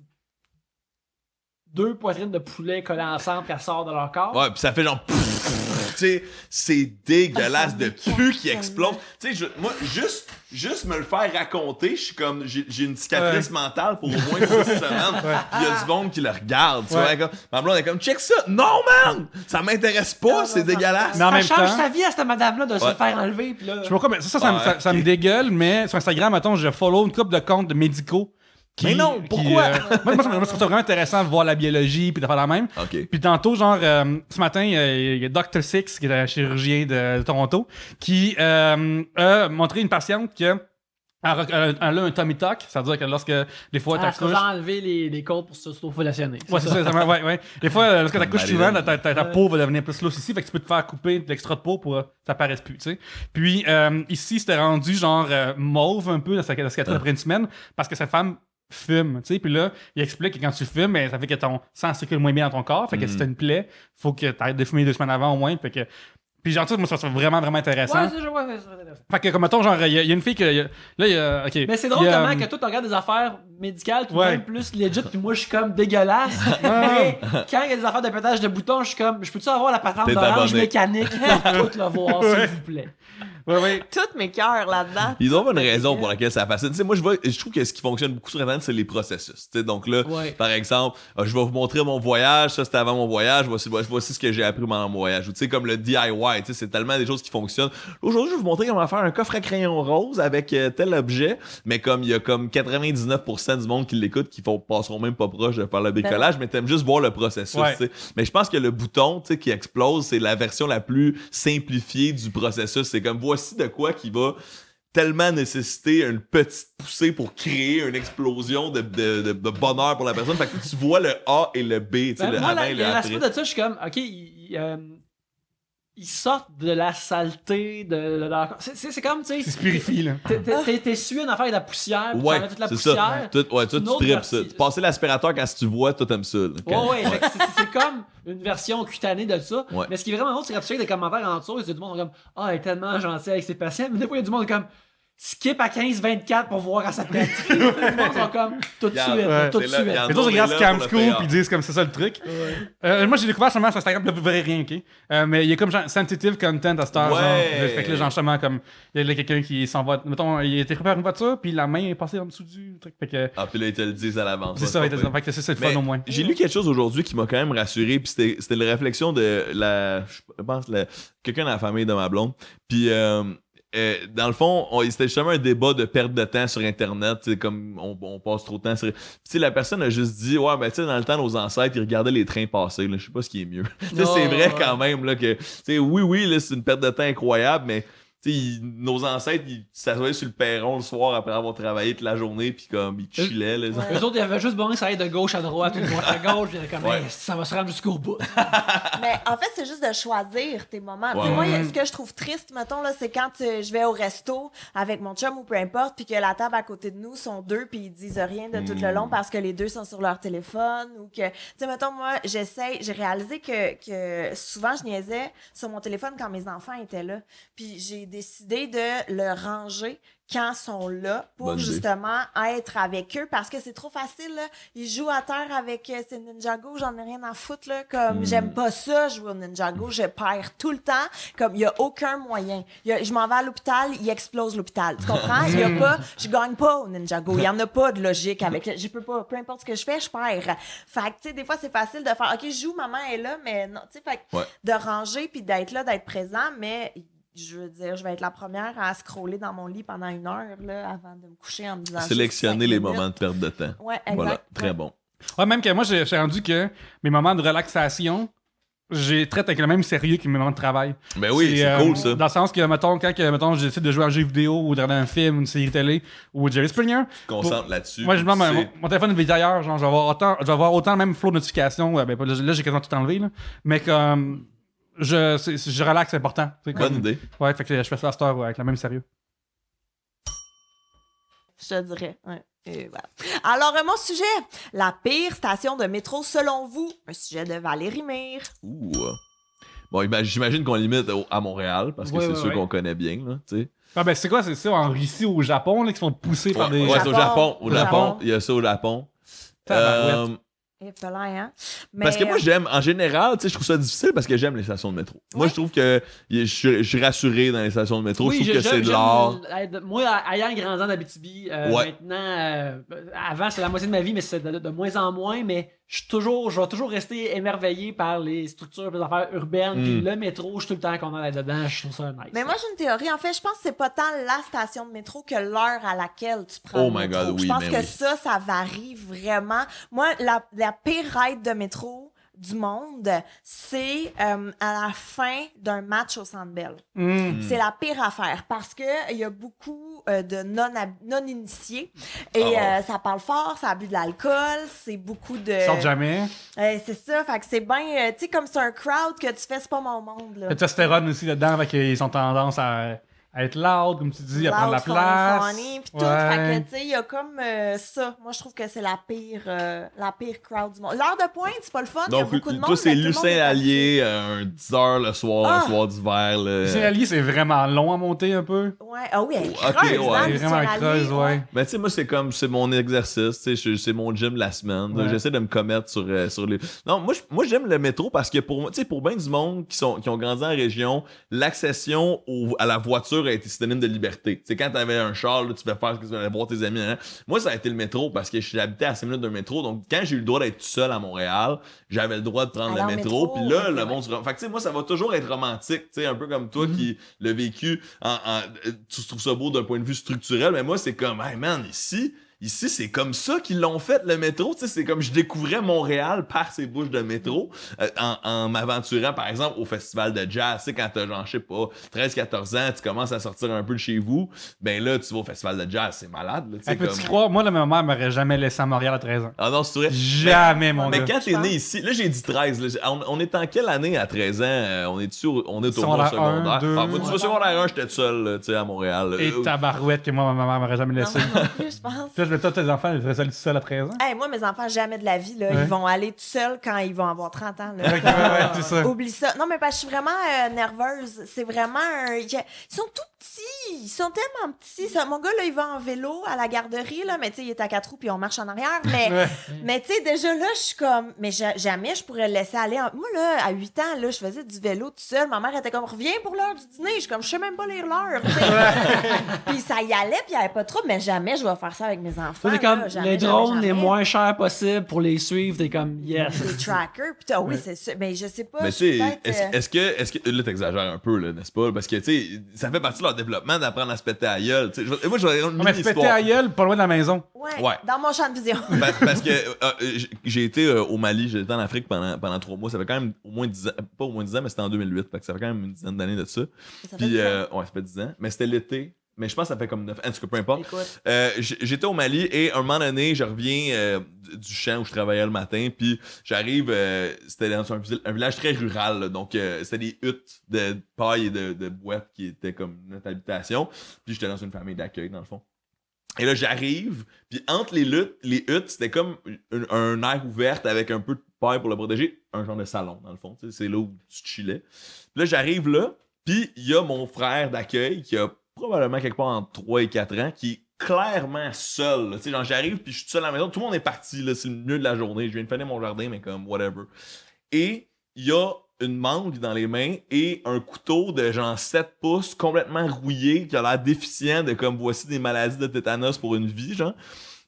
2 poitrines de poulet collées ensemble qui sortent de leur corps. Ouais, puis ça fait genre... Tu sais, c'est dégueulasse de pu qui explose. Tu sais, moi, juste me le faire raconter, je suis comme... J'ai une cicatrice mentale pour au moins 6 semaines. Il y a du monde qui le regarde, tu vois. Comme, ma blonde est comme, check ça! Non, man! Ça m'intéresse pas, c'est dégueulasse. Mais en même ça change temps, sa vie à cette madame-là de se faire enlever, puis là... Je sais pas quoi, mais ça me dégueule, mais sur Instagram, attends, je follow une couple de comptes médicaux. Mais non, pourquoi? Moi, je trouve ça vraiment intéressant de voir la biologie puis de faire la même. Okay. Puis tantôt, genre, ce matin, il y a Dr. Six, qui est un chirurgien de Toronto, qui a montré une patiente qui elle a un tummy tuck, c'est-à-dire que lorsque des fois t'accouches... enlever les côtes pour s'auto-flationner. Ouais, c'est ça, ouais. Des fois, lorsque t'accouches souvent, ta peau va devenir plus lousse ici, fait que tu peux te faire couper de l'extra de peau pour que ça paraisse plus, tu sais. Puis ici, c'était rendu genre mauve un peu, dans ce qu'elle après une semaine, parce que cette femme fume, tu sais, puis là, il explique que quand tu fumes, ça fait que ton sang circule moins bien dans ton corps, fait que si t'as une plaie, faut que t'arrêtes de fumer 2 semaines avant au moins, fait que... Puis genre, moi, ça serait vraiment, vraiment intéressant. Ouais, c'est intéressant. Fait que, comme mettons, genre, il y a une fille que... OK. Mais c'est drôle comment que toi, tu regardes des affaires médicales tout de même plus legit, puis moi, je suis comme dégueulasse. Mais quand il y a des affaires de pétage de boutons, je suis comme, je peux-tu avoir la patente d'orange mécanique pour tout le voir, s'il vous plaît? Ouais. Toutes mes cœurs là-dedans. Ils ont une raison pour laquelle ça fascine. Tu sais, moi, je trouve que ce qui fonctionne beaucoup sur Internet, c'est les processus. Tu sais, donc là, par exemple, je vais vous montrer mon voyage, ça c'était avant mon voyage, voici ce que j'ai appris pendant mon voyage. Ou tu sais, comme le DIY, tu sais, c'est tellement des choses qui fonctionnent. Aujourd'hui, je vais vous montrer comment faire un coffre à crayon rose avec tel objet, mais comme il y a comme 99% du monde qui l'écoute qui passeront même pas proche de faire le bricolage, mais t'aimes juste voir le processus. Tu sais. Mais je pense que le bouton, tu sais, qui explose, c'est la version la plus simplifiée du processus. C'est comme voici de quoi qui va tellement nécessiter une petite poussée pour créer une explosion de bonheur pour la personne. Fait que tu vois le A et le B, tu sais, le avant et le après. L'aspect de ça, je suis comme, OK, ils sortent de la saleté de leur... C'est comme, tu sais... C'est se purifie, là. T'es sué une affaire de la poussière, puis ouais, toute la c'est poussière. Ça. Toi, tu tripes ça. Passer l'aspirateur quand tu vois, toi, t'aimes ça. Ouais, c'est comme une version cutanée de ça. Ouais. Mais ce qui est vraiment drôle, c'est quand tu checkes des commentaires en dessous, c'est du monde comme « Ah, elle est tellement gentille avec ses patients. » Mais des fois, il y a du monde comme... Skip à 15-24 pour voir quand ça pète. Les gens sont comme tout de suite, tout de suite. Mais toi, je regarde Scam School puis ils disent comme c'est ça le truc. Moi, j'ai découvert seulement sur Instagram, là, vous verrez rien, ok? Mais il y a comme genre sensitive content à cette heure. Fait que là, genre, justement, comme il y a quelqu'un qui s'en va. Mettons, il était préparé une voiture, puis la main est passée en dessous du truc. Fait que. Ah, puis là, ils te le disent à l'avance. C'est ça, fait que c'est le fun au moins. J'ai lu quelque chose aujourd'hui qui m'a quand même rassuré, puis c'était la réflexion de je pense, quelqu'un dans la famille de ma blonde. Puis. Dans le fond, c'était justement un débat de perte de temps sur Internet, comme on passe trop de temps sur... Puis la personne a juste dit, ouais, ben tu sais, dans le temps, nos ancêtres, ils regardaient les trains passer, là, je sais pas ce qui est mieux. C'est vrai quand même, là, que, oui, là, c'est une perte de temps incroyable, mais nos ancêtres, ils s'assoyaient sur le perron le soir après avoir travaillé toute la journée, puis comme, ils chillaient. Là, Ouais. Eux autres, ils avaient juste besoin que ça aille de gauche à droite ou de droite à gauche. Puis comme, Ouais. hey, ça va se rendre jusqu'au bout. Mais en fait, c'est juste de choisir tes moments. Ouais, Tu sais, moi, ouais. ce que je trouve triste, mettons, là, c'est quand je vais au resto avec mon chum ou peu importe, puis que la table à côté de nous sont deux, puis ils disent rien de tout le long parce que les deux sont sur leur téléphone ou que, tu sais, mettons, moi, j'ai réalisé que souvent, je niaisais sur mon téléphone quand mes enfants étaient là. Puis j'ai décidé de le ranger quand ils sont là pour Bonne idée. justement être avec eux parce que c'est trop facile, là. Ils jouent à terre avec ces Ninjago, j'en ai rien à foutre, là. Comme, j'aime pas ça, jouer au Ninjago, je perds tout le temps. Comme, il y a aucun moyen. Je m'en vais à l'hôpital, il explose l'hôpital. Tu comprends? Il y a pas, je gagne pas au Ninjago. Il y en a pas de logique avec, je peux pas, peu importe ce que je fais, je perds. Fait que, tu sais, des fois, c'est facile de faire, OK, je joue, maman est là, mais non, tu sais, fait que Ouais. de ranger puis d'être là, d'être présent, mais je veux dire, je vais être la première à scroller dans mon lit pendant 1 heure là, avant de me coucher en me disant. Sélectionner juste les 5 moments minutes. de perte de temps. Ouais, exact. Voilà, très Ouais. bon. Ouais, même que moi, j'ai rendu que mes moments de relaxation, j'ai traite avec le même sérieux que mes moments de travail. Ben oui, c'est cool ça. Dans le sens que, mettons, quand je décide de jouer à un jeu vidéo ou de regarder un film, une série télé ou Jerry Springer, Tu te concentres là-dessus. moi, je puis demande tu sais. mon téléphone est ailleurs, genre, je vais avoir autant le même flow de notifications. Ben, là, j'ai quasiment tout enlevé, là. Mais comme, je relaxe, c'est important. Tu sais, Bonne comme- idée. Ouais, fait que je fais ça à cette heure ouais, avec le même sérieux. Je te dirais. Ouais. Et voilà. Alors, mon sujet, la pire station de métro selon vous. Un sujet de Valérie Mire. Ouh. Bon, j'imagine qu'on limite à Montréal, parce que Ouais, c'est ouais, sûr ouais. qu'on connaît bien, là, tu sais. Ah, ben, c'est quoi, c'est ça, en Russie ou au Japon, là, qui se font pousser par des. Ouais, c'est au Japon. Au Au Japon, Japon. il y a ça au Japon. Tabarouette. Et pas là, hein? Parce que moi, j'aime, en général, tu sais, je trouve ça difficile parce que j'aime les stations de métro. Moi, je trouve que je suis rassuré dans les stations de métro. je trouve que c'est de l'art. Moi, ayant grandi en Abitibi, Ouais. maintenant, avant, c'est la moitié de ma vie, mais c'est de moins en moins, mais je vais toujours rester émerveillé par les structures, les affaires urbaines, puis le métro, je suis tout le temps qu'on a là-dedans, je trouve ça nice. Mais moi, j'ai une théorie. En fait, je pense que c'est pas tant la station de métro que l'heure à laquelle tu prends Oh le my métro. God, oui, je pense mais que oui. ça varie vraiment. Moi, la pire ride de métro du monde, c'est à la fin d'un match au Centre Bell. C'est la pire affaire parce que il y a beaucoup de non-initiés et ça parle fort, ça a bu de l'alcool, c'est beaucoup de... Ils sortent jamais. c'est ça, fait que c'est bien... tu sais, comme c'est un crowd que tu fais, c'est pas mon monde, là. Le testostérone aussi là-dedans, fait qu'ils ont tendance à être loud, comme tu dis, à prendre la Loud, place. funny, pis tout. Ouais. Fait que, tu sais, il y a comme ça. Moi, je trouve que c'est la pire crowd du monde. L'heure de pointe, c'est pas le fun. Il y a Donc, beaucoup de monde. toi, c'est mais tout le monde est Lucin Allier, un 10h le soir, un Ah! soir d'hiver. là. Le Allier, c'est vraiment long à monter un peu. Ouais. Ah oui, elle est Ok, creuse, ouais. hein, C'est Lucien vraiment Allier, creuse, ouais. Ben, tu sais, moi, c'est mon exercice, tu sais, c'est mon gym la semaine. Ouais. J'essaie de me commettre sur les. Non, moi, j'aime le métro parce que pour bien du monde qui ont grandi en région, l'accession à la voiture a été synonyme de liberté. Tu sais, quand t'avais un char, là, tu pouvais faire ce que tu allais voir tes amis. Hein. Moi, ça a été le métro parce que j'habitais à 5 minutes d'un métro. Donc, quand j'ai eu le droit d'être tout seul à Montréal, j'avais le droit de prendre Alors, le métro. métro, Puis là, ok, le ouais. monde se. Fait que, tu sais, moi, ça va toujours être romantique. Tu sais, un peu comme toi qui l'as vécu. Tu trouves ça beau d'un point de vue structurel, mais moi, c'est comme, hey man, ici, c'est comme ça qu'ils l'ont fait, le métro. Tu sais, c'est comme je découvrais Montréal par ces bouches de métro en m'aventurant, par exemple, au festival de jazz. Tu sais, quand t'as, genre, je sais pas, 13-14 ans, tu commences à sortir un peu de chez vous, ben là, tu vas au festival de jazz. C'est malade, là. Tu sais, Peux-tu comme... croire, moi, là, ma mère m'aurait jamais laissé à Montréal à 13 ans. Ah non, c'est vrai. Jamais, mon Mais gars. quand t'es Je pense. né ici, là j'ai dit 13, là, on est en quelle année à 13 ans? On est au Secondaire secondaire? 1, 2. Ah, moi, tu vois, secondaire 1, j'étais tout seul, là, tu sais, à Montréal. Et tabarouette que moi, ma mère m'aurait jamais Non, laissé. moi non plus, je pense. Puis là, toi, tes enfants, ils feraient ça tout seul à 13 ans. Hey, moi, mes enfants, jamais de la vie, là. Ouais. Ils vont aller tout seuls quand ils vont avoir 30 ans, là. Ok, ouais, c'est ça. Oublie ça. Non, mais parce que je suis vraiment nerveuse. C'est vraiment ils sont tout petits. Ils sont tellement petits. Mon gars, là, il va en vélo à la garderie, là. Mais tu sais, il est à 4 roues puis on marche en arrière. Mais, Ouais. mais tu sais, déjà là, je suis comme... Mais jamais je pourrais le laisser aller. Moi, là, à 8 ans, là, je faisais du vélo tout seul. Ma mère était comme, reviens pour l'heure du dîner. Je suis comme, je sais même pas lire l'heure. tu sais. Puis ça y allait, puis il y avait pas trop. Mais jamais je vais faire ça avec mes enfants. Toi, t'es comme là. Jamais, les jamais, drones les jamais. moins chers possibles pour les suivre, t'es comme yes. Des trackers. Puis oui, c'est ça. Mais je sais pas. Mais je suis tu sais, peut-être, est-ce que là, t'exagères un peu, là, n'est-ce pas? Parce que, tu sais, ça fait partie de leur développement d'apprendre à se péter à la gueule. Moi, je vais une Mais tu pétais histoire. à gueule pas loin de la maison. Ouais. Dans mon champ de vision. Parce que j'ai été au Mali, j'ai été en Afrique pendant 3 mois. Ça fait quand même au moins 10 ans, pas au moins 10 ans, mais c'était en 2008. Fait que ça fait quand même une dizaine d'années de ça. Ça fait Puis, 10 ans. ouais, ça fait 10 ans. Mais c'était l'été. Mais je pense que ça fait comme 9 ans. En tout cas, peu importe. Écoute. J'étais au Mali et à un moment donné, je reviens du champ où je travaillais le matin. Puis j'arrive, c'était dans un village très rural. Là, donc, c'était des huttes de paille et de boîtes qui étaient comme notre habitation. Puis j'étais dans une famille d'accueil, dans le fond. Et là, j'arrive, puis entre les huttes, c'était comme un air ouvert avec un peu de paille pour le protéger. Un genre de salon, dans le fond. C'est là où tu chillais. Puis là, j'arrive là, puis il y a mon frère d'accueil qui a probablement quelque part entre 3 et 4 ans, qui est clairement seul. Tu sais, genre, j'arrive, puis je suis tout seul à la maison. Tout le monde est parti, là, c'est le milieu de la journée. Je viens de finir mon jardin, mais comme, whatever. Et il y a une mangue dans les mains et un couteau de genre 7 pouces complètement rouillé qui a l'air déficient de comme voici des maladies de tétanos pour une vie, genre.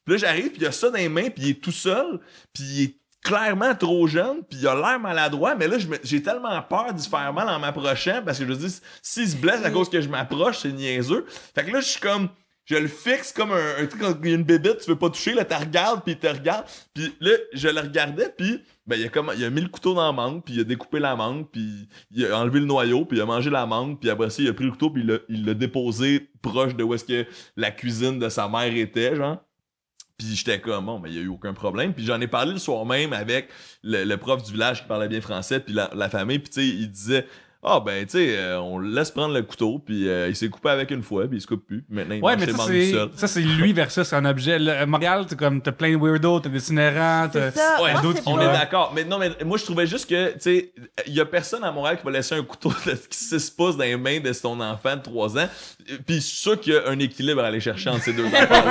Puis là, j'arrive, puis il a ça dans les mains, puis il est tout seul, puis il est clairement trop jeune, puis il a l'air maladroit, mais là, j'ai tellement peur d'y faire mal en m'approchant, parce que je veux dire, s'il se blesse à cause que je m'approche, c'est niaiseux. Fait que là, je suis comme, je le fixe comme un truc quand il y a une bébête, tu veux pas toucher, là, tu regardes, puis il te regarde, puis là, je le regardais, puis ben, il a mis le couteau dans la mangue, puis il a découpé la mangue, puis il a enlevé le noyau, puis il a mangé la mangue, puis après ça, il a pris le couteau, puis il l'a déposé proche de où est-ce que la cuisine de sa mère était, genre. Puis j'étais comme, bon, ben, il y a eu aucun problème. Puis j'en ai parlé le soir même avec le prof du village qui parlait bien français, puis la famille, puis tu sais, il disait, ah, ben, tu sais, on le laisse prendre le couteau, puis il s'est coupé avec une fois, puis il se coupe plus. Puis maintenant, il mange ses mangues tout seul. Ça, c'est lui versus un objet. À Montréal, t'as plein de weirdos, t'as des itinérants, C'est ça. Ouais, Moi, d'autres c'est on pas- est d'accord. Mais non, mais moi, je trouvais juste que, tu sais, il y a personne à Montréal qui va laisser un couteau de 6 pouces dans les mains de son enfant de 3 ans. Puis je suis sûr qu'il y a un équilibre à aller chercher entre ces deux affaires.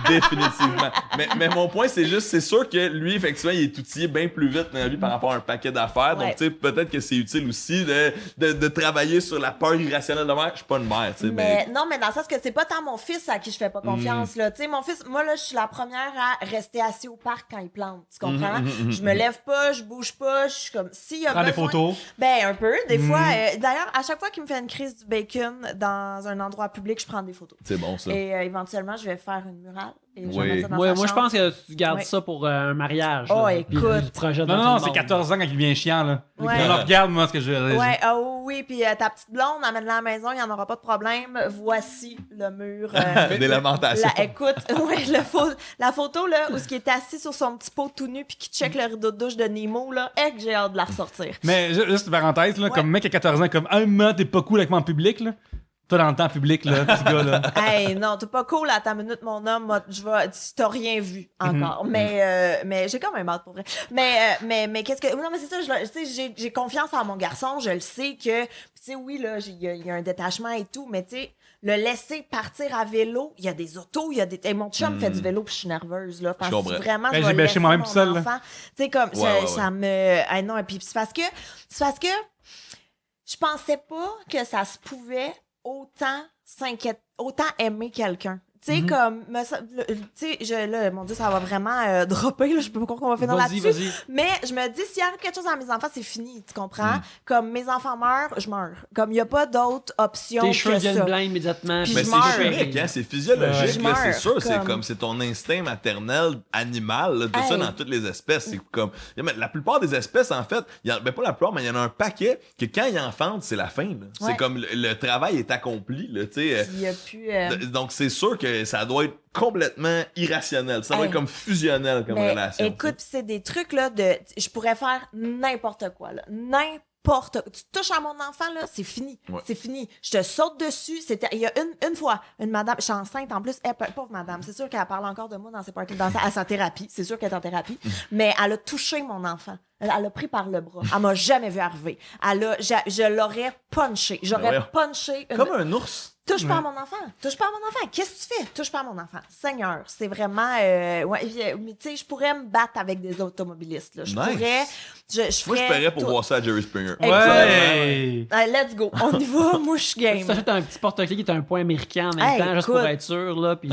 Définitivement. Mais mon point, c'est juste, c'est sûr que lui, effectivement, il est outillé bien plus vite dans la vie par rapport à un paquet d'affaires. Ouais. Donc, tu sais, peut-être que c'est utile aussi de travailler sur la peur irrationnelle de mère. Je suis pas une mère, tu sais, Mais non, mais dans le sens que c'est pas tant mon fils à qui je fais pas confiance, là. Tu sais, mon fils, moi, là, je suis la première à rester assis au parc quand il plante. Tu comprends? Je me lève pas, je bouge pas, je suis comme, s'il y a prends des besoin- photos. Ben, un peu. Des fois, d'ailleurs, à chaque fois qu'il me fait une crise du bacon dans un endroit public, je prends des photos. C'est bon, ça. Et éventuellement, je vais faire une murale. Et je vais Oui. mettre ça dans Moi, sa je chambre. pense que tu gardes Ouais. ça pour un mariage. Oh, là. écoute. Puis tu projettes dans tout Non, le c'est monde. 14 ans quand il devient chiant, là. Ouais. On regarde, moi, ce que je. Ouais, ah oui, puis ta petite blonde, amène-la à la maison, il n'y en aura pas de problème. Voici le mur. Des lamentations. Écoute, ouais, la photo, là, où ce qui est assis sur son petit pot tout nu puis qui check le rideau de douche de Nemo, là, que j'ai hâte de la ressortir. Mais juste une parenthèse, là, Ouais. comme mec à 14 ans, comme un moment, t'es pas cool avec moi en public, là. Toi, dans le temps public, là, petit gars, là. Hey, non, t'es pas cool à ta minute, mon homme. Moi, t'as rien vu encore. Mais j'ai quand même hâte pour vrai. Mais qu'est-ce que. Non, mais c'est ça, tu sais, j'ai confiance en mon garçon. Je le sais que. Tu sais, oui, là, il y a un détachement et tout, mais tu sais, le laisser partir à vélo, il y a des autos, il y a des. Hey, mon chum fait du vélo puis je suis nerveuse, là. Parce que comprends. vraiment, Ben, je j'ai vais bêché laisser moi-même mon tout seul, là. enfant. Tu sais, comme, Ouais. ça me. Hey, non, et puis c'est parce que je pensais pas que ça se pouvait autant aimer quelqu'un. Tu sais, comme, tu sais, là, mon Dieu, ça va vraiment dropper, là, je sais pas pourquoi on va finir Vas-y, là-dessus. vas-y. Mais je me dis, s'il arrive quelque chose à mes enfants, c'est fini, tu comprends? Comme mes enfants meurent, je meurs. Comme, il y a pas d'autre option Tes que cheveux deviennent ça. blancs immédiatement. Puis Mais je c'est meurs. chimique, hein? C'est physiologique, Je là, c'est meurs, sûr. C'est comme- comme, c'est ton instinct maternel animal, là, de ça Hey. dans toutes les espèces. C'est comme, mais la plupart des espèces, en fait, ben pas la plupart, mais il y en a un paquet que quand ils enfantent, c'est la fin, là. C'est Ouais. comme le travail est accompli, là, tu sais. Il y a plus. Donc, c'est sûr que ça doit être complètement irrationnel. Ça doit Hey. être comme fusionnel comme Mais relation. écoute, pis c'est des trucs, là, je pourrais faire n'importe quoi, là. Tu touches à mon enfant, là, c'est fini. Ouais. C'est fini. Je te saute dessus. Il y a une fois, une madame, je suis enceinte en plus, pauvre madame, c'est sûr qu'elle parle encore de moi dans ses parties, à sa thérapie. C'est sûr qu'elle est en thérapie. Mais elle a touché mon enfant. Elle l'a pris par le bras. Elle m'a jamais vu arriver. Je l'aurais punché. J'aurais Ouais. punché une... Comme un ours. Touche pas à mon enfant. Touche pas à mon enfant. Qu'est-ce que tu fais? Touche pas à mon enfant. Seigneur, c'est vraiment... ouais, mais tu sais, je pourrais me battre avec des automobilistes. Là. Je Nice. pourrais... Je Moi, je ferais paierais pour tout. voir ça à Jerry Springer. Ouais! Allez, let's go. On y va. Moi, je suis Tu game. t'achètes un petit porte-clés qui est un point américain en même Hey, temps, juste pour écoute. être sûr, là. Puis,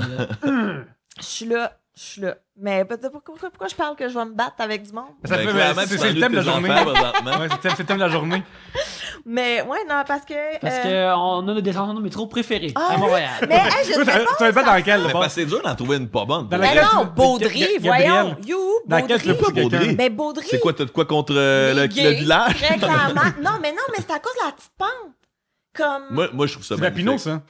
Je suis là. Je suis là. Mais pourquoi je parle que je vais me battre avec du monde? Ça Ben, fait, clairement, c'est tu le thème de la t'ennuies journée. tes enfants présentement. Ouais, c'est le thème de la journée. Mais ouais, non, parce que... Parce qu'on a nos descendants de métro préférés Ah, à Montréal. Mais hey, je Toi, sais tu pas. vas pas dans lequel, Mais là, parce que c'est dur d'en trouver une pas bonne. Dans Mais laquelle non, tu- Baudry, Gabriel. voyons. You, Dans laquelle tu veux Baudry. pas Baudry. quelqu'un? Ben, Baudry. C'est quoi, t'as de quoi contre le gay, village? Très clairement. Non, mais c'est à cause de la petite pente. Comme... Moi, je trouve ça C'est magnifique. Papineau, ça.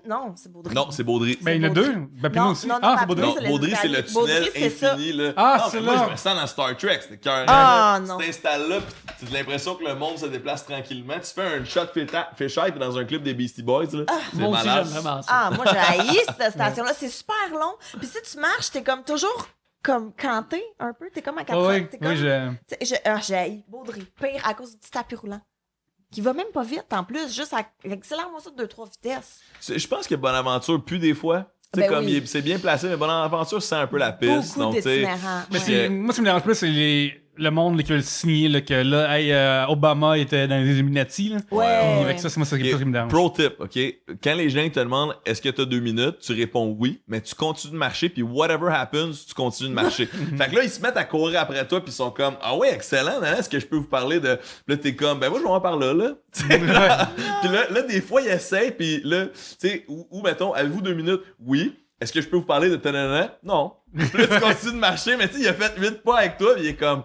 Non, c'est Baudry. Non, c'est Baudry. Ben, il y en a Baudry. deux. Papineau Non, aussi. non, Ah, c'est Papineau, Baudry. Non, Baudry, c'est le Baudry, tunnel c'est ça. infini. Là. Ah, Non, c'est mais moi, là. je me sens dans Star Trek. C'était cœur. Ah, non. Tu t'installes là, pis tu as l'impression que le monde se déplace tranquillement. Tu fais un shot fisheye dans un clip des Beastie Boys. Là. C'est Moi aussi, malade. j'aime vraiment ça. Ah, moi, j'ai haï cette station-là. C'est super long. Puis si tu marches, t'es comme toujours comme canté un peu. T'es comme à 4 Ah heures. oui, T'es comme... oui, J'ai haï Baudry. Pire à cause du petit tapis roulant. Qui va même pas vite en plus. Juste accélère-moi ça de 2-3 vitesses. Je pense que Bonaventure pue des fois. Tu sais, Ben comme oui. c'est bien placé, mais Bonaventure sent un peu la piste. Beaucoup Donc, tu sais, d'itinérants. Mais Ouais. moi, ce qui me dérange plus, c'est le monde là, qui veut le signer, là, que là, hey, Obama était dans les Illuminati. Là. Ouais. Avec ça, c'est moi ça qui Ok, me dérange. Pro tip, OK? Quand les gens te demandent est-ce que t'as 2 minutes, tu réponds oui, mais tu continues de marcher, puis whatever happens, tu continues de marcher. Fait que là, ils se mettent à courir après toi, puis ils sont comme ah ouais, excellent, hein? Est-ce que je peux vous parler de. Puis là, t'es comme ben moi, je vais en par là, là. Puis là, des fois, ils essayent, puis là, tu sais, ou mettons, avez-vous 2 minutes? Oui. Est-ce que je peux vous parler de tanana? Non. Puis là, tu continues de marcher, mais tu sais, il a fait 8 pas avec toi, puis il est comme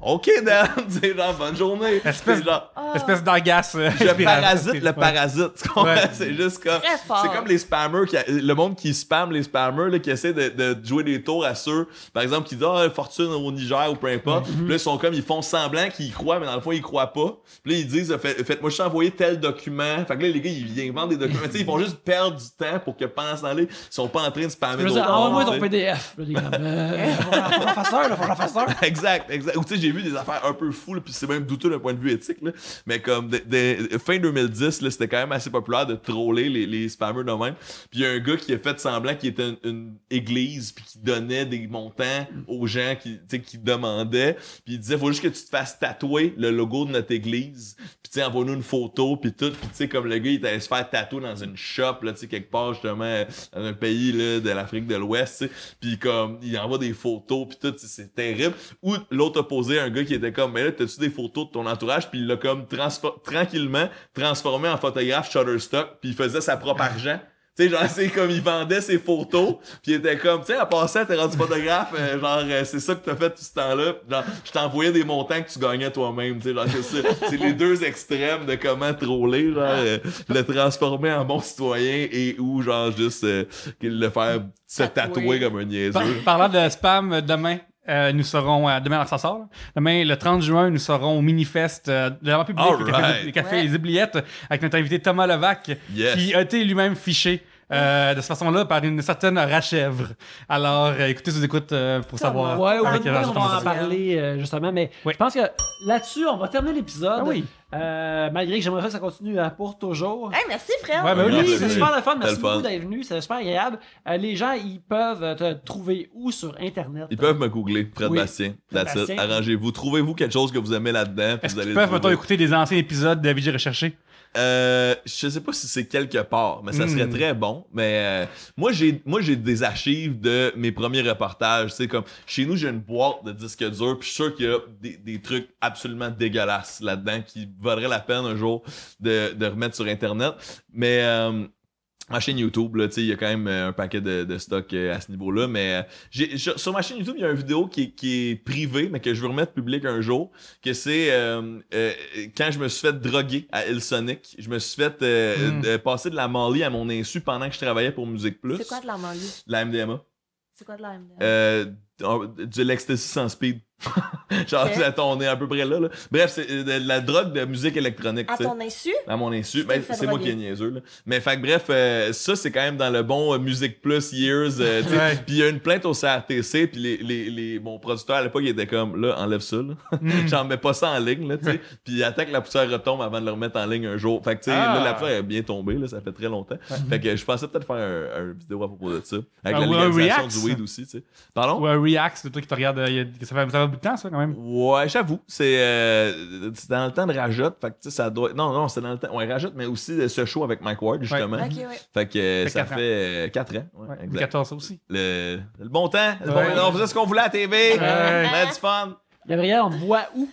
OK, Dan, tu sais, genre, bonne journée. Espèce- C'est genre, Espèce d'agace. le parasite, tu comprends? Ouais. C'est juste comme. Très fort. C'est comme les spammers, le monde qui spamme les spammers, là, qui essaie de jouer des tours à ceux, par exemple, qui disent ah, fortune au Niger ou peu importe. Puis là, ils sont comme, ils font semblant qu'ils y croient, mais dans le fond, ils croient pas. Puis là, ils disent faites-moi juste envoyer tel document. Fait que là, les gars, ils inventent des documents. Tu sais, ils vont juste perdre du temps pour que pendant ce temps-là, ils sont pas en train de Je spammer veux d'autres dire, envoie-moi mondes, ton tu sais. PDF. Là, les gars, faut que j'en fasse un, là, faut que j'en fasse un. Exact. Ou tu sais, j'ai vu des affaires un peu fous, là, puis c'est même douteux d'un point de vue éthique, là. Mais comme fin 2010, là, c'était quand même assez populaire de troller les spammers de même. Puis il y a un gars qui a fait semblant qu'il était une église, puis qui donnait des montants aux gens qui demandaient. Puis il disait faut juste que tu te fasses tatouer le logo de notre église. Puis tu sais, envoie-nous une photo, puis tout. Puis tu sais, comme le gars, il allait se faire tatouer dans une shop, là, tu sais, quelque part, justement, dans un pays là, de l'Afrique de l'Ouest, tu sais. Puis comme, il envoie des photos, puis tout, c'est terrible. Ou l'autre opposé, un gars qui était comme, mais là, t'as-tu des photos de ton entourage? Puis il l'a comme tranquillement transformé en photographe Shutterstock, puis il faisait sa propre argent. Tu sais, genre, c'est comme il vendait ses photos, puis il était comme, tu sais, en passant, t'es rendu photographe, c'est ça que t'as fait tout ce temps-là. Genre, je t'envoyais des montants que tu gagnais toi-même, tu sais, genre, c'est les deux extrêmes de comment troller, genre, le transformer en bon citoyen et ou, genre, juste le faire se tatouer comme un niaiseux. Parlant de spam, demain, nous serons, demain alors que ça sort, là. Demain, le 30 juin, nous serons au Minifest de l'avant public, Alright. le café Ouais. Les Oubliettes, avec notre invité Thomas Levac, Yes. qui a été lui-même fiché de cette façon-là par une certaine Rachèvre. Alors, écoutez sous écoute pour savoir. Ouais, avec ouais, quel on âge va Thomas en Levac. parler justement, mais Oui. je pense que là-dessus, on va terminer l'épisode. Ah oui. Malgré que j'aimerais que ça continue pour toujours. Hey, merci, frère. Ouais, ben Oui, oui, c'est oui. super le fun. Merci C'était le beaucoup fun. d'être venu. C'est super agréable. Les gens, ils peuvent te trouver où sur Internet? Ils peuvent me googler, Fred Oui. Bastien. Fred That's it. Bastien. Arrangez-vous. Trouvez-vous quelque chose que vous aimez là-dedans. puis Est-ce vous allez qu'ils le peuvent, mettons, trouver. écouter des anciens épisodes de VJ Recherché? Je sais pas si c'est quelque part, mais ça serait très bon. Mais moi j'ai des archives de mes premiers reportages. Tu sais, comme chez nous, j'ai une boîte de disques durs, puis je suis sûr qu'il y a des trucs absolument dégueulasses là-dedans qui vaudraient la peine un jour de remettre sur Internet. Mais ma chaîne YouTube, là, tu sais, il y a quand même un paquet de stock à ce niveau-là. Mais sur ma chaîne YouTube, il y a une vidéo qui est privée, mais que je veux remettre public un jour. Que c'est quand je me suis fait droguer à Hillsonic. Je me suis fait passer de la Molly à mon insu pendant que je travaillais pour Musique Plus. C'est quoi de la Molly? La MDMA. C'est quoi de la MDMA? De l'ecstasy sans speed. Genre, Ok. on est à peu près là. Bref, c'est de la drogue de musique électronique. À tu sais. ton insu? À mon insu. Tu t'es Ben, fait c'est moi qui droguer. est niaiseux, là. Mais fait que bref, ça, c'est quand même dans le bon Music Plus Years. Tu sais. Ouais. Puis il y a une plainte au CRTC, puis mon producteur à l'époque, il était comme, là, enlève ça, là. J'en mets pas ça en ligne, là, tu sais. Puis attends que la poussière retombe avant de le remettre en ligne un jour. Fait que, tu sais, Ah. là, la poussière est bien tombée, là, ça fait très longtemps. Fait que je pensais peut-être faire un vidéo à propos de ça. Avec Ah, la ou un légalisation React. du weed aussi, tu sais. Pardon? Ou un React, c'est toi qui te regarde, ça va bout de temps, ça, quand même. Ouais, j'avoue. C'est dans le temps de Rajotte. Fait que, tu sais, ça doit. Non, c'est dans le temps. Ouais, Rajotte, mais aussi ce show avec Mike Ward, justement. Ok, ouais. Fait que Fait ça 4 ans. fait 4 ans. Ouais, Ouais, exact. 14, ça aussi. Le bon temps. Ouais. On faisait ce qu'on voulait à la TV. On avait du fun. Gabriel, on te voit où?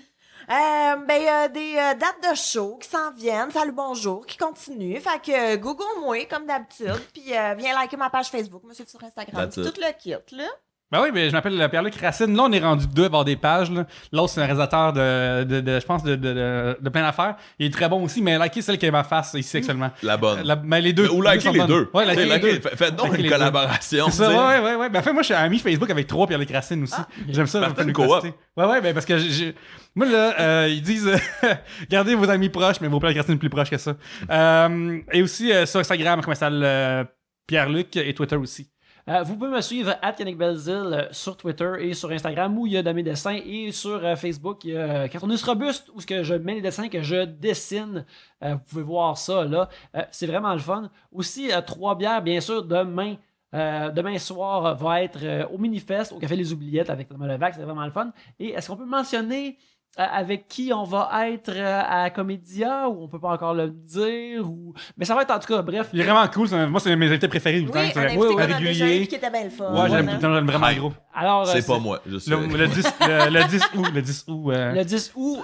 Ben, y a des dates de show qui s'en viennent. Salut, bonjour, qui continuent. Fait que Google-moi, comme d'habitude. Puis viens liker ma page Facebook, monsieur sur Instagram. That's Tout it. le kit, là. Ben oui, mais je m'appelle Pierre-Luc Racine. Là, on est rendu 2 à avoir des pages. Là. L'autre, c'est un réalisateur je pense, de plein d'affaires. Il est très bon aussi, mais likez celle qui est ma face ici actuellement. La bonne. Mais les deux. Ou liker sont les bonnes. deux. Ouais, liker les deux. Faites donc Liker une les deux. collaboration. C'est ça, tu sais. ouais. Ben, en fait, moi, je suis ami Facebook avec 3 Pierre-Luc Racine aussi. J'aime ça. Parfait, faire une une coop. curiosité. Ouais, ben, parce que moi, là, ils disent gardez vos amis proches, mais vos Pierre-Luc Racine plus proches que ça. Et aussi sur Instagram, comme ça, Pierre-Luc et Twitter aussi. Vous pouvez me suivre @YannickBelzile sur Twitter et sur Instagram où il y a de mes dessins et sur Facebook il y a Cartooniste Robuste où ce que je mets les dessins que je dessine. Vous pouvez voir ça là. C'est vraiment le fun. Aussi, 3 bières, bien sûr, demain. Demain soir va être au Minifest, au Café Les Oubliettes avec Thomas Levac, c'est vraiment le fun. Et est-ce qu'on peut mentionner avec qui on va être à Comédia ou on peut pas encore le dire ou... Mais ça va être en tout cas, bref. Il est vraiment cool. Moi, c'est mes invités préférés du temps. Oui, un invité qu'on a déjà eu qui était bien le fun. Ouais, j'aime Voilà. vraiment gros. Alors, C'est pas moi. Je suis. Le 10 août. Le 10 août. le 10 août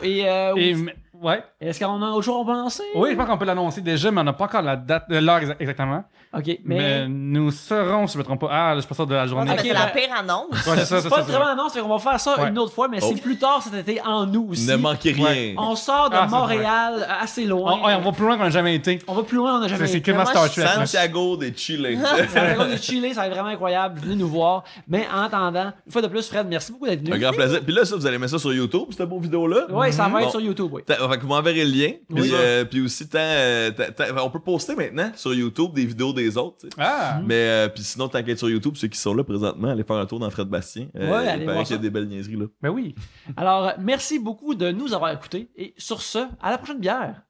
Ouais. est-ce qu'on a un jour on peut lancer? Oui, je pense qu'on peut l'annoncer déjà, mais on n'a pas encore la date, l'heure exactement. Ok, Mais nous serons, si je ne me trompe pas. Ah, je suis pas sûr de la journée. Ah, mais Ok, c'est la ben- pire annonce. Ouais, c'est ça, c'est pas c'est vraiment annonce, on va faire ça Ouais. une autre fois, mais c'est plus tard cet été en août aussi. Ne manquez rien. Ouais. On sort de Ah, c'est Montréal assez loin. On va plus loin qu'on n'a jamais été. On va plus loin, on n'a jamais C'est été. que ma moi, Star je- Trek. Santiago de Chile. Ça va être de Chili, ça va être vraiment incroyable. Venez nous voir. Mais en attendant, une fois de plus, Fred, merci beaucoup d'être Un venu. grand plaisir. Puis là, ça, vous allez mettre ça sur YouTube, cette beau vidéo-là. Oui, ça va être Bon. sur YouTube, oui. Fait que vous m'enverrez le lien. Puis, Oui. puis aussi, on peut poster maintenant sur YouTube des vidéos des autres. Tu sais. Ah! Mais puis sinon, tant qu'être sur YouTube, ceux qui sont là présentement, allez faire un tour dans Fred Bastien. Ouais, allez il voir paraît qu'il y ça. a des belles niaiseries là. Ben oui. Alors, merci beaucoup de nous avoir écoutés. Et sur ce, à la prochaine bière.